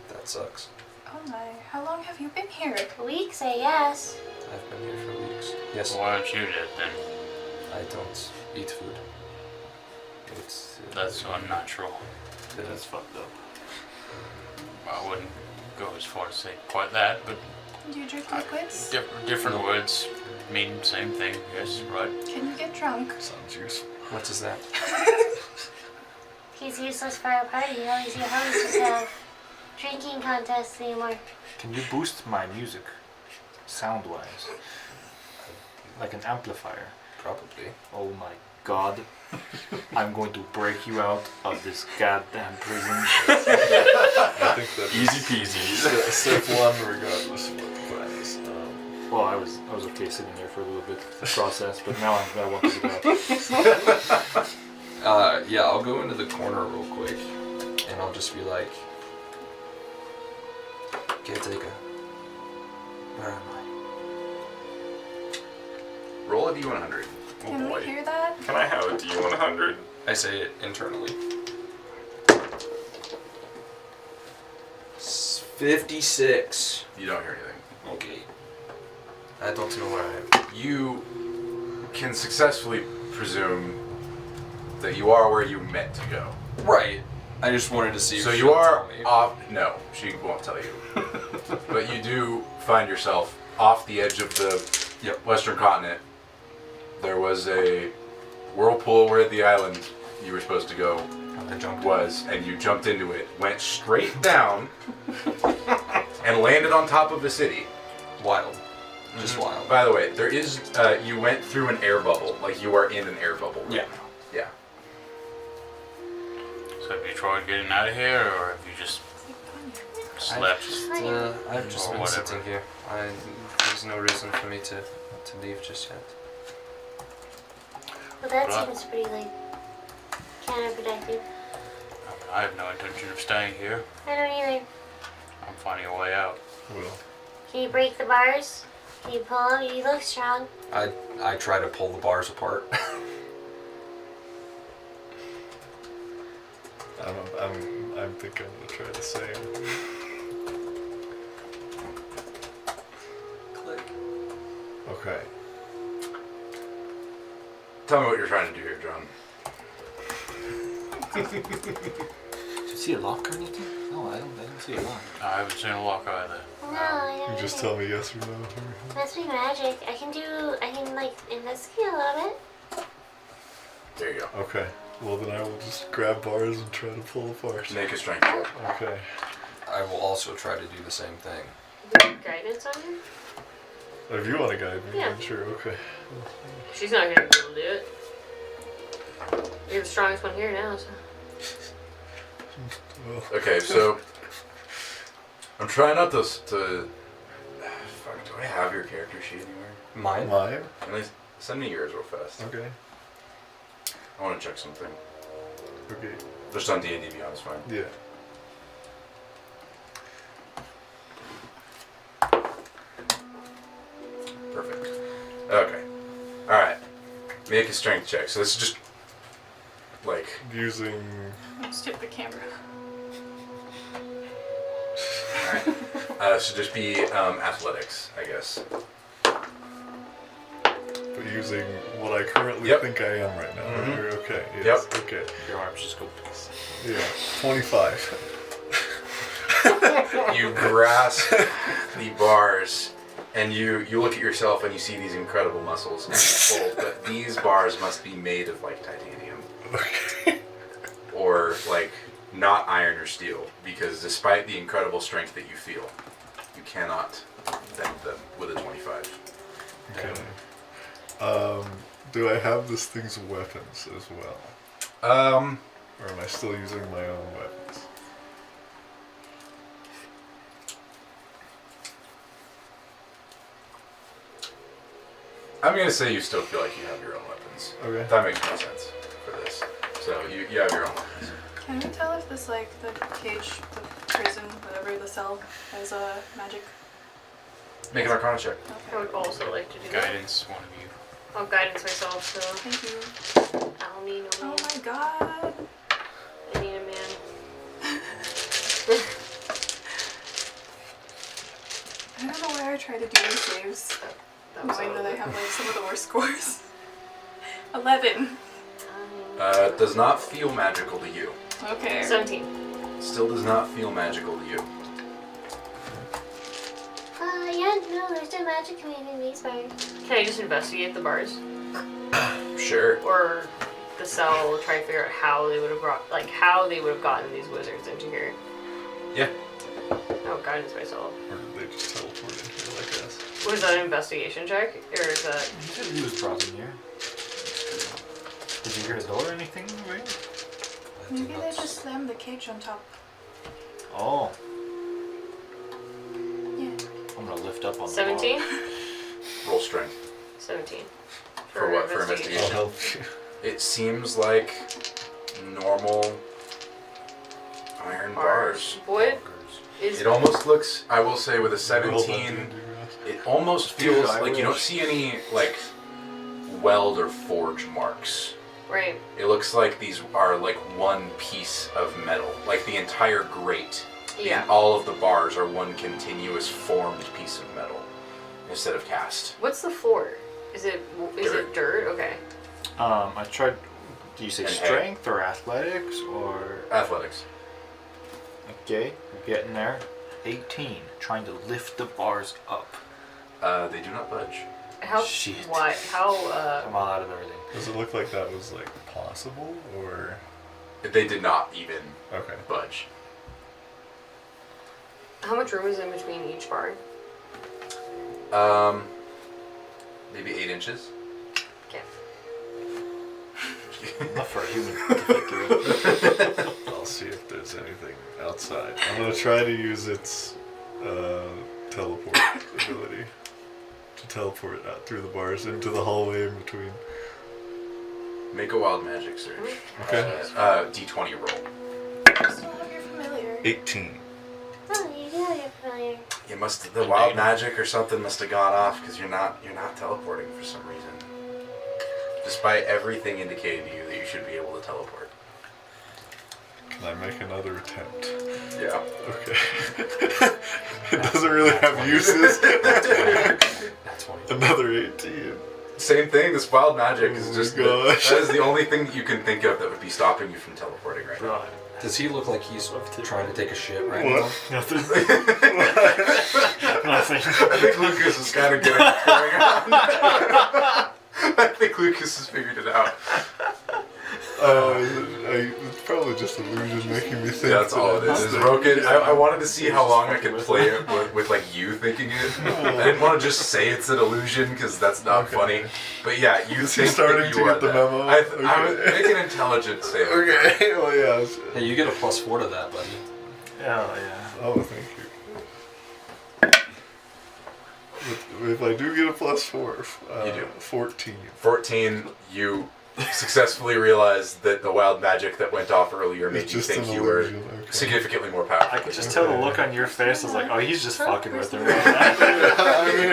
that sucks. Oh my. How long have you been here? Weeks, I guess. I've been here for weeks. Yes, Why aren't you dead then? I don't eat food. It's That's unnatural. That's fucked up. I wouldn't go as far as say quite that, but Do you drink liquids? different words mean the same thing. Yes, right. Can you get drunk? Sounds useful. What is that? He's useless for our party. All these hosts just have drinking contests anymore. Can you boost my music, sound-wise, like an amplifier? Probably. Oh my god. I'm going to break you out of this goddamn prison. I think that Easy peasy. step one, regardless of what the plan is. Well, I was okay sitting there for a little bit to process, but now I want to get out. Yeah, I'll go into the corner real quick, and I'll just be like, caretaker, where am I? Roll a d100. Can we hear that? Can I have a D100? I say it internally. 56. You don't hear anything. Okay. I don't know where I am. You can successfully presume that you are where you meant to go. Right. I just wanted to see if So she'll you are tell me. off. No, she won't tell you. But you do find yourself off the edge of the Western continent. There was a whirlpool where the island you were supposed to go I jumped. was, and you jumped into it, went straight down, and landed on top of the city. Wild. Just wild. By the way, there is. You went through an air bubble, like you are in an air bubble. Right Yeah. now. Yeah. So have you tried getting out of here, or have you just slept? I've just Or been whatever. sitting here. There's no reason for me to leave just yet. Well, that Right. seems pretty, like, counterproductive. I mean, I have no intention of staying here. I don't either. I'm finding a way out. Well, Can you break the bars? Can you pull them? You look strong. I try to pull the bars apart. I think I'm gonna try the same. Click. Okay. Tell me what you're trying to do here, John. Did you see a lock or anything? No, I didn't see a lock. I haven't seen a lock either. No, I don't You just either. tell me yes or no. Must be magic. I can, like, investigate a little bit. There you go. Okay. Well, then I will just grab bars and try to pull apart. Make a strength roll. Okay. I will also try to do the same thing. Guidance on you? If you want to guide me, Yeah. then sure. Okay. She's not gonna be able to do it. You're the strongest one here now, so. Well, Okay, so I'm trying not to. Fuck, do I have your character sheet anywhere? Mine? mine? At least send me yours real fast. Okay. I want to check something. Okay. Just on D&D Beyond is fine. Yeah. Okay. Alright. Make a strength check. So this is just like Using. Let's tip the camera. should just be athletics, I guess. But using what I currently Yep. think I am right now. Mhm. Okay. Yes. Yep. Okay. Your arms just go. Yeah. 25. You grasp the bars and you look at yourself and you see these incredible muscles and you pull, but these bars must be made of like titanium Okay. or like not iron or steel, because despite the incredible strength that you feel, you cannot bend them with a 25. Okay. Do I have this thing's weapons as well? Or am I still using my own weapons? I'm gonna say you still feel like you have your own weapons. Okay. That makes more sense for this. So you have your own weapons. Can we tell if this, like, the cage, the prison, whatever, the cell, has a magic? Make an Arcana check. I would also like to do that. Guidance, one of you. I'll guidance myself, so Thank you. I'll need a Oh man. my god. I need a man. I don't know why I try to do these saves, That was knowing all that I of it. have, like, some of the worst scores. 11. It does not feel magical to you. Okay. 17. Still does not feel magical to you. Yeah, no, there's no magic coming in these bars. Can I just investigate the bars? Sure. Or the cell, try and figure out how they would have brought, like, how they would have gotten these wizards into here? Yeah. Oh, guidance myself. Or did they just teleport in here like us? Was that an investigation check? Or is that... He said he was brought in here. Did you hear a door or anything? Right? Maybe they just slammed the cage on top. Oh, Yeah. I'm gonna lift up on 17? Roll strength. 17. For what? For I'll investigation? help you. It seems like normal iron bars. Wood is... It almost looks, I will say, with a Roll that 17, D&D, it almost feels I like you don't wish. see any like weld or forge marks. Right. It looks like these are like one piece of metal. Like the entire grate, Yeah. all of the bars are one continuous formed piece of metal instead of cast. What's the floor? Is it dirt? Okay. I tried. Do you say And hay. strength or athletics or? Athletics. Okay, we're getting there. 18. Trying to lift the bars up. They do not budge. How? Shit. Why? How? I'm all out of everything. Does it look like that was like possible or? They did not even Okay. budge. How much room is in between each bar? Maybe 8 inches. Okay. Enough for a human to figure. I'll see if there's anything outside. I'm gonna try to use its teleport ability to teleport out through the bars into the hallway in between. Make a wild magic search. Okay. D20 roll. Still have your familiar. 18. Oh, you know you're familiar. You must the wild magic or something must have gone off because you're not teleporting for some reason. Despite everything indicating to you that you should be able to teleport. Can I make another attempt? Yeah. Okay. It doesn't really have uses. That's 20. Another 18. Same thing. This wild magic Oh is my just gosh. that is the only thing that you can think of that would be stopping you from teleporting right now. Right. Does he look like he's trying to take a shit right What? Nothing. Nothing. I think Lucas is kind of getting it going on. I think Lucas has figured it out. It's probably just illusion making me think. That's all it is. Roken, I wanted to see how long I could play it with like you thinking it. I didn't want to just say it's an illusion because that's not Okay. funny. But yeah, you Is he think starting that to you get are the that. memo? I would Okay. make an intelligence save. Okay, well, yeah. Hey, you get a +4 to that, buddy. Oh yeah. Oh, thank you. If I do get a +4, You do. 14. 14, you successfully realized that the wild magic that went off earlier made It's you just think an you were illusion, okay. significantly more powerful. I could just tell the look on your face. I was like, oh, he's just fucking with her. I mean,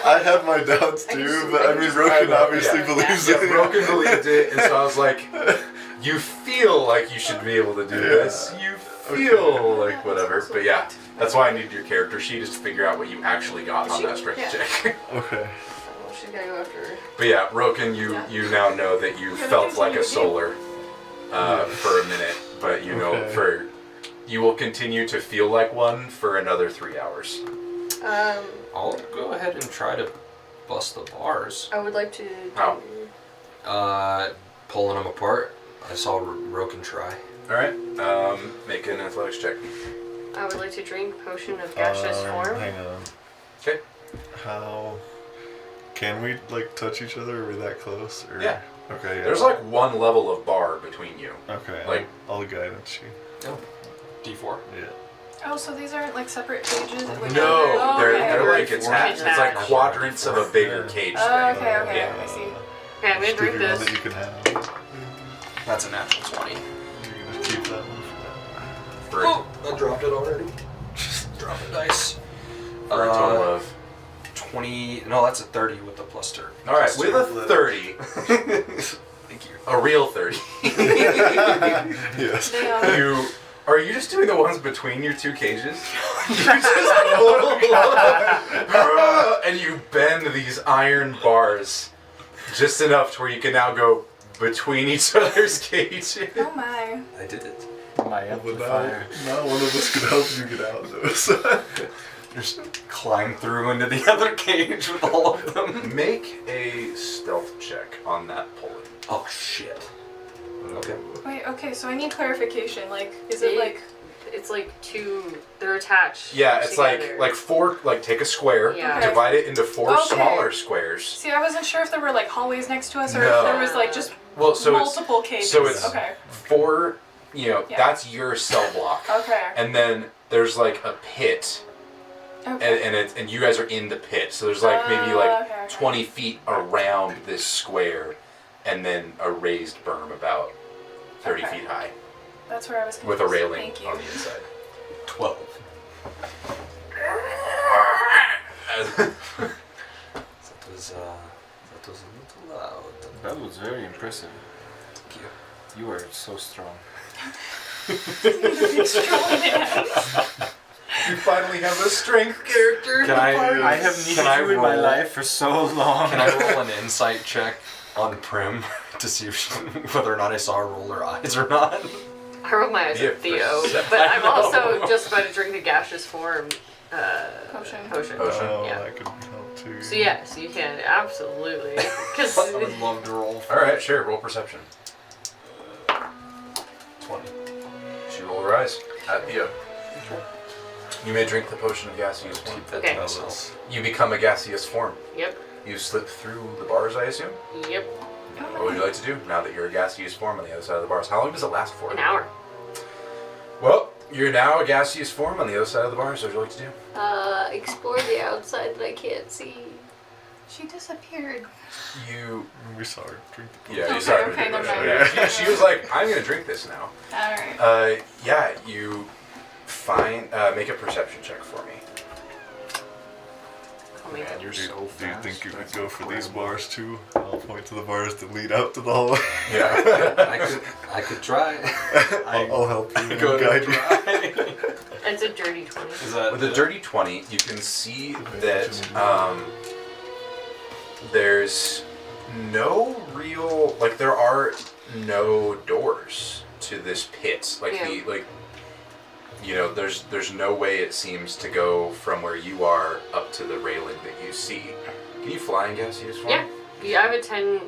I had my doubts too, but I mean, Roken obviously believes Yeah, it. Broken believed it, and so I was like, you feel like you should be able to do this. You feel like whatever. But yeah, that's why I needed your character sheet, is to figure out what you actually got on that strength check. Okay. Oh, she's gotta go after her. But yeah, Roken, you now know that you felt like a solar for a minute, but you know Okay. you will continue to feel like one for another 3 hours. I'll go ahead and try to bust the bars. I would like to. How? Pulling them apart. I saw Roken try. All right, make an athletics check. I would like to drink potion of gaseous form. Hang on. Okay. How can we like touch each other? Are we that close? Or... Yeah. Okay. Yeah. There's like one level of bar between you. Okay. like- I'll guidance sheet. Oh. D4. Yeah. Oh, so these aren't like separate cages? Like, No, oh, they're okay. like attached. It's like quadrants of a bigger cage Oh, thing. okay, okay, Yeah. I see. Okay, I'm gonna drink Stupid one this. that you can have. That's a natural 20. You're gonna keep that one for For, Oh, I dropped it already. Drop a dice. for a total of. 20. No, that's a 30 with the plus 2. All right, with a 30, Thank you. a real 30. that. Yes. Damn. Are you just doing the ones between your two cages? And you bend these iron bars just enough to where you can now go between each other's cages. Oh my. I did it. My But amplifier. now one of us could help you get out of those. Just climb through into the other cage with all of them. Make a stealth check on that pulley. Oh shit. Okay. Wait, okay, so I need clarification. Like, is it like. It's like two. They're attached. Yeah, it's together. like four. Like take a square, Yeah. Okay. divide it into four Okay. smaller squares. See, I wasn't sure if there were like hallways next to us or No. if there was like just Well, so multiple cages. it's okay. four. You know, Yeah. that's your cell block, Okay. and then there's like a pit. Okay. And you guys are in the pit, so there's like maybe like okay. 20 feet around this square, and then a raised berm about 30 Okay. feet high That's where I was with confused. a railing Thank you. on the inside. 12. That was a little loud. That was very impressive. Thank you. You are so strong. You finally have a strength character. Can I? I have needed Can I you in my roll- life for so long. Can I roll an insight check on Prim to see if whether or not I saw her roll her eyes or not? I rolled my eyes Yeah, at Theo, perception. but I'm also just about to drink the gaseous form Potion. potion. Oh, Yeah. that could help too. So yes, you can absolutely. Because I would love to roll. All right, sure. Roll perception. 20. She roll her eyes at Theo. You may drink the potion of gaseous form. Keep that Okay. to myself. You become a gaseous form. Yep. You slip through the bars, I assume. Yep. What would you like to do now that you're a gaseous form on the other side of the bars? How long does it last for? An hour. Well, you're now a gaseous form on the other side of the bars. What would you like to do? Explore the outside that I can't see. She disappeared. You, We saw her drink the potion. yeah, you Okay, saw her okay, do never that. mind. Yeah, she was like, "I'm gonna drink this now." Alright. Yeah, you find. Make a perception check for me. I'll make Man, it. you're Do so you fast. think you would go for these bars too? I'll point to the bars that lead out to the hallway. Yeah. I could try. I'll help you Go and guide you. try. It's a dirty 20. Is that With a dirty 20, you can see that there's no real, like there are no doors to this pit. Like Yeah. you know, there's no way it seems to go from where you are up to the railing that you see. Can you fly in gaseous form? Yeah. Yeah, I have a 10,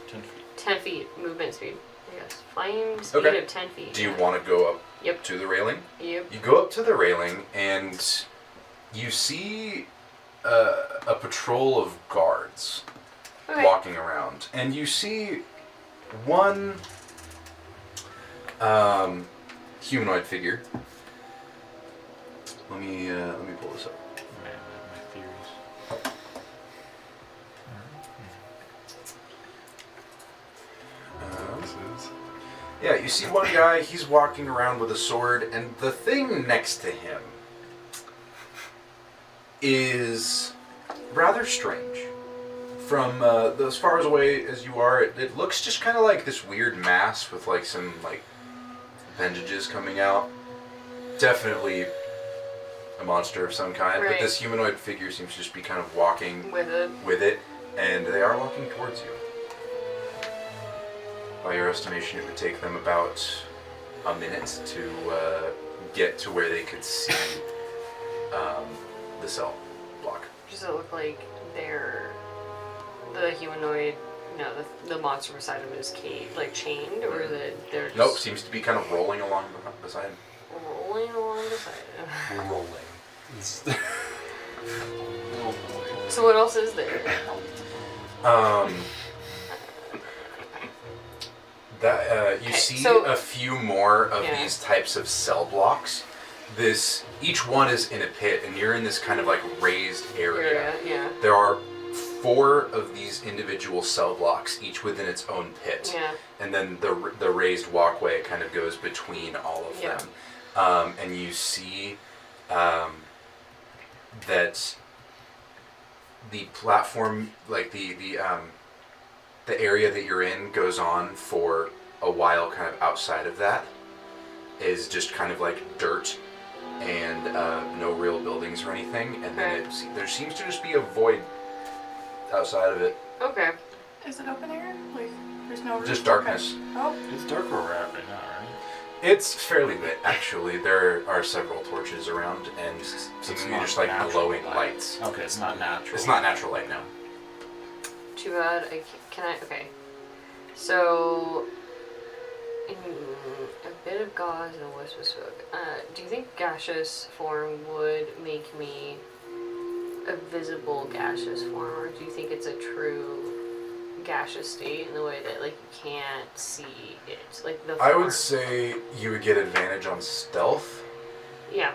10 feet. 10 feet movement speed. Yes. Flying speed Okay. of 10 feet. Do you want to go up Yep. to the railing? Yep. You go up to the railing and you see a patrol of guards Okay. walking around, and you see one humanoid figure. Let me pull this up. Man, my theories. Yeah, you see one guy, he's walking around with a sword, and the thing next to him is rather strange. From as far away as you are, it looks just kind of like this weird mass with like some like appendages coming out. Definitely a monster of some kind, but Right. this humanoid figure seems to just be kind of walking With it. with it, and they are walking towards you. By your estimation, it would take them about a minute to get to where they could see the cell block. Does it look like the humanoid, no, the monster beside him is chained, or that they're just Nope, seems to be kind of rolling along beside him. rolling along beside him? Rolling. Oh boy. So what else is there? You Okay, see so- a few more of Yeah. these types of cell blocks. Each one is in a pit, and you're in this kind of like raised area. Yeah. There are 4 of these individual cell blocks, each within its own pit. Yeah. And then the raised walkway kind of goes between all of Yeah. them. And you see that the platform, like the area that you're in, goes on for a while. Kind of outside of that is just kind of like dirt and no real buildings or anything. And then there seems to just be a void outside of it. Okay. Is it open air? Like, there's no roof? Just darkness. Okay. Oh, It's dark where we're at right now, right? It's fairly lit, actually. There are several torches around, and some It's of you not just like natural glowing light. lights. Okay, it's not natural. It's not natural light now. Too bad. Okay. So, a bit of gauze and a wisp of smoke. Do you think gaseous form would make me a visible gaseous form, or do you think it's a true gaseous state in the way that like you can't see it, like the I form? would say you would get advantage on stealth, Yeah.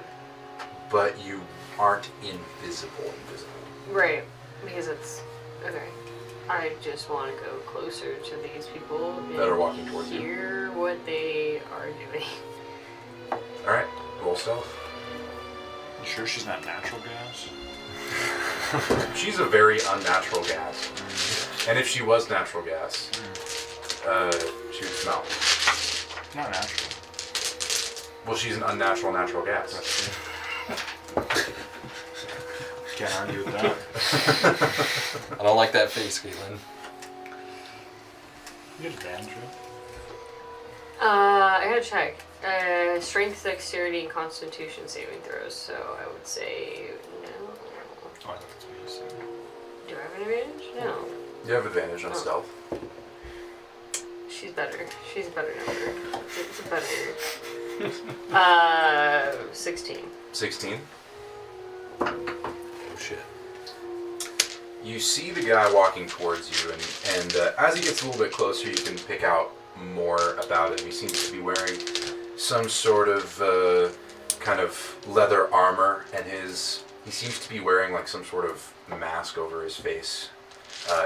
but you aren't invisible. Right. Because it's okay. I just want to go closer to these people and That are walking towards you. hear what they are doing. All right, roll stealth. You sure she's not natural gas? She's a very unnatural gas, and if she was natural gas, she would smell. Not natural. Well, she's an unnatural natural gas. Can't argue with that. I don't like that face, Caitlin. You get advantage, right? I gotta check. Strength, dexterity, and constitution saving throws. So I would say no. Oh, I thought that's what you said. Do I have an advantage? No. You have advantage on Oh. stealth. She's better. She's a better number. It's a better. 16. 16. Oh shit. You see the guy walking towards you, and as he gets a little bit closer, you can pick out more about him. He seems to be wearing some sort of kind of leather armor, and he seems to be wearing like some sort of mask over his face,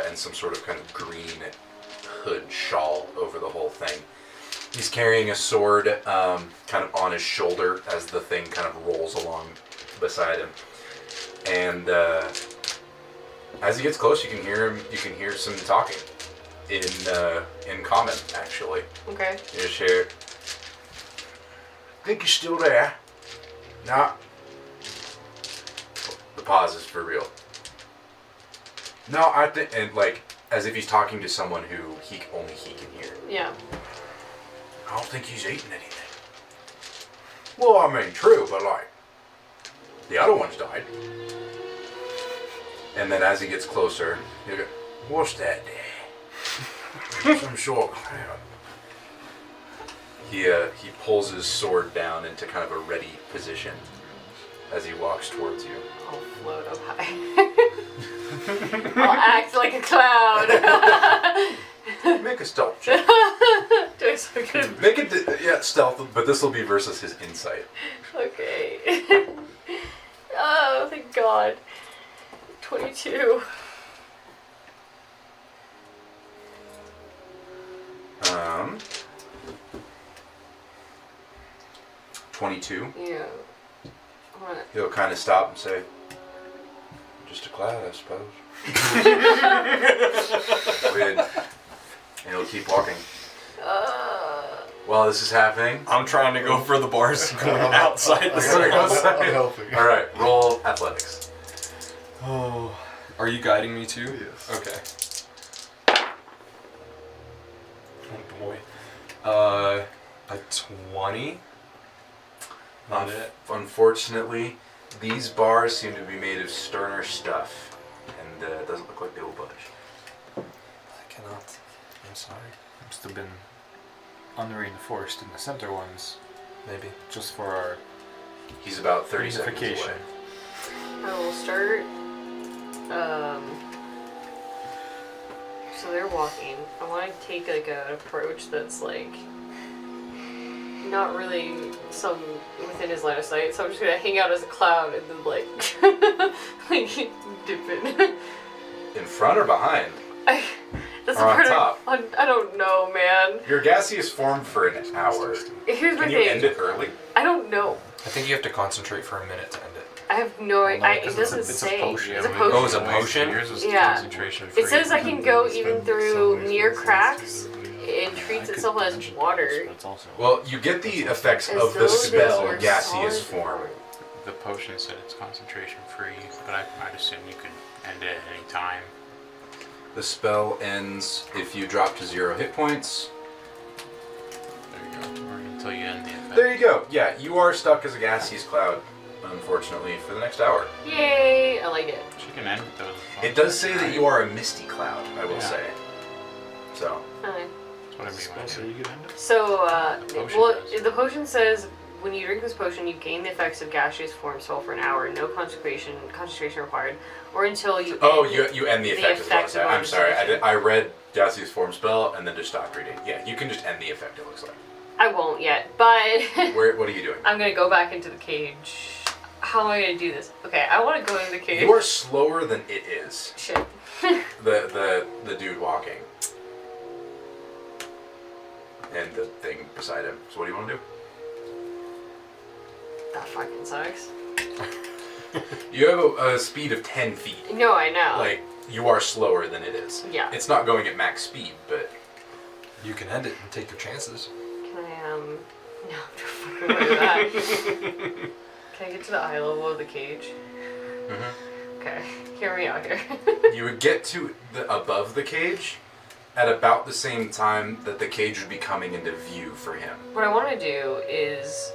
and some sort of kind of green hood shawl over the whole thing. He's carrying a sword kind of on his shoulder as the thing kind of rolls along beside him. And as he gets close, you can hear some talking in common, actually. Okay. You just hear, think you're still there? Nah. The pause is for real. No, I think, and like, as if he's talking to someone who only he can hear. Yeah. I don't think he's eating anything. Well, I mean, true, but like, the other ones died. And then as he gets closer, you go, what's that there? Some sort of cloud. He pulls his sword down into kind of a ready position as he walks towards you. I'll float up high. I'll act like a cloud. Make a stealth check. Do I still get Make it, stealth, but this will be versus his insight. Okay. Oh, thank God. 22. 22. Yeah. I wanna- He'll kind of stop and say, "Just a cloud, I suppose." Weird. And he'll keep walking. While this is happening, I'm trying to go for the bars going outside the outside. I'm helping. all right, roll athletics. Oh, are you guiding me too? Yes. Okay. Oh boy. A 20. Not it. Unfortunately, these bars seem to be made of sterner stuff, and it doesn't look like they will budge. I cannot. I'm sorry. Must have been Henri in the forest in the center ones, Maybe. just for our He's about 30 seconds unification. away. I will start. So they're walking. I want to take like an approach that's like not really some within his line of sight. So I'm just gonna hang out as a cloud and then like like dip in. In front or behind? That's Or on part top? I don't know, man. Your gaseous formed for an hour. Here's my Can you thing. end it early? I don't know. I think you have to concentrate for a minute to end it. I have no idea. It 'cause it's a- doesn't it's a say. potion. It's a Yeah, potion. Oh, it's a potion? Yours is Yeah. concentration free. It says I can go even through near cracks and treats itself as water. That's also. Well, you get the effects As of the though they spell were gaseous solid form. The potion said it's concentration free, but I'd assume you could end it at any time. The spell ends if you drop to 0 hit points. There you go. Or until you end the effect. There you go. Yeah, you are stuck as a gaseous cloud, unfortunately, for the next hour. Yay! I like it. She can end it though. It does say that you are a misty cloud, I will Yeah. say. So, Alright. That's what I mean when I So do. you could end it. So, The potion well, does. the potion says when you drink this potion, you gain the effects of gaseous form spell for an hour. No concentration required, or until you. oh, end you end the effect as well. effect of I'm sorry, concentration. I read gaseous form spell and then just stopped reading. Yeah, you can just end the effect, it looks like. I won't yet, but What are you doing? I'm gonna go back into the cage. How am I gonna do this? Okay, I want to go into the cage. You are slower than it is. Shit. The dude walking. And the thing beside him. So what do you want to do? That fucking sucks. You have a speed of 10 feet. No, I know. Like, you are slower than it is. Yeah. It's not going at max speed, but You can end it and take your chances. Can I no, don't fucking do that. Can I get to the eye level of the cage? Okay, hear me out here. you would get to above the cage at about the same time that the cage would be coming into view for him. What I want to do is,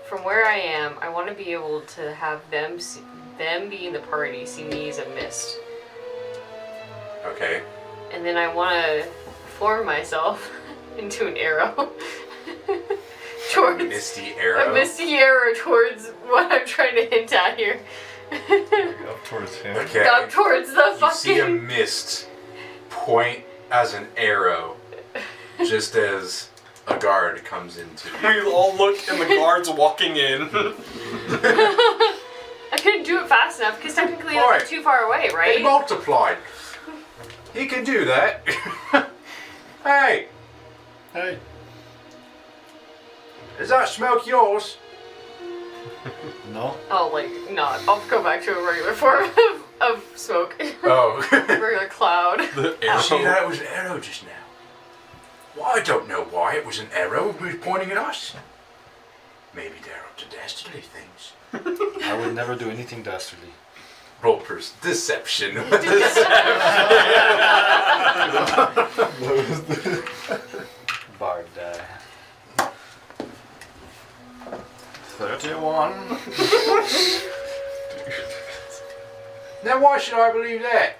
from where I am, I want to be able to have them being the party see me as a mist, Okay? and then I want to form myself into an arrow towards Misty arrow. a misty arrow towards what I'm trying to hint at here. Up towards him. Okay. Up towards the You see a fucking. mist point as an arrow just as a guard comes into view. We all look and the guard's walking in. I couldn't do it fast enough because technically I'm Alright. too far away, He right? multiplied. He can do that. Hey, Hey. is that smoke yours? No. Oh, like, not. I'll go back to a regular form of smoke. Oh. Regular cloud. The See, arrow. that was an arrow just now. Well, I don't know why it was an arrow. It was pointing at us. Maybe they're up to dastardly things. I would never do anything dastardly. Roll deception. Bard die. 31. Now why should I believe that?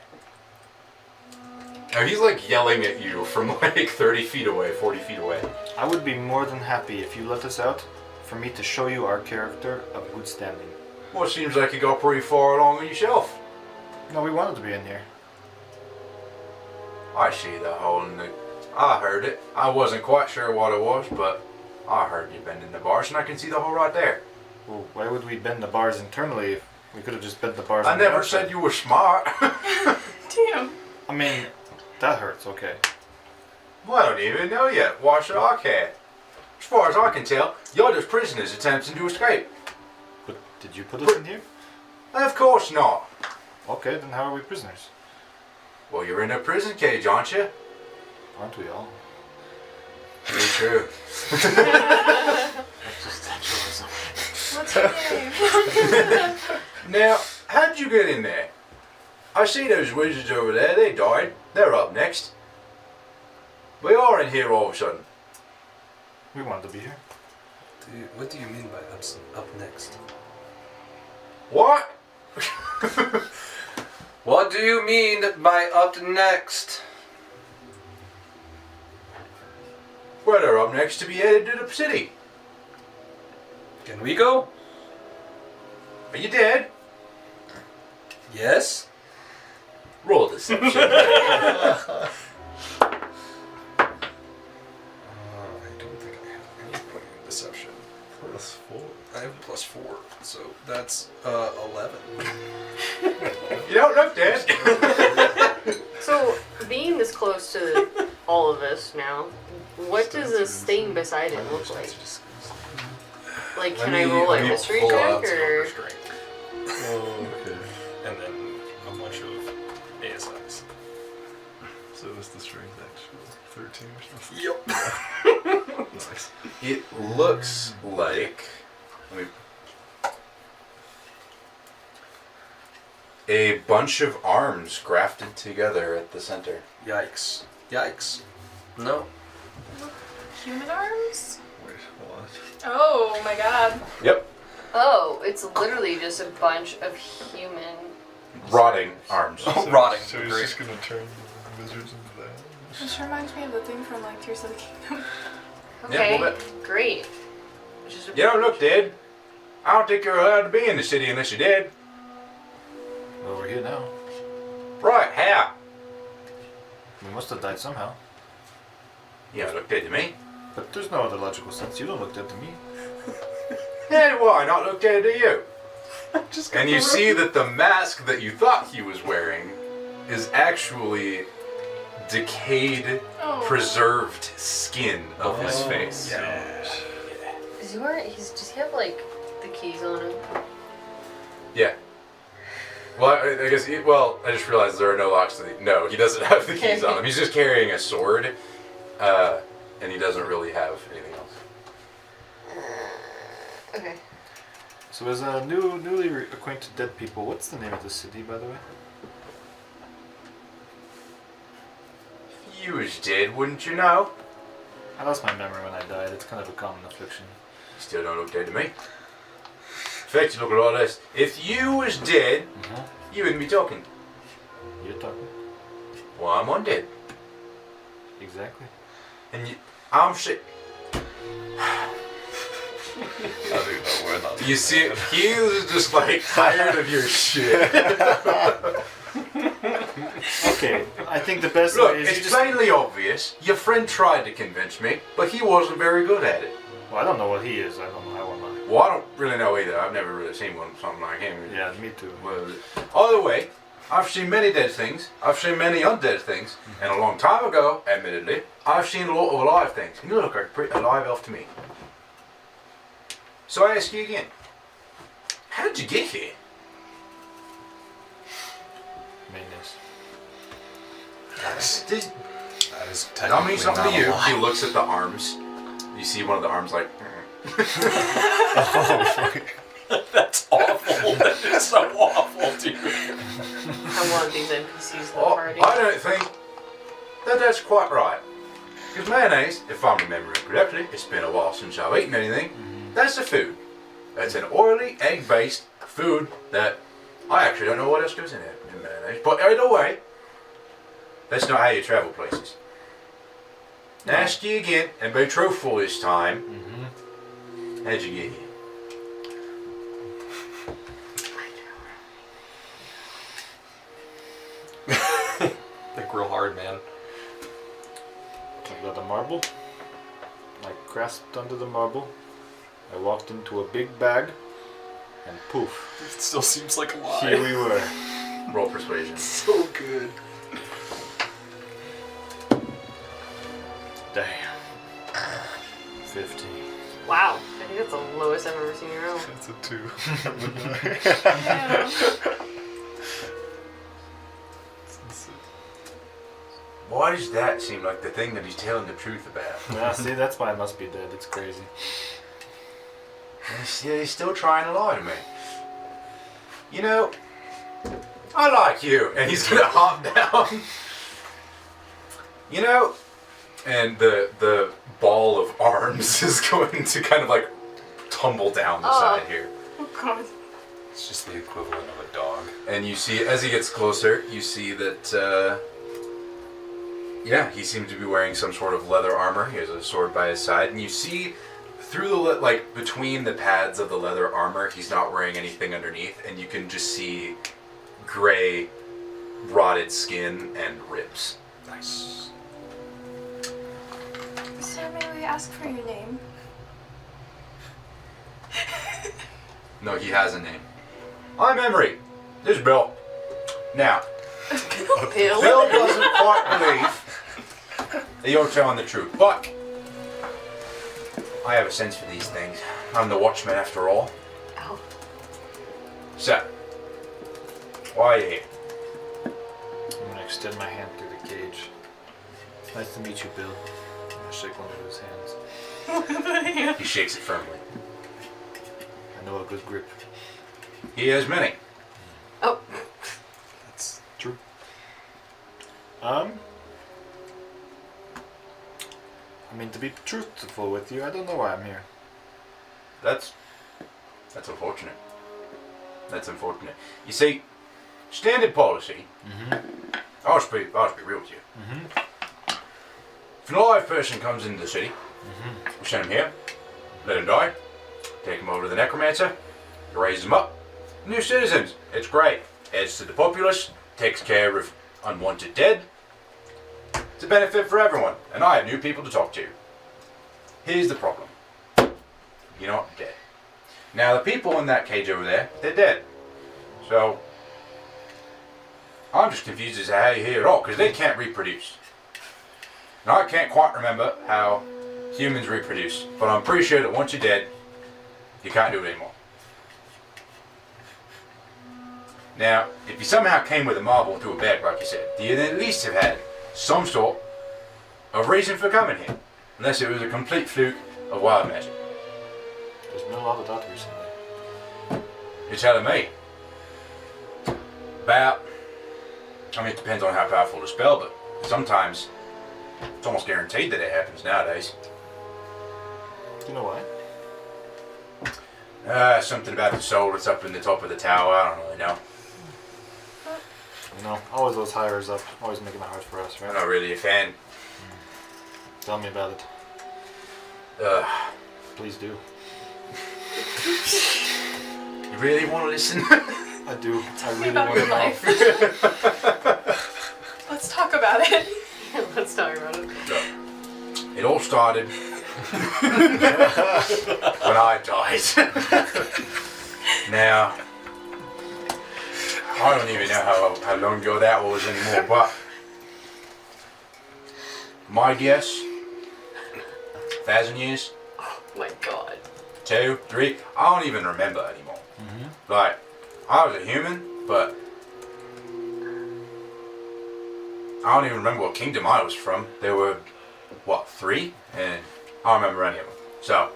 Now he's like yelling at you from like 30 feet away, 40 feet away. I would be more than happy if you let us out for me to show you our character of good standing. Well, it seems like you got pretty far along on yourself. No, we wanted to be in here. I see the hole in the... I heard it. I wasn't quite sure what it was, but I heard you bending the bars and I can see the hole right there. Well, why would we bend the bars internally if we could have just bent the bars I on the never outside? said you were smart. Damn. I mean, that hurts, okay. Well, I don't even know yet. Why should I care? As far as I can tell, you're just prisoners attempting to escape. But did you put us in here? Of course not. Okay, then how are we prisoners? Well, you're in a prison cage, aren't you? Aren't we all? Very true. Existentialism. What's your name? Now, how'd you get in there? I see those wizards over there. They died. They're up next. We are in here all of a sudden. We wanted to be here. What do you mean by up next? What? What do you mean by up next? Well, they're up next to be headed to the city. Can we go? Are you dead? Yes. Roll deception. I don't think I have any point in deception. +4. I have +4, so that's 11. You don't look dead. So, being this close to all of us now, what does this thing beside it look like? Like, can I roll a history check or? Oh, okay. And then a bunch of ASIs. So what's the strength actually? 13 or something? Yep. Nice. It looks like a bunch of arms grafted together at the center. Yikes. Yikes. No. Human arms? Wait, hold on. Oh my god. Yep. Oh, it's literally just a bunch of human. Rotting arms. Oh, rotting. So he's Great. just gonna turn the wizards into that. This reminds me of the thing from like Tears of the Kingdom. Yeah, Okay, a little bit. great. Just You don't look dead. I don't think you're allowed to be in the city unless you're dead. Well, we're here now. Right, how? We must have died somehow. You don't look dead to me. But there's no other logical sense. You don't look dead to me. And why not look dead to you? And you see that the mask that you thought he was wearing is actually decayed, Oh. preserved skin of his face. does does he have like the keys on him? Yeah. Well, I guess. I just realized there are no locks to the. No, he doesn't have the keys on him. He's just carrying a sword, and he doesn't really have anything else. Okay. So as a newly acquainted dead people, what's the name of this city, by the way? You was dead, wouldn't you know? I lost my memory when I died. It's kind of a common affliction. You still don't look dead to me. In fact, you look a lot less. If you was dead, you wouldn't be talking. You're talking. Well, I'm undead, Exactly. and I'm sick. I do know we're not. You see, he's just like tired of your shit. Okay, I think the best Look, way is it's you just... plainly obvious. Your friend tried to convince me, but he wasn't very good at it. Well, I don't know what he is. I don't know how am I. Well, I don't really know either. I've never really seen something like him. Yeah, me too. Well, either way, I've seen many dead things. I've seen many undead things. And a long time ago, admittedly, I've seen a lot of alive things. And you look like a pretty alive elf to me. So I ask you again, how did you get here? Maintenance. Did That is that mean technically something to not a you? lie. He looks at the arms. You see one of the arms like... That's awful. That is so awful, dude. I want these NPCs in the Oh, party. I don't think that that's quite right. Because mayonnaise, if I'm remembering correctly, it's been a while since I've eaten anything. That's a food. That's an oily, egg-based food that I actually don't know what else goes in it in mayonnaise. But either way, that's not how you travel places. Now ask you again, and be truthful this time. How'd you get here? Think real hard, man. I got a marble. I grasped under the marble. I walked into a big bag. And poof. It still seems like a lie. Here we were. Roll persuasion. So good. Damn. 50. Wow, I think that's the lowest I've ever seen you roll. That's a 2. Yeah. Why does that seem like the thing that he's telling the truth about? Yeah, see, that's why I must be dead. It's crazy. He's still trying to lie to me. You know, I like you. And he's gonna hop down. You know, and the ball of arms is going to kind of like tumble down the side here. Oh god. It's just the equivalent of a dog. And you see, as he gets closer, you see that, yeah, he seems to be wearing some sort of leather armor. He has a sword by his side, and you see through the like between the pads of the leather armor, he's not wearing anything underneath, and you can just see gray, rotted skin and ribs. Nice. Sir, may we ask for your name? No, he has a name. I'm Emery. This is Bill. Now, Bill. Bill doesn't quite believe that you're telling the truth, but I have a sense for these things. I'm the watchman after all. Ow. So, why are you here? I'm gonna extend my hand through the cage. Nice to meet you, Bill. I'm gonna shake one of his hands. He shakes it firmly. I know a good grip. He has many. Oh. That's true. I mean, to be truthful with you, I don't know why I'm here. That's unfortunate. That's unfortunate. You see, standard policy. I'll just be real with you. If an alive person comes into the city, we send him here, let him die, take him over to the necromancer, raise him up. New citizens. It's great. Adds to the populace, takes care of unwanted dead. It's a benefit for everyone, and I have new people to talk to. Here's the problem. You're not dead. Now the people in that cage over there, they're dead. So, I'm just confused as to how you're here at all, because they can't reproduce. Now I can't quite remember how humans reproduce, but I'm pretty sure that once you're dead, you can't do it anymore. Now, if you somehow came with a marble through a bag, like you said, you'd at least have had some sort of reason for coming here. Unless it was a complete fluke of wild magic. There's been a lot of that recently. You're telling me? About, I mean, it depends on how powerful the spell, but sometimes it's almost guaranteed that it happens nowadays. Do you know why? Something about the soul that's up in the top of the tower, I don't really know. You know, always those hires up, always making it hard for us, I'm right? not really a fan. Tell me about it. Please do. You really want to listen? I do. I Tell me really about want your to know. life. Let's talk about it. Let's talk about it. It all started when I died. Now, I don't even know how long ago that was anymore, but my guess, 1,000 years, Oh my god. 2, 3, I don't even remember anymore. Like, I was a human, but I don't even remember what kingdom I was from. There were, what, 3? And I don't remember any of them. So,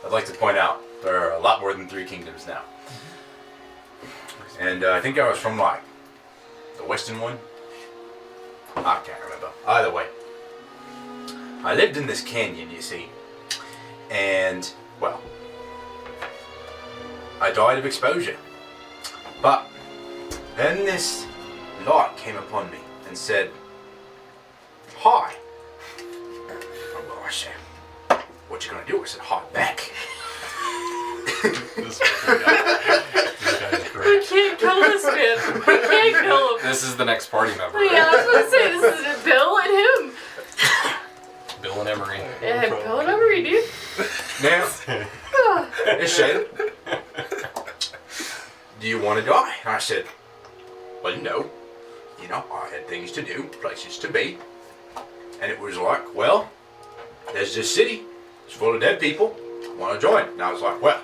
I'd like to point out there are a lot more than 3 kingdoms now. And I think I was from, like, the western one. I can't remember. Either way. I lived in this canyon, you see. And, well, I died of exposure. But then this light came upon me and said, "Hi." Oh, well, I said, "What you gonna do?" I said, "Hi back." This guy's We great. can't kill this man. We can't kill him. This is the next party member. Yeah, I was gonna say, this is Bill and him. Bill and Emery. Yeah, Bill and Emery, dude. Now, it said, "Do you want to die?" And I said, "Well, no. You know, I had things to do, places to be." And it was like, well, there's this city. It's full of dead people. Want to join? And I was like, well,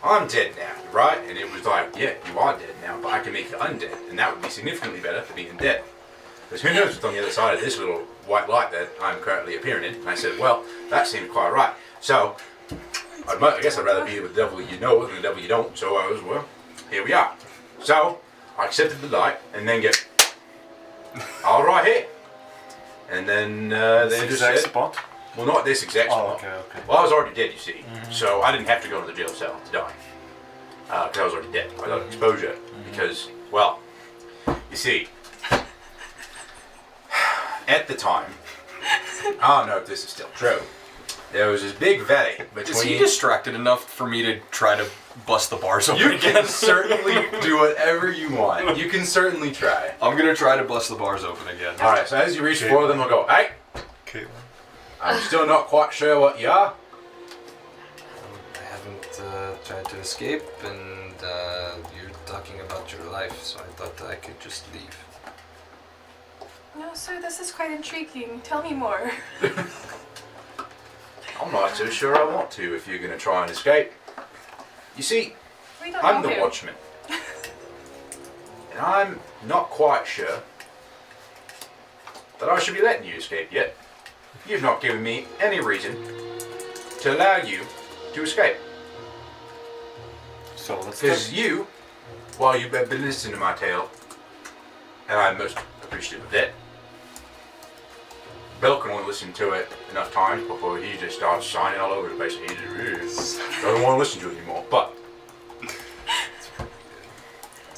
I'm dead now, right? And it was like, yeah, you are dead now, but I can make you undead, and that would be significantly better for being dead. Because who knows what's on the other side of this little white light that I'm currently appearing in? And I said, well, that seemed quite right. So, I guess I'd rather be with the devil you know than the devil you don't. So I was, well, here we are. So, I accepted the light, and then get, all right here. And then they just exact said, spot. well, not this exact spot. Okay. Well, I was already dead, you see, so I didn't have to go to the jail cell to die. Because I was already dead. I got exposure. Because, well, you see, at the time, I don't know if this is still true, there was this big valley between... Is he distracted enough for me to try to bust the bars open You again? can certainly do whatever you want. You can certainly try. I'm gonna try to bust the bars open again. Alright, so as you reach for them, I'll go, hey, Caitlin. I'm still not quite sure what you are. I haven't tried to escape, and you're talking about your life, so I thought I could just leave. No, sir, this is quite intriguing. Tell me more. I'm not so sure I want to if you're going to try and escape. You see, We don't I'm know the him. watchman. And I'm not quite sure that I should be letting you escape yet. You've not given me any reason to allow you to escape. So let's Because you, while you've been listening to my tale, and I'm most appreciative of that, Bill can only listen to it enough times before he just starts shining all over the place. He just doesn't want to listen to it anymore. But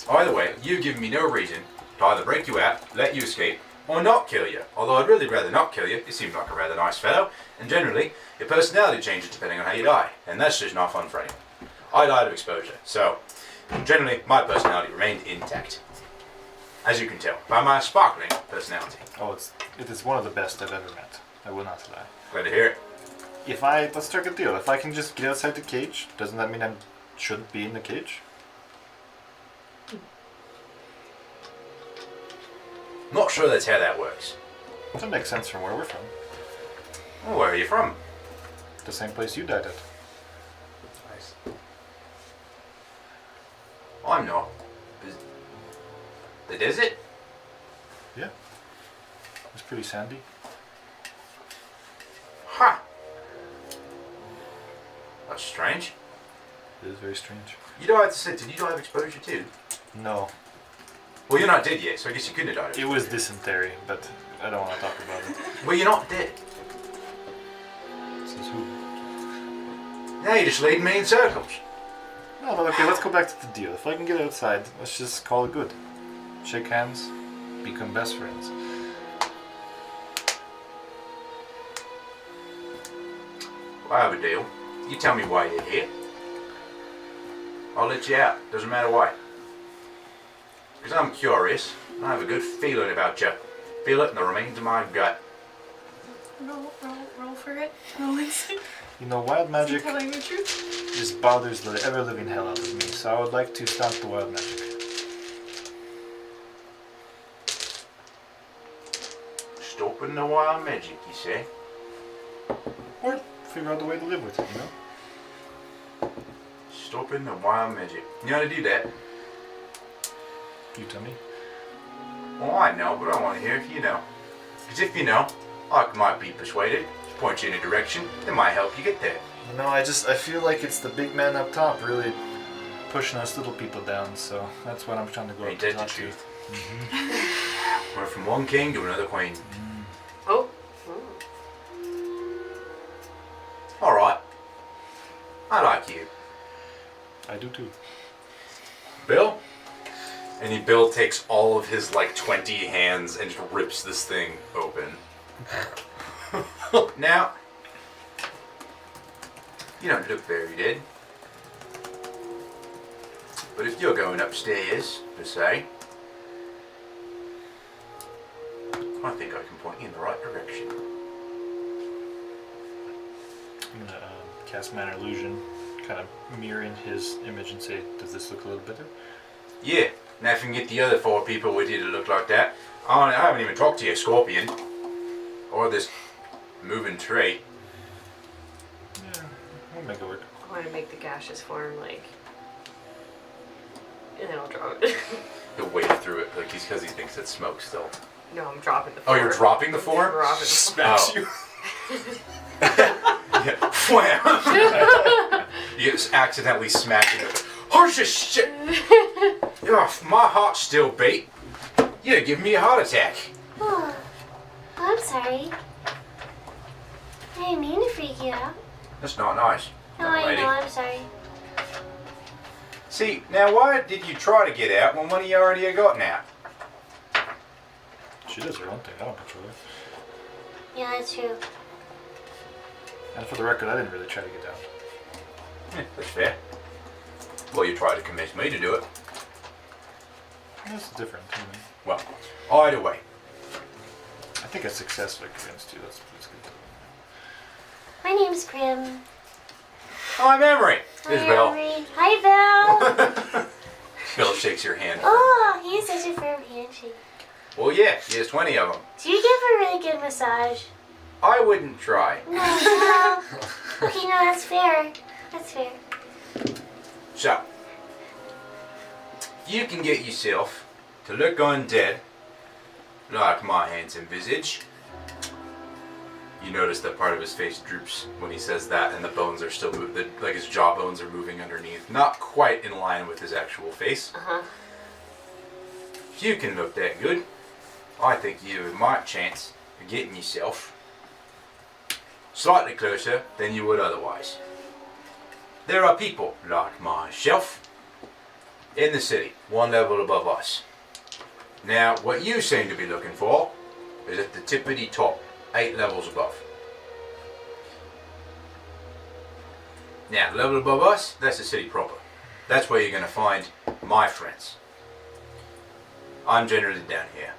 either way, you've given me no reason to either break you out, let you escape, or not kill you. Although I'd really rather not kill you. You seem like a rather nice fellow, and generally your personality changes depending on how you die, and that's just not fun for anyone. I died of exposure, so generally my personality remained intact, as you can tell by my sparkling personality. Oh, it is one of the best I've ever met. I will not lie. Glad to hear it. Let's strike a deal. If I can just get outside the cage, doesn't that mean I shouldn't be in the cage? Not sure that's how that works. That makes sense from where we're from. Well, where are you from? The same place you died at. Nice. I'm not. The desert? Yeah. It's pretty sandy. Huh. That's strange. It is very strange. You died, did you die of exposure too? No. Well, you're not dead yet, so I guess you couldn't have died of It exposure. was dysentery, but I don't want to talk about it. Well, you're not dead. Says who? Now you're just leading me in circles. No, but okay, let's go back to the deal. If I can get outside, let's just call it good. Shake hands, become best friends. Well, I have a deal. You tell me why you're here. I'll let you out. Doesn't matter why. Because I'm curious. And I have a good feeling about you. Feel it in the remains of my gut. Roll for it. Roll inside. You know, wild Is he magic telling the truth? just bothers the ever-living hell out of me, so I would like to stop the wild magic. Stopping the wild magic, you say? Or figure out a way to live with it, you know? Stopping the wild magic. You know how to do that? You tell me. Well, I know, but I want to hear if you know. Because if you know, I might be persuaded to point you in a direction that might help you get there. No, I feel like it's the big man up top really pushing us little people down, so that's what I'm trying to go Ain't up to that the talk to. truth? We're from one king to another queen. Oh. Alright. I like you. I do too. Bill? And Bill takes all of his like 20 hands and just rips this thing open. Now, you don't look very dead. But if you're going upstairs, per se, I think I can point you in the right direction. I'm gonna cast Minor Illusion, kind of mirroring his image and say, does this look a little better? Yeah, now if you can get the other 4 people with you to look like that. I haven't even talked to you, Scorpion. Or this moving trait. We'll make it work. I want to make the gaseous form, like, and then I'll drop it. He'll wade through it, like because he thinks it's smoke still. No, I'm dropping the Oh, form. you're dropping the form? Dropping the Smacks you. Yeah. Wham! You just accidentally smack it. Horse shit! Oh, my heart's still beat. You're giving me a heart attack. Oh, I'm sorry. I didn't mean to freak you out. That's not nice. No, young I lady. know, I'm sorry. See, now why did you try to get out when one of you already had gotten out? She does her own thing. I don't control her. Yeah, that's true. And for the record, I didn't really try to get down. Yeah, that's fair. Well, you tried to convince me to do it. That's different. You know. Well, either way. I think I successfully convinced you. That's good. My name's Prim. Hi, Memory. Hi, This is Bill. Emery. Hi, Bill. Bill shakes your hand. Oh, he has such a firm handshake. Well, yeah, there's 20 of them. Do you give a really good massage? I wouldn't try. No, no. Okay, no, that's fair. That's fair. So, you can get yourself to look undead, like my handsome visage. You notice that part of his face droops when he says that, and the bones are still moving, like his jaw bones are moving underneath, not quite in line with his actual face. Uh-huh. If you can look that good, I think you have my chance of getting yourself slightly closer than you would otherwise. There are people like myself in the city, one level above us. Now, what you seem to be looking for is at the tippity top, 8 levels above. Now, the level above us, that's the city proper. That's where you're going to find my friends. I'm generally down here,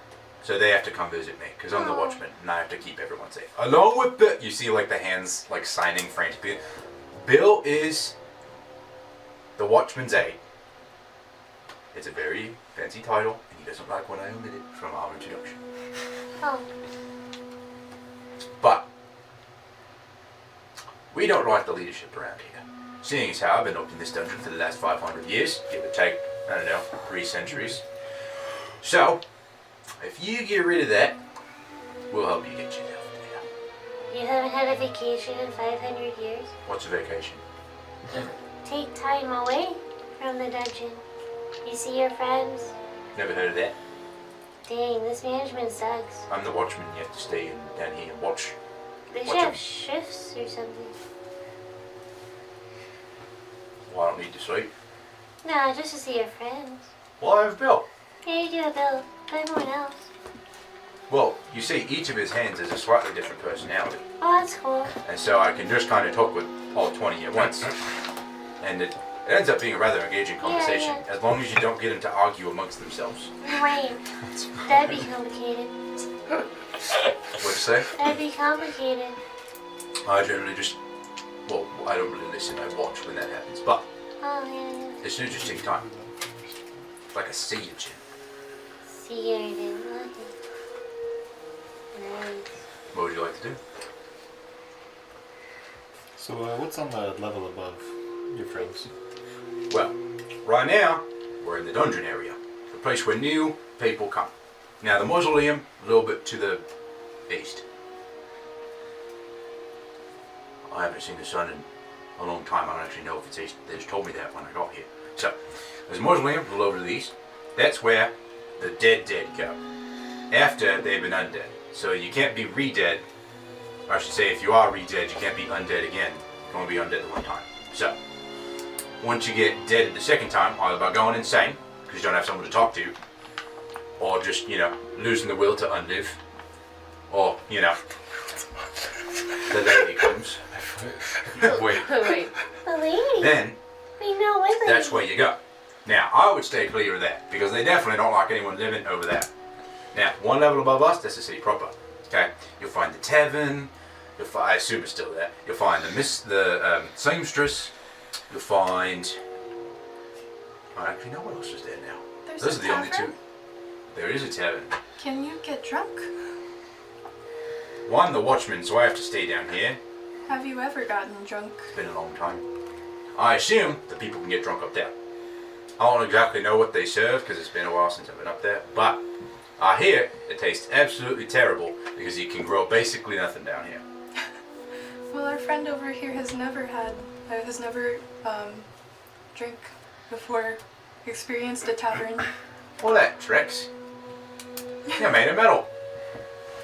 so they have to come visit me because I'm the watchman and I have to keep everyone safe. Along with Bill, you see like the hands like signing frantically. Bill is the watchman's aide. It's a very fancy title, and he doesn't like when I omit it from our introduction. Oh, But we don't like the leadership around here. Seeing as how I've been locked in this dungeon for the last 500 years, give or take, I don't know, 3 centuries. So, if you get rid of that, we'll help you get yourself there. you haven't had a vacation in 500 years? What's a vacation? Take time away from the dungeon. You see your friends? Never heard of that. Dang, this management sucks. I'm the watchman. You have to stay down here and watch. They should Watch have them. shifts or something. Well, I don't need to sleep. No, just to see your friends. Well, I have Bill. Yeah, you do a bill, but everyone else. Well, you see, each of his hands has a slightly different personality. Oh, that's cool. And so I can just kind of talk with all 20 at once. And it ends up being a rather engaging conversation, Yeah. as long as you don't get them to argue amongst themselves. Right. That'd be complicated. What'd you say? That'd be complicated. I generally just, well, I don't really listen, I watch when that happens. But Oh, yeah. it's an interesting time. Like a siege. See you again. Nice. What would you like to do? So, what's on the level above your friends? Well, right now, we're in the dungeon area. The place where new people come. Now, the mausoleum, a little bit to the east. I haven't seen the sun in a long time. I don't actually know if it's east. They just told me that when I got here. So, there's a mausoleum a little over to the east. That's where the dead go. After they've been undead. So you can't be re-dead. Or I should say, if you are re-dead, you can't be undead again. You can only be undead the one time. So, once you get dead the second time, either by going insane, because you don't have someone to talk to, or just, you know, losing the will to unlive, or, you know, the lady comes. Wait. Wait. The lady. Then, We know what lady. that's where you go. Now, I would stay clear of that, because they definitely don't like anyone living over there. Now, one level above us, that's the city proper. Okay? You'll find the tavern, I assume it's still there. You'll find the seamstress, you'll find... I don't actually know what else is there now. There's Those a are the only tavern? two. There is a tavern. Can you get drunk? Well, I'm the watchman, so I have to stay down here. have you ever gotten drunk? It's been a long time. I assume that people can get drunk up there. I don't exactly know what they serve because it's been a while since I've been up there, but I hear it tastes absolutely terrible because you can grow basically nothing down here. Well, our friend over here has never drank before, experienced a tavern. Well, that tricks. You're made of metal.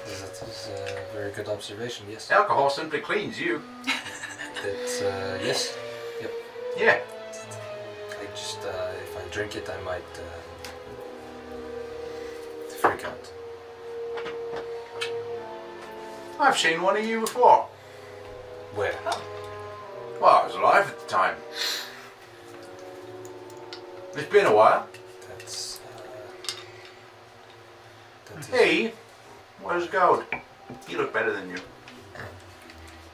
That is a very good observation, yes. Alcohol simply cleans you. That's, yes. Yep. Yeah. I just, if I drink it, I might, freak out. I've seen one of you before. Where? Well, I was alive at the time. It's been a while. That's, that is, Hey, where's Gold? He looked better than you.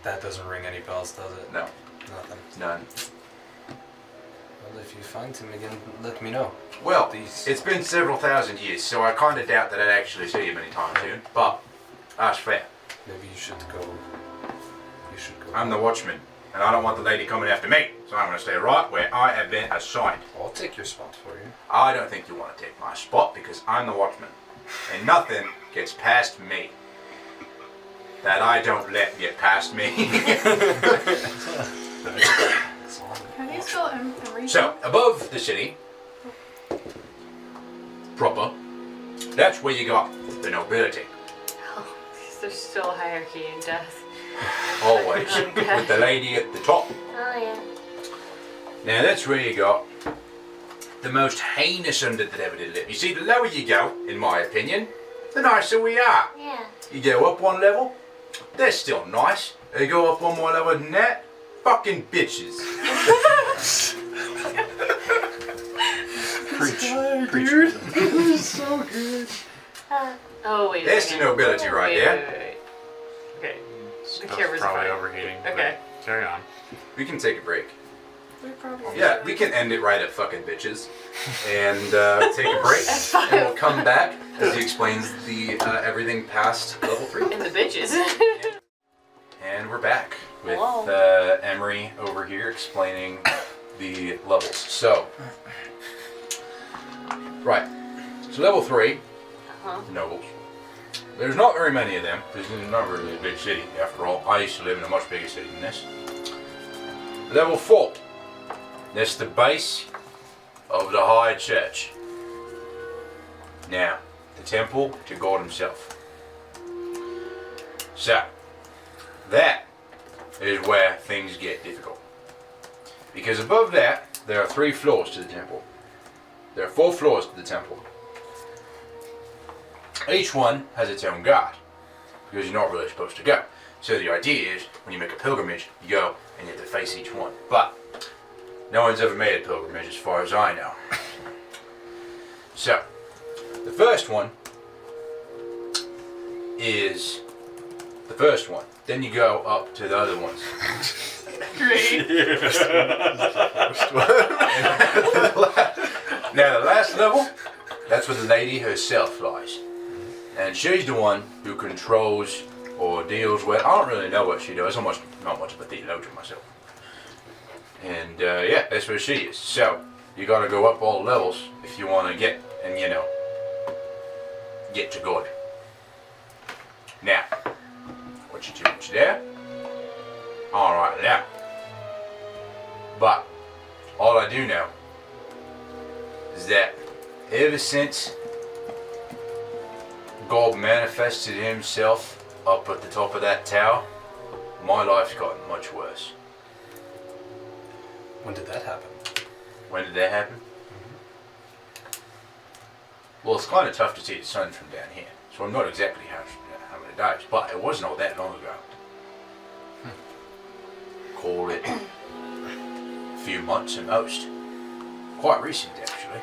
that doesn't ring any bells, does it? No, Nothing. none. Well, if you find him again, let me know. Well, These- it's been several thousand years, so I kind of doubt that I'd actually see him anytime soon. But that's fair. Maybe you should go. You should go. I'm the watchman, and I don't want the lady coming after me, so I'm going to stay right where I have been assigned. I'll take your spot for you. I don't think you want to take my spot because I'm the watchman, and nothing gets past me that I don't let get past me. How do you spell Emery? So, above the city, proper, that's where you got the nobility. Oh, there's still a hierarchy in death. Always, with the lady at the top. Oh, yeah. Now that's where you got the most heinous undead that ever did live. You see, the lower you go, in my opinion, the nicer we are. Yeah. You go up one level, they're still nice. You go up one more level than that, fucking bitches. Preach. So good. Oh, wait a That's the second. nobility right Wait, there. wait, wait, wait. Okay. The Stuff's camera's probably fine. overheating. but Okay. Carry on. We can take a break. We probably Yeah, should. we can end it right at fucking bitches, and take a break, That's fine. and we'll come back as he explains the everything past level 3. And the bitches. And we're back with Hello. Emery over here explaining the levels. So, right. So level 3, Uh-huh. nobles. There's not very many of them. This is not really a big city, after all. I used to live in a much bigger city than this. Level 4. That's the base of the High Church. Now, the temple to God himself. So, that is where things get difficult. Because above that, there are 3 floors to the temple. There are 4 floors to the temple. Each one has its own guard, because you're not really supposed to go. So the idea is, when you make a pilgrimage, you go and you have to face each one. But no one's ever made a pilgrimage as far as I know. So, the first one is the first one. Then you go up to the other ones. Great. Now the last level, that's where the lady herself lies. And she's the one who controls or deals with, I don't really know what she does, I'm not much of a theologian myself. And yeah, that's where she is. So, you gotta go up all levels if you wanna get, and you know, get to God. Now, what you do, what you there? Alright now. But, all I do know is that ever since God manifested himself up at the top of that tower, my life's gotten much worse. When did that happen? When did that happen? Well, it's kind of tough to see the sun from down here, so I'm not exactly how many days, but it wasn't all that long ago. Call it a few months at most. Quite recent, actually.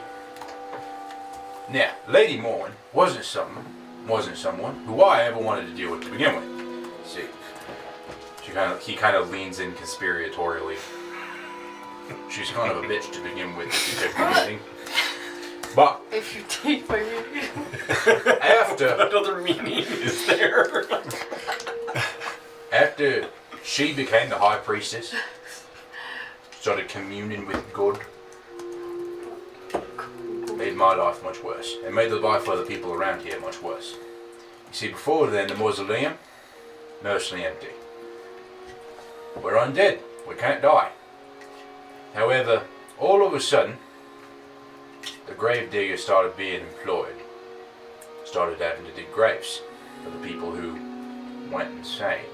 Now, Lady Morn wasn't someone who I ever wanted to deal with to begin with. See, he kind of leans in conspiratorially. She's kind of a bitch to begin with if you take my meaning. But If you take my meaning. after What other meaning is there? after she became the high priestess, started communing with God, made my life much worse, and made the life of the people around here much worse. You see, before then, the mausoleum, mostly empty. We're undead. We can't die. However, all of a sudden, the grave digger started being employed. Started having to dig graves for the people who went insane.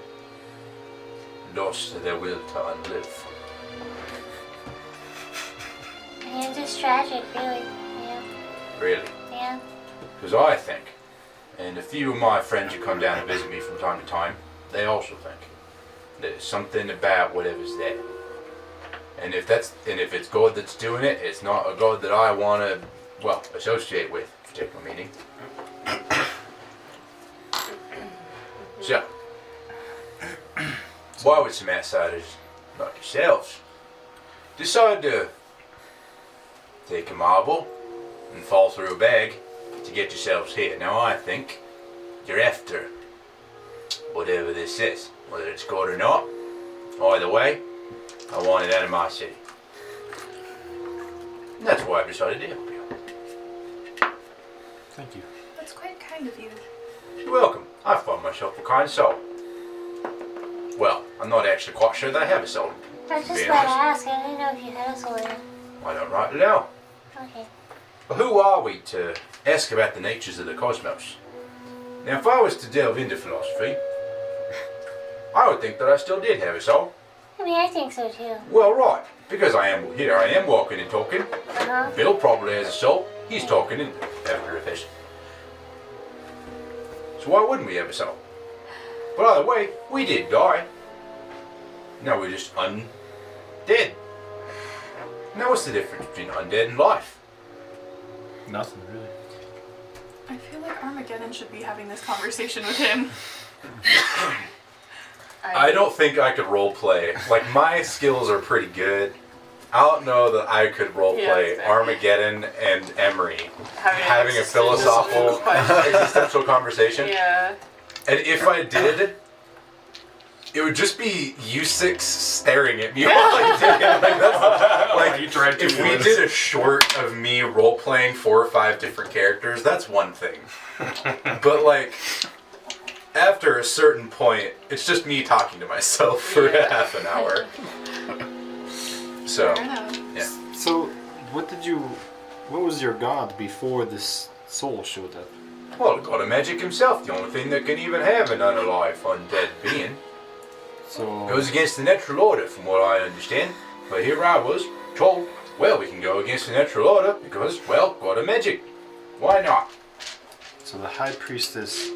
Lost their will to unlive. And just tragic, really. Yeah. Really. Yeah. Because I think, and a few of my friends who come down and visit me from time to time, they also think there's something about whatever's there. And if it's God that's doing it, it's not a God that I want to, well, associate with, particular meaning. So, why would some outsiders like yourselves decide to take a marble and fall through a bag to get yourselves here? Now I think you're after whatever this is, whether it's God or not. Either way, I want it out of my city. And that's why I've decided to help you. Thank you. That's quite kind of you. You're welcome. I find myself a kind soul. Well, I'm not actually quite sure that I have a soul. I was to just be about to honest. ask. I didn't know if you had a soul yet. I don't rightly know. Okay. But who are we to ask about the natures of the cosmos? Now, if I was to delve into philosophy, I would think that I still did have a soul. I mean, I think so too. Well, right, because I am walking and talking. Uh-huh. Bill probably has a soul. He's talking and after a fish. So why wouldn't we have a soul? But either way, we did die. Now we're just undead. Now what's the difference between undead and life? Nothing really. I feel like Armageddon should be having this conversation with him. I don't think I could role play. Like, my skills are pretty good. I don't know that I could role play exactly. Armageddon and Emery having a existential philosophical question. existential conversation. Yeah. And if I did, it would just be you six staring at me while I did it. Like, that's, like, You tried to if we once. did a short of me role playing 4 or 5 different characters, that's one thing. But like, after a certain point, it's just me talking to myself for Yeah. half an hour. So, Fair enough. yeah. So, what was your god before this soul showed up? Well, the god of magic himself, the only thing that can even have an unalive, undead being. So, Goes against the natural order, from what I understand. But here I was, told, well, we can go against the natural order because, well, god of magic. Why not? so the high priestess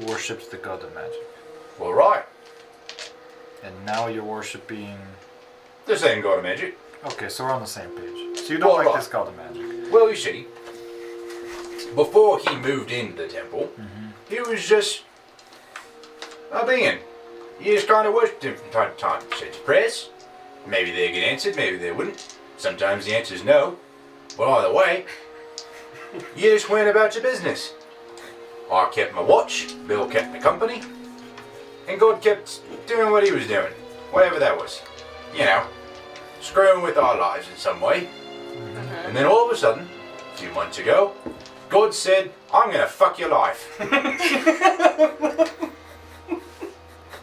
worships the god of magic, Well, right. and now you're worshipping. The same god of magic. Okay, so we're on the same page. So you don't Well, like right. this god of magic. Well, you see, before he moved into the temple, he was just a being. You just kind of worshipped him from time to time. Said your prayers. Maybe they get answered, maybe they wouldn't. Sometimes the answer is no. But either way, you just went about your business. I kept my watch, Bill kept me company, and God kept doing what he was doing. Whatever that was. You know, screwing with our lives in some way. And then all of a sudden, a few months ago, God said, I'm gonna fuck your life.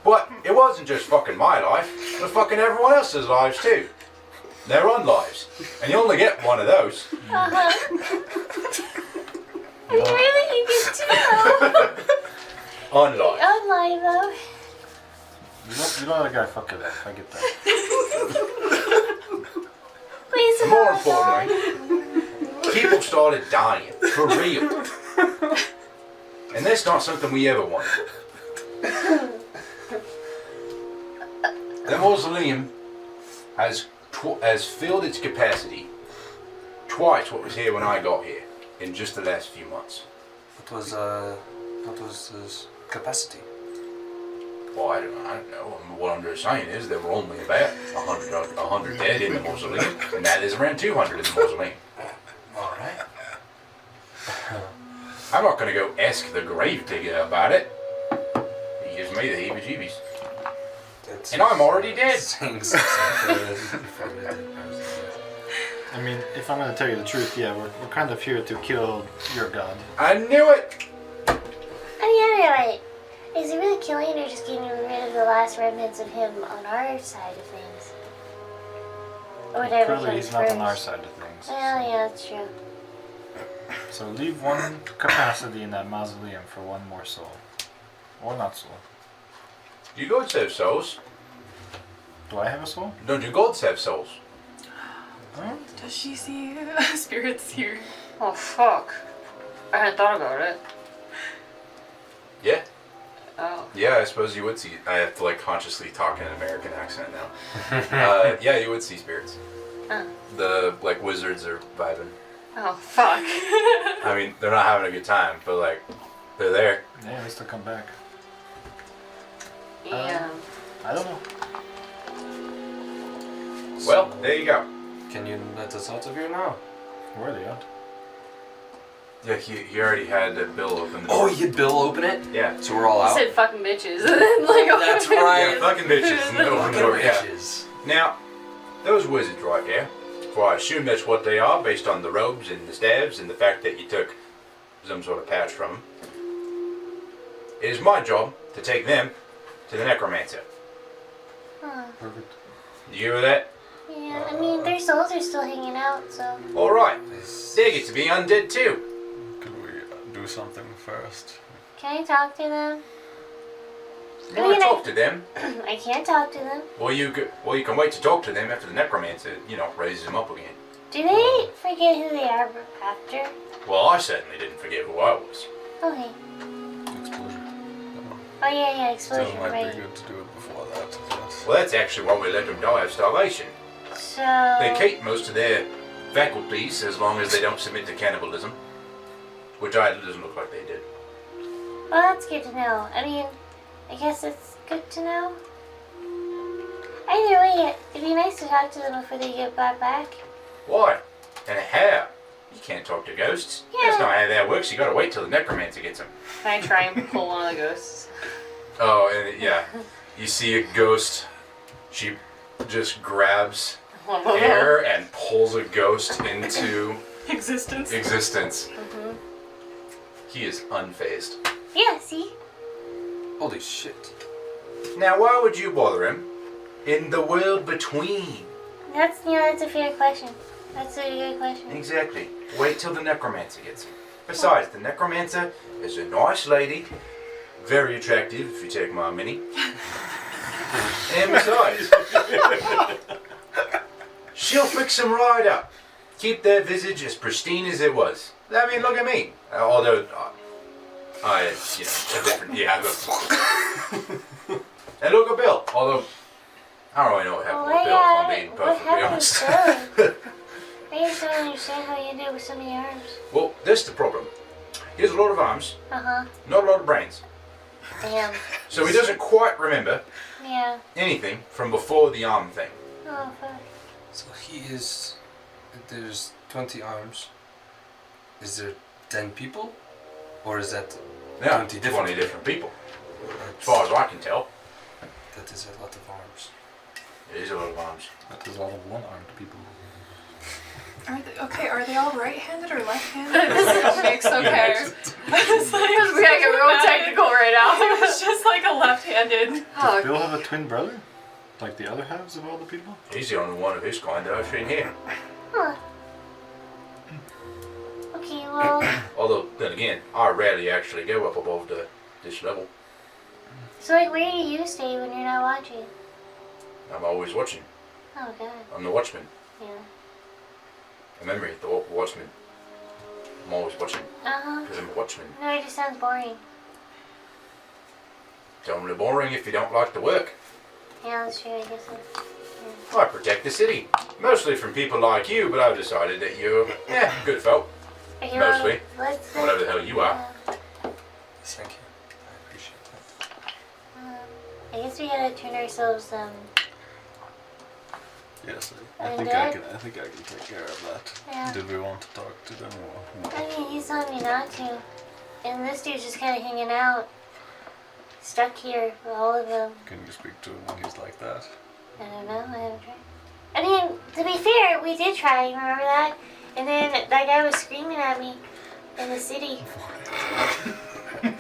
But it wasn't just fucking my life, it was fucking everyone else's lives too. Their own lives. And you only get one of those. You really you get two. On life. Online though. You don't let a guy fuck your life. I get that. Please And more hold on. importantly, people started dying. For real. And that's not something we ever wanted. The mausoleum has filled its capacity twice what was here when I got here in just the last few months. What was his capacity? Well, I don't know. What I'm just saying is there were only about 100 dead in the mausoleum, and now there's around 200 in the mausoleum. All right. I'm not going to go ask the grave digger about it. He gives me the heebie-jeebies. That's And I'm already dead. saying something for the dead person, yes. I mean, if I'm gonna tell you the truth, yeah, we're kind of here to kill your god. I knew it! Right. Is he really killing or just getting rid of the last remnants of him on our side of things? Or whatever Clearly, comes he's not first. on our side of things. Well, yeah, that's true. So leave one capacity in that mausoleum for one more soul. Or not soul. Do you gods have souls? Do I have a soul? No, do gods have souls? Huh? Does she see spirits here? Oh fuck! I hadn't thought about it. Yeah. Oh. Yeah, I suppose you would see. I have to like consciously talk in an American accent now. Yeah, you would see spirits. Oh. The like wizards are vibing. Oh fuck! I mean, they're not having a good time, but like, they're there. Yeah, at least they'll come back. Yeah. I don't know. Well, there you go. Can you let us out of here now? Where are they at? Yeah, he already had Bill open the Oh, door. you had Bill open it? Yeah. So we're all You out? said fucking bitches, and then like That's right. Yeah, fucking bitches. And open the Fucking door, yeah. bitches. Now, those wizards right there, for I assume that's what they are based on the robes and the staves and the fact that you took some sort of patch from them. It is my job to take them to the necromancer. Huh. Perfect. You hear that? Yeah, I mean, their souls are still hanging out, so. Alright. They get to be undead too. Could we do something first? Can I talk to them? You want to talk to them? I can't talk to them. Well, you can wait to talk to them after the necromancer, raises them up again. Do they forget who they are after? Well, I certainly didn't forget who I was. Okay. Exposure. Oh, yeah, Still exposure, might right. be good to do it before that. Yes. Well, that's actually why we let them die of starvation. So. They keep most of their faculties as long as they don't submit to cannibalism, which it doesn't look like they did. Well, that's good to know. I mean, I guess it's good to know. Either way, it'd be nice to talk to them before they get brought back. Why? And how? You can't talk to ghosts. That's not how that works. You gotta wait till the necromancer gets them. Can I try and pull one of the ghosts? Oh, and yeah, you see a ghost. She just grabs air and pulls a ghost into Existence. existence. He is unfazed. Yeah, see? Holy shit. Now, why would you bother him in the world between? That's a fair question. That's a good question. Exactly. Wait till the necromancer gets him. Besides, the necromancer is a nice lady, very attractive if you take my mini. And besides, she'll fix him right up. Keep their visage as pristine as it was. I mean, look at me. Although, I, a different, and look at Bill. Although, I don't really know what happened with Bill, if I'm being What perfectly happened honest. to Billy? I just don't understand how you do with so many arms. Well, that's the problem. He has a lot of arms, Uh-huh. not a lot of brains. Damn. So he doesn't quite remember Yeah. anything from before the arm thing. Oh, fuck. So he is. There's 20 arms. Is there 10 people? Or is that Yeah, 20 different 20 different people. That's- As far as I can tell, That is a lot of arms. it is a lot of arms. That is all of one-armed people. Are they all right-handed or left-handed? It's like a mix, okay. It's like, We gotta get real technical right now. it's just like a left-handed. Does Oh, Bill have a twin brother? Like the other halves of all the people? He's the only one of his kind that I've seen here. Huh. Okay, well, Although, then again, I rarely actually go up above this level. so like, where do you stay when you're not watching? I'm always watching. Oh, God. I'm the watchman. Yeah. Remember, the watchman. I'm always watching Uh-huh. because I'm a watchman. No, it just sounds boring. It's only boring if you don't like the work. Yeah, that's true, I guess so. I protect the city. Mostly from people like you, but I've decided that you're, good folk. Okay, Mostly. Let's Whatever the hell you are. Yes, thank you. I appreciate that. I guess we gotta turn ourselves, Yes, I And think that- I can take care of that. Yeah. Did we want to talk to them or no? I mean, he's telling me not to. And this dude's just kinda hanging out. stuck here with all of them. Can you speak to him when he's like that? I don't know. I haven't tried. I mean, to be fair, we did try. Remember that? And then that guy was screaming at me in the city.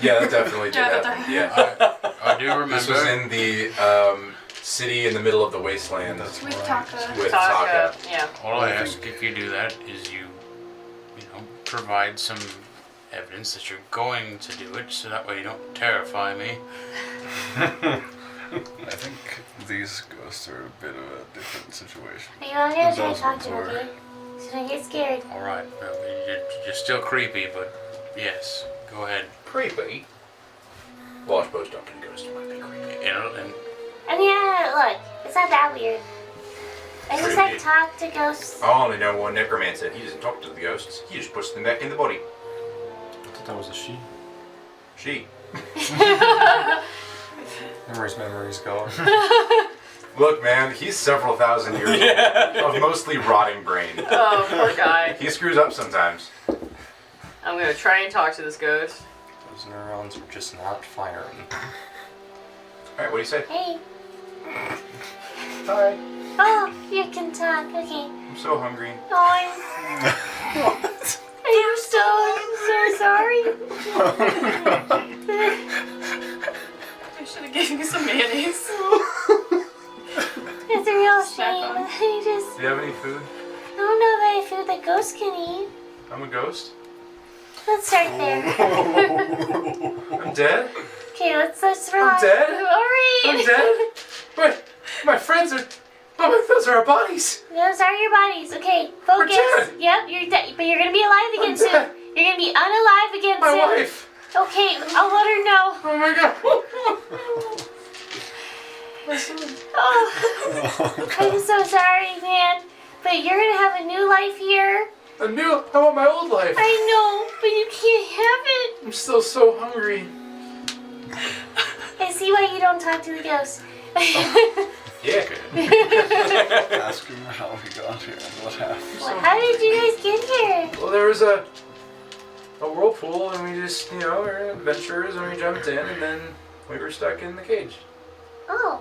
Yeah, that definitely did Yeah, that happen. Yeah. I do remember. This was in the city in the middle of the wasteland That's With right. Taka. with Taka. Taka. Yeah. All I ask if you do that is you know, provide some evidence that you're going to do it, so that way you don't terrify me. I think these ghosts are a bit of a different situation. Are you all gonna try Those to talk ones to him, were. okay? So don't get scared. All right, you're still creepy, but yes, go ahead. Creepy. Washbows don't get ghosts might be creepy. You know, and I mean, look, it's not that weird. I just like Creepy. talk to ghosts. I only know one necromancer. He doesn't talk to the ghosts. He just puts them back in the body. I thought that was a she. She. Memories going. Look, man, he's several thousand years old of mostly rotting brain. Oh, poor guy. He screws up sometimes. I'm gonna try and talk to this ghost. Those neurons are just not firing. Alright, what do you say? Hey. Hi. Oh, you can talk. Okay. I'm so hungry. Oh, I'm so sorry. I should have given you some mayonnaise. It's a real Snack shame. on. I just Do you have any food? don't know that food that ghosts can eat. I'm a ghost. Let's start there. I'm dead? Okay, let's I'm relax. dead? Alright. I'm dead? Wait, my friends are... Oh, those are our bodies. Those are your bodies. Okay, focus. dead. Yep, you're dead. But you're gonna be alive again I'm soon. dead. You're gonna be unalive again My soon. wife. Okay, I'll let her know. Oh my god. Oh, I'm so sorry, man. But you're gonna have a new life here. I want my old life. I know, but you can't have it. I'm still so hungry. I see why you don't talk to the ghosts. Yeah. Ask him how he got here and what happened. Well, how did you guys get here? Well, there was a whirlpool, and we just, you know, we're adventurers, and we jumped in, and then we were stuck in the cage. Oh,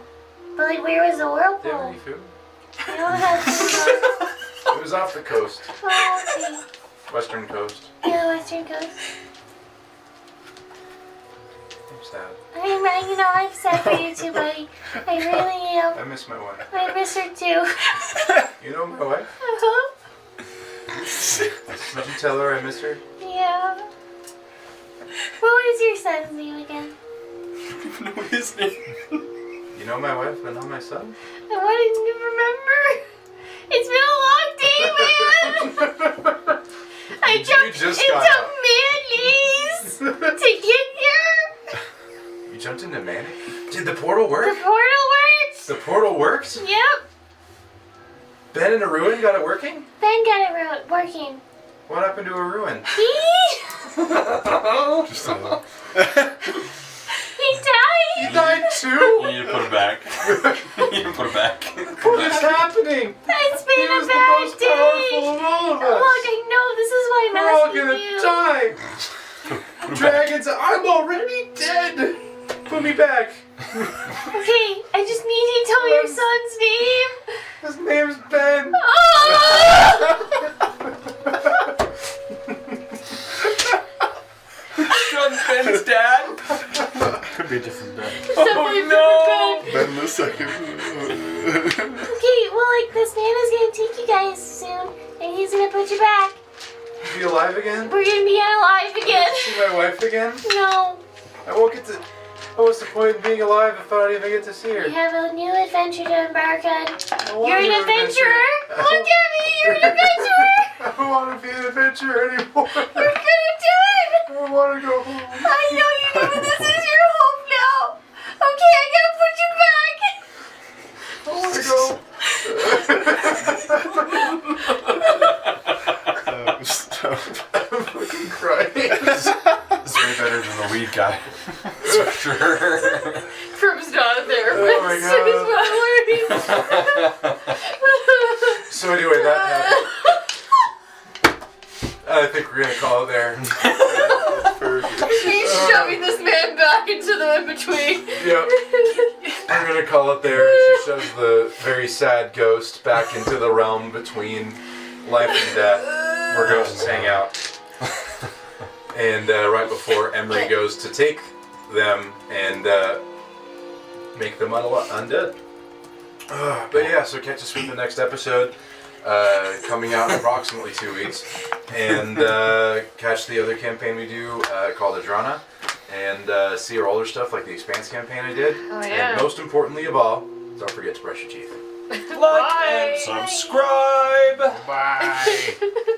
but like, where was the Do you have whirlpool? any food? You don't have food. It was off the coast, Oh, okay. western coast. Yeah, Western Coast. I'm sad. I'm sad for you too, buddy. I really am. I miss my wife. I miss her too. You know my wife? Uh-huh. Did you tell her I miss her? Yeah. What was your son's name again? know his name. You know my wife, but not my son? I wanted to remember. It's been a long day, man. I You jumped just into got out. Mayonnaise to get here. You jumped into Manny? Did the portal work? The portal works. The portal works? Yep. Ben in a ruin got it working? Ben got it working. What happened to a ruin? Just a He died. He died too? You need to put it back. You need to put it back. What is happening? It's He been was a the bad most day. powerful of all of us. Look, I know. This is why I'm We're all asking gonna you. die. Dragons, I'm already dead. Put me back. Okay, I just need you to tell me your son's name. His name's Ben. John Ben's dad. Could be a different bed. Oh no! Ben the second. Okay, well, like, this man is gonna take you guys soon, and he's gonna put you back. Is he alive again? We're gonna be alive again. See my wife again? No, I won't get to... What's the point of being alive if I don't even get to see her? we have a new adventure to embark on. I want You're to an be adventurer. Look at me, you're an adventurer. I don't want to be an adventurer anymore. You're gonna do it. I want to go home. I know you do, but this is your home now. Okay, I gotta put you back. I want to go. I'm fucking crying. It's way better than the weed guy. For sure. Proves not a Oh my therapist. God. So anyway, that I think we're gonna call it there. He's shoving this man back. back into the in-between. Yep. I'm gonna call it there. She shoves the very sad ghost back into the realm between life and death, where ghosts hang out. And right before Emery goes to take them and make them undead. But yeah, so catch us with the next episode coming out in approximately 2 weeks. And catch the other campaign we do called Adrana. And see our older stuff like the Expanse campaign I did. Oh, yeah. And most importantly of all, don't forget to brush your teeth. Like Bye. and subscribe. Bye.